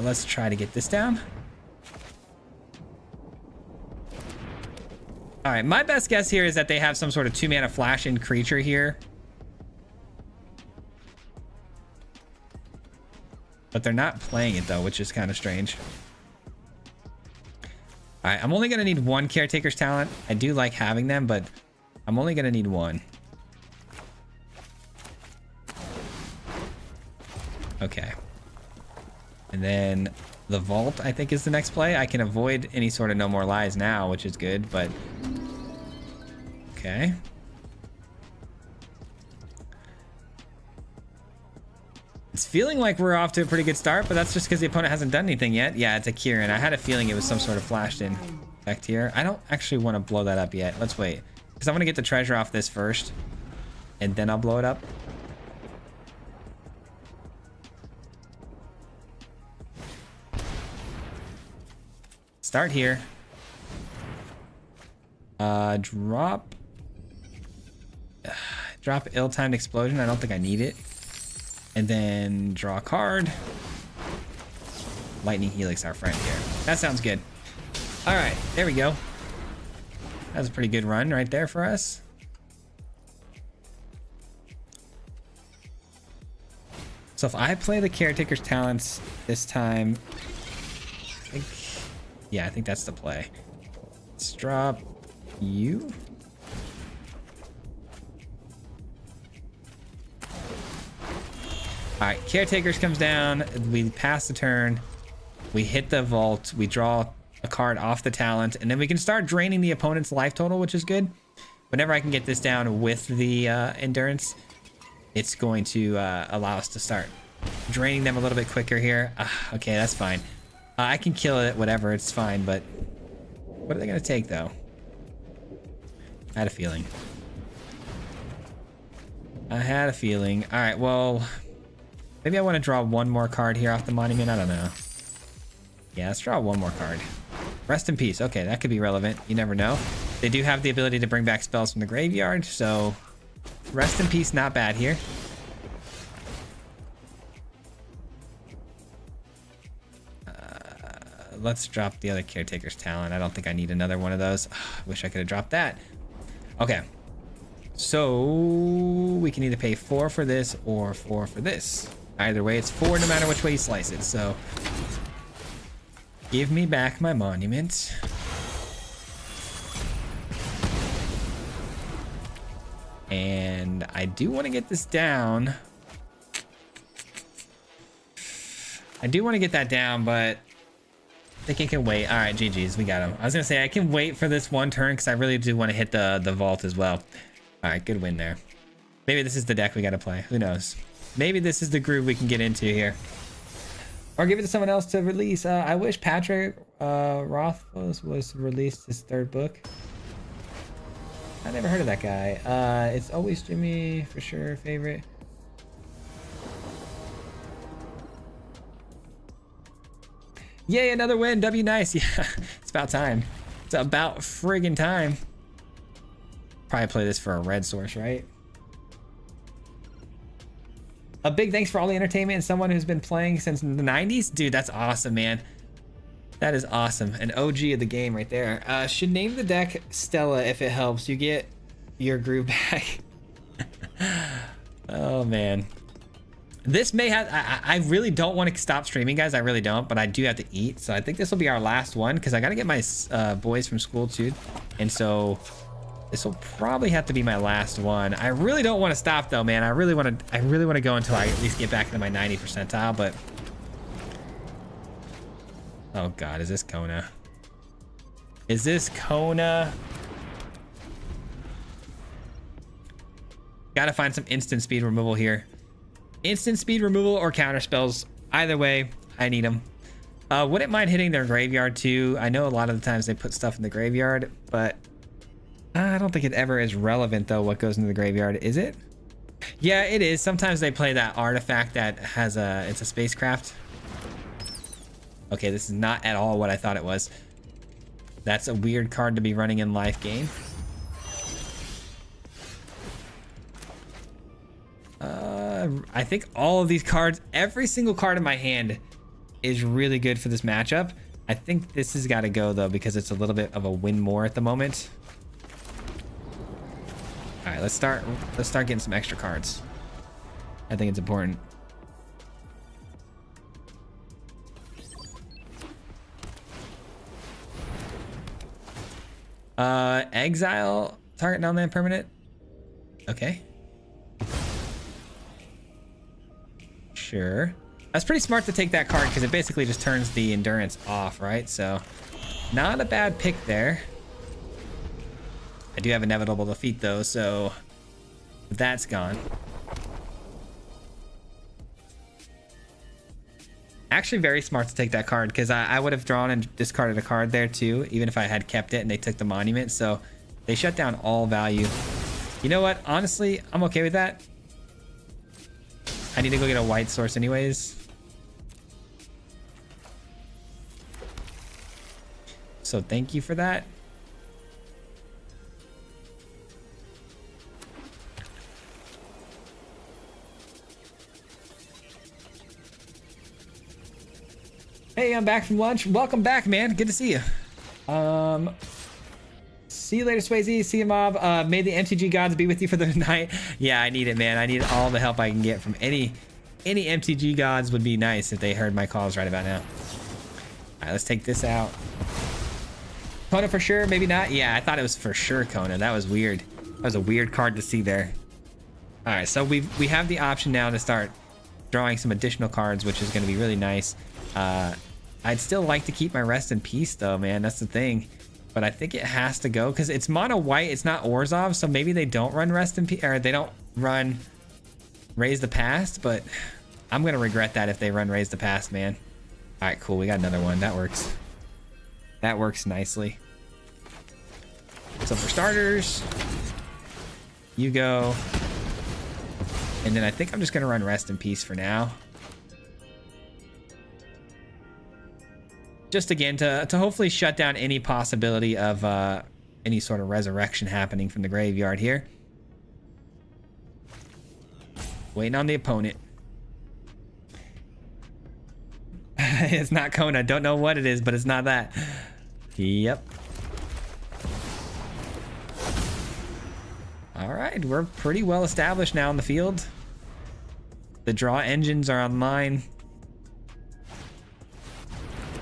Let's try to get this down. All right, my best guess here is that they have some sort of 2-mana flash-in creature here. But they're not playing it though, which is kind of strange. All right, I'm only gonna need 1 Caretaker's Talent. I do like having them, but I'm only gonna need 1. Okay. And then the Vault, I think, is the next play. I can avoid any sort of No More Lies now, which is good, but... Okay. It's feeling like we're off to a pretty good start, but that's just because the opponent hasn't done anything yet. Yeah, it's a Kieran. I had a feeling it was some sort of flashed-in effect here. I don't actually want to blow that up yet. Let's wait. Because I want to get the treasure off this first, and then I'll blow it up. Start here. Drop Ill-Timed Explosion. I don't think I need it. And then draw a card. Lightning Helix, our friend here. That sounds good. All right, there we go. That was a pretty good run right there for us. So if I play the Caretaker's Talents this time, I think that's the play. Let's drop you. All right, Caretakers comes down. We pass the turn. We hit the vault. We draw a card off the talent, and then we can start draining the opponent's life total, which is good. Whenever I can get this down with the endurance, it's going to allow us to start draining them a little bit quicker here. Okay, that's fine. I can kill it, whatever, it's fine, but what are they gonna take though? I had a feeling. All right, well, maybe I want to draw one more card here off the monument. I don't know. Yeah, let's draw one more card. Rest in peace. Okay, that could be relevant. You never know. They do have the ability to bring back spells from the graveyard, so rest in peace, not bad here. Let's drop the other Caretaker's talent. I don't think I need another one of those. Wish I could have dropped that. Okay. So we can either pay 4 for this or 4 for this. Either way, it's 4 no matter which way you slice it. So give me back my monument. And I do want to get this down. I do want to get that down, but I think it can wait. All right, GG's, we got him. I was gonna say I can wait for this one turn because I really do want to hit the vault as well. All right, good win there. Maybe this is the deck we got to play. Who knows? Maybe this is the groove we can get into here, or give it to someone else to release. I wish Patrick Rothfuss was released his 3rd book. I never heard of that guy. It's always Jimmy for sure favorite. Yay, another win. W nice. Yeah, it's about time. It's about friggin' time. Probably play this for a red source, right? A big thanks for all the entertainment and someone who's been playing since the 90s. Dude, that's awesome, man. That is awesome. An OG of the game right there. Should name the deck Stella if it helps. You get your groove back. Oh, man. This may have, I really don't want to stop streaming, guys. I really don't, but I do have to eat. So I think this will be our last one because I got to get my boys from school too. And so this will probably have to be my last one. I really don't want to stop though, man. I really want to go until I at least get back into my 90 percentile, but oh God, is this Kona? Is this Kona? Gotta find some instant speed removal here. Instant speed removal or counter spells. Either way, I need them. Wouldn't mind hitting their graveyard too. I know a lot of the times they put stuff in the graveyard, but I don't think it ever is relevant though what goes into the graveyard. Is it? Yeah, it is. Sometimes they play that artifact that has it's a spacecraft. Okay, this is not at all what I thought it was. That's a weird card to be running in life game. I think all of these cards, every single card in my hand is really good for this matchup. I think this has got to go though because it's a little bit of a win more at the moment. All right, let's start getting some extra cards. I think it's important. Exile target non-land permanent. Okay. Sure. That's pretty smart to take that card because it basically just turns the endurance off, right? So not a bad pick there. I do have inevitable defeat though, so that's gone. Actually very smart to take that card because I would have drawn and discarded a card there too, even if I had kept it and they took the monument. So they shut down all value. You know what? Honestly, I'm okay with that. I need to go get a white source anyways. So thank you for that. Hey, I'm back from lunch. Welcome back, man. Good to see you. See you later, Swayze. See you, Mob. May the MTG gods be with you for the night. Yeah, I need it, man. I need all the help I can get from any MTG gods. Would be nice if they heard my calls right about now. All right, let's take this out. Kona for sure, maybe not. Yeah, I thought it was for sure Kona. That was weird. That was a weird card to see there. All right, so we have the option now to start drawing some additional cards, which is going to be really nice. I'd still like to keep my Rest in Peace though, man. That's the thing. But I think it has to go because it's mono white. It's not Orzhov, so maybe they don't run Rest in Peace, or they don't run Raise the Past. But I'm gonna regret that if they run Raise the Past, man. All right, cool. We got another one. That works. That works nicely. So for starters, you go, and then I think I'm just gonna run Rest in Peace for now. Just again to hopefully shut down any possibility of any sort of resurrection happening from the graveyard here. Waiting on the opponent. It's not Kona. Don't know what it is, but it's not that. Yep. All right, we're pretty well established now in the field. The draw engines are online.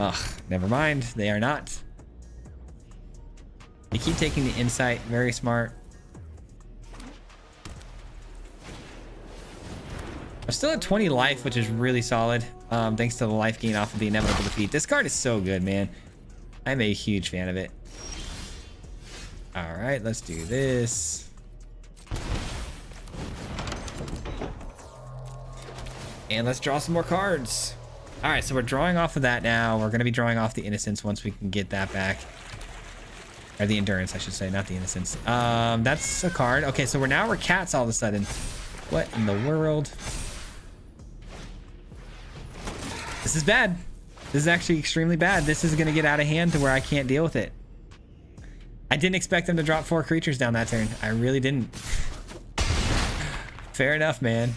Ugh, never mind. They are not. They keep taking the insight. Very smart. I'm still at 20 life, which is really solid. Thanks to the life gain off of the Inevitable Defeat. This card is so good, man. I'm a huge fan of it. All right, let's do this. And let's draw some more cards. All right, so we're drawing off of that now. We're going to be drawing off the Innocence once we can get that back. Or the Endurance, I should say, not the Innocence. That's a card. Okay, so we're cats all of a sudden. What in the world? This is bad. This is actually extremely bad. This is going to get out of hand to where I can't deal with it. I didn't expect them to drop 4 creatures down that turn. I really didn't. Fair enough, man.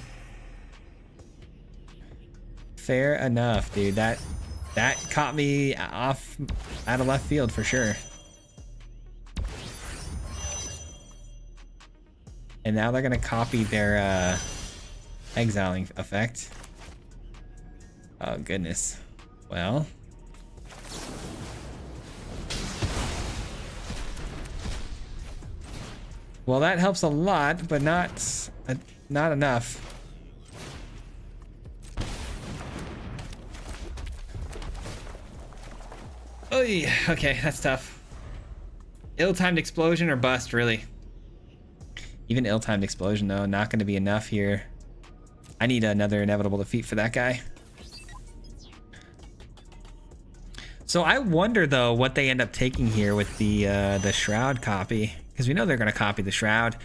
Fair enough, dude. That caught me off out of left field for sure. And now they're gonna copy their exiling effect. Oh goodness. Well. Well, that helps a lot, but not enough. Oh, yeah. Okay, that's tough. Ill-timed explosion or bust, really. Even ill-timed explosion, though, not going to be enough here. I need another Inevitable Defeat for that guy. So I wonder, though, what they end up taking here with the Shroud copy. Because we know they're going to copy the Shroud.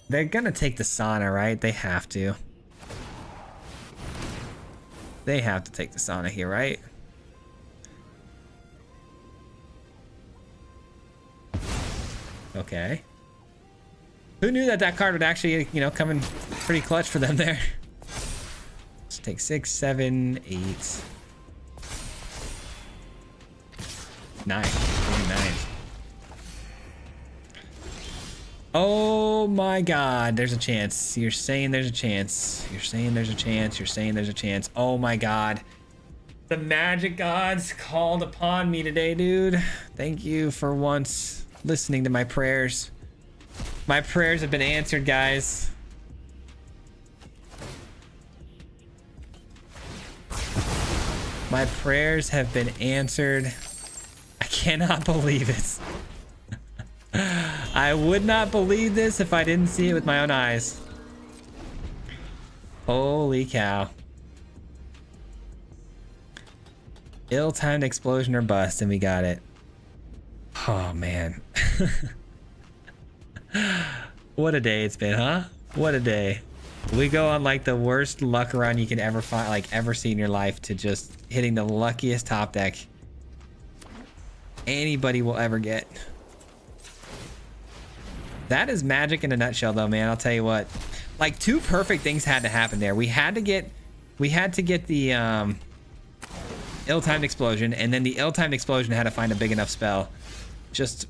They're going to take the Sauna, right? They have to. They have to take the Sauna here, right? Okay. Who knew that card would actually, you know, come in pretty clutch for them there? Let's take 6, 7, 8, 9. 9. Oh my god, there's a chance. You're saying there's a chance. You're saying there's a chance. You're saying there's a chance. Oh my god. The magic gods called upon me today, dude. Thank you for once listening to my prayers. My prayers have been answered, guys. My prayers have been answered. I cannot believe it. I would not believe this if I didn't see it with my own eyes. Holy cow. Ill-timed explosion or bust, and we got it. Oh, man. What a day it's been, huh? What a day. We go on like the worst luck run you can ever find, like ever see in your life, to just hitting the luckiest top deck anybody will ever get. That is Magic in a nutshell, though, man. I'll tell you what. Like, 2 perfect things had to happen there. We had to get the ill-timed explosion, and then the ill-timed explosion had to find a big enough spell. Just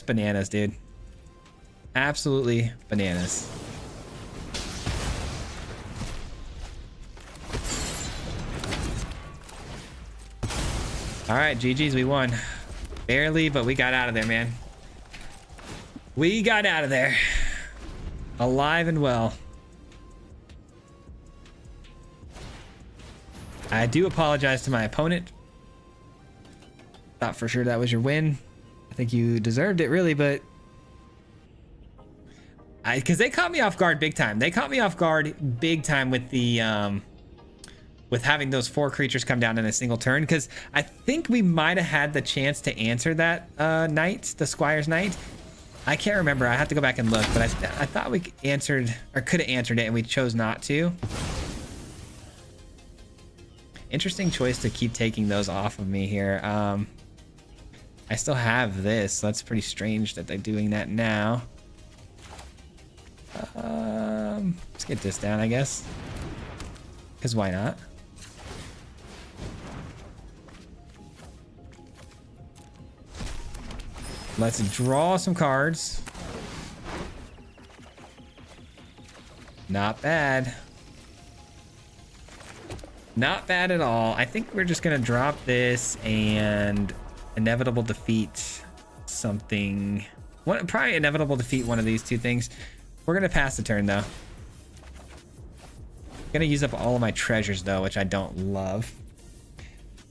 bananas, dude. Absolutely bananas. All right, GG's, we won. Barely, but we got out of there, man. We got out of there. Alive and well. I do apologize to my opponent. Thought for sure that was your win. I think you deserved it really, but because they caught me off guard big time. They caught me off guard big time with the with having those 4 creatures come down in a single turn, because I think we might have had the chance to answer that knight, the Squire's Knight. I can't remember. I have to go back and look, but I thought we answered or could have answered it, and we chose not to. Interesting choice to keep taking those off of me here. I still have this. That's pretty strange that they're doing that now. Let's get this down, I guess. Because why not? Let's draw some cards. Not bad. Not bad at all. I think we're just gonna drop this and inevitable defeat something. Probably inevitable defeat one of these 2 things. We're gonna pass the turn though. Gonna use up all of my treasures though, which I don't love.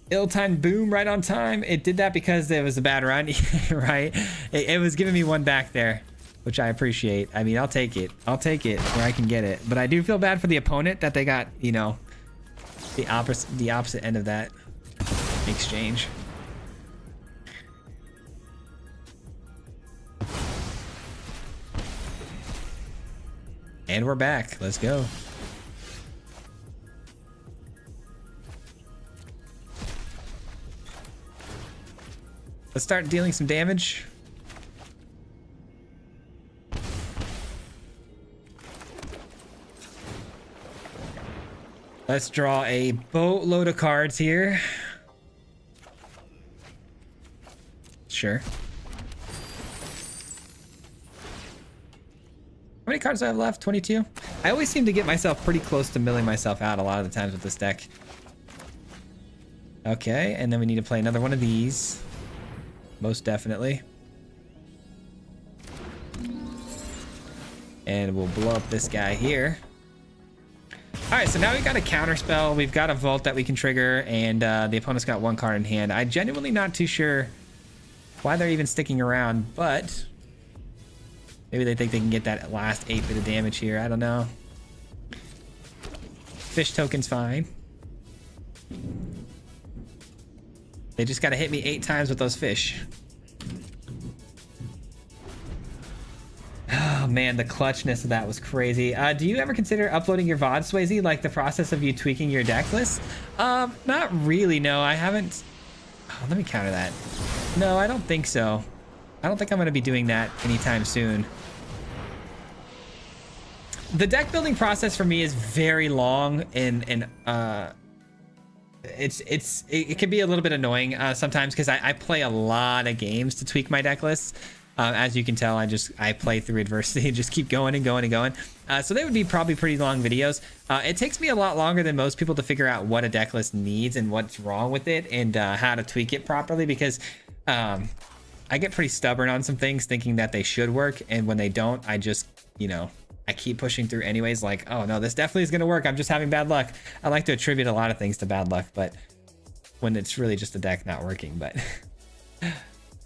Ill-timed boom right on time. It did that because it was a bad run, right? It was giving me 1 back there, which I appreciate. I mean, I'll take it. I'll take it where I can get it. But I do feel bad for the opponent that they got, you know, the opposite end of that exchange. And we're back. Let's go. Let's start dealing some damage. Let's draw a boatload of cards here. Sure. How many cards do I have left? 22? I always seem to get myself pretty close to milling myself out a lot of the times with this deck. Okay, and then we need to play another one of these. Most definitely. And we'll blow up this guy here. All right, so now we've got a counter spell. We've got a vault that we can trigger, and the opponent's got 1 card in hand. I'm genuinely not too sure why they're even sticking around, but maybe they think they can get that last 8 bit of damage here. I don't know. Fish token's fine. They just got to hit me 8 times with those fish. Oh man, the clutchness of that was crazy. Do you ever consider uploading your VOD, Swayze? Like the process of you tweaking your deck list? Not really, no. I haven't. Oh, let me counter that. No, I don't think so. I don't think I'm going to be doing that anytime soon. The deck building process for me is very long, and it can be a little bit annoying sometimes because I play a lot of games to tweak my deck lists. As you can tell, I play through adversity and just keep going and going and going. So they would be probably pretty long videos. It takes me a lot longer than most people to figure out what a deck list needs and what's wrong with it and how to tweak it properly, because I get pretty stubborn on some things thinking that they should work, and when they don't, I just, you know, I keep pushing through anyways, like, oh no, this definitely is going to work. I'm just having bad luck. I like to attribute a lot of things to bad luck, but when it's really just a deck not working. But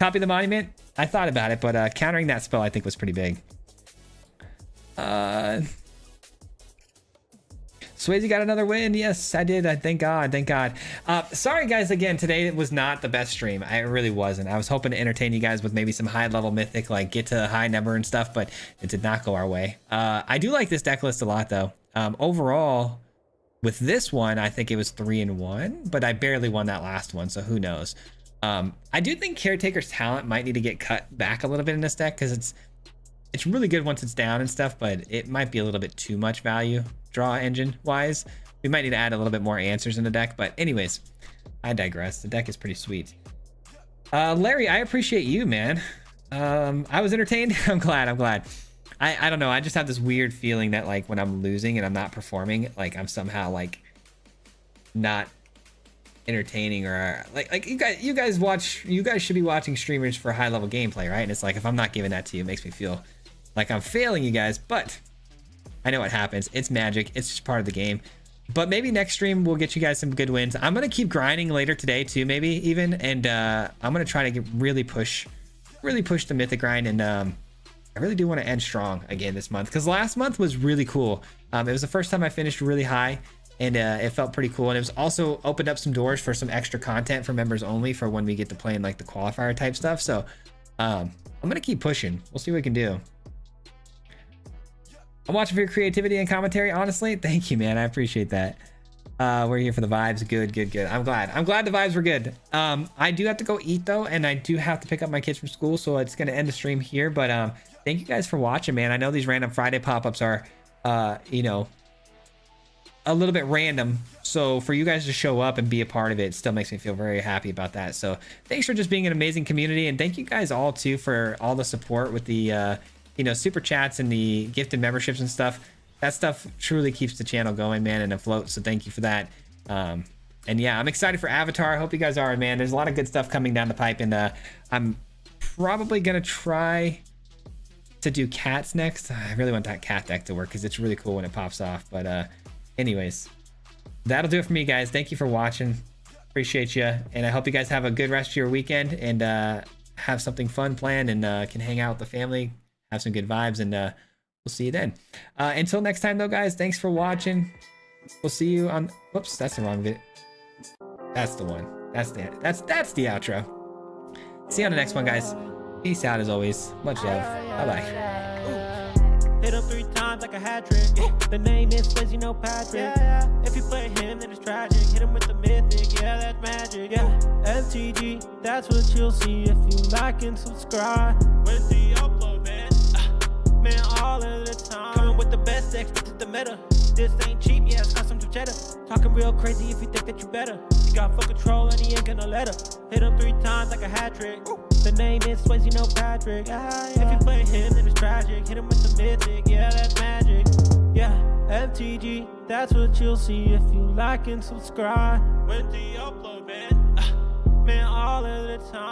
Copy the Monument, I thought about it, but countering that spell I think was pretty big. Swayze got another win. Yes, I did. Thank God. Thank God. Sorry, guys. Again, today was not the best stream. I really wasn't. I was hoping to entertain you guys with maybe some high-level Mythic, like get to a high number and stuff, but it did not go our way. I do like this deck list a lot, though. Overall, with this one, I think it was 3-1, but I barely won that last one, so who knows. I do think Caretaker's talent might need to get cut back a little bit in this deck, because it's really good once it's down and stuff, but it might be a little bit too much value draw engine wise. We might need to add a little bit more answers in the deck, but anyways, I digress. The deck is pretty sweet. Larry, I appreciate you, man. I was entertained. I'm glad. I don't know. I just have this weird feeling that like when I'm losing and I'm not performing, like I'm somehow like not entertaining, or like you guys should be watching streamers for high level gameplay, right? And it's like if I'm not giving that to you, it makes me feel like I'm failing you guys, but I know what happens. It's magic. It's just part of the game. But maybe next stream we'll get you guys some good wins. I'm gonna keep grinding later today too, maybe even, and I'm gonna try to really push the mythic grind, and I really do want to end strong again this month, because last month was really cool. It was the first time I finished really high, and it felt pretty cool, and it was also opened up some doors for some extra content for members only for when we get to play in like the qualifier type stuff. So I'm gonna keep pushing. We'll see what we can do. I'm watching for your creativity and commentary, honestly. Thank you, man. I appreciate that. We're here for the vibes. Good. I'm glad the vibes were good. I do have to go eat though, and I do have to pick up my kids from school, so it's gonna end the stream here. But thank you guys for watching, man. I know these random Friday pop-ups are you know, a little bit random, so for you guys to show up and be a part of it still makes me feel very happy about that. So thanks for just being an amazing community, and thank you guys all too for all the support with the you know, super chats and the gifted memberships and stuff. That stuff truly keeps the channel going, man, and afloat. So thank you for that. And yeah, I'm excited for Avatar. I hope you guys are, man. There's a lot of good stuff coming down the pipe, and I'm probably gonna try to do cats next. I really want that cat deck to work because it's really cool when it pops off. But anyways, that'll do it for me, guys. Thank you for watching. Appreciate you, and I hope you guys have a good rest of your weekend, and have something fun planned, and can hang out with the family, have some good vibes, and we'll see you then. Until next time though, guys, thanks for watching. We'll see you on, whoops, that's the wrong bit. That's the one. That's the outro. See you on the next one, guys. Peace out as always. Much love. Bye-bye. Hit him 3 times like a hat trick. The name is Swayze, no Patrick. If you play him, then it's tragic. Hit him with the mythic, yeah, that's magic. Yeah, FTG, that's what you'll see if you like and subscribe. With the upload, man. Man, all of the time. Coming with the best decks, this is the meta. This ain't cheap, yeah, it's custom to cheddar. Talking real crazy if you think that you better. You got full control and he ain't gonna let her. Hit him 3 times like a hat trick. The name is Swayze, no Patrick. If you play him, then it's tragic. Hit him with the mythic, yeah, that's magic. Yeah, FTG, that's what you'll see if you like and subscribe. With the upload, man. Man, all of the time.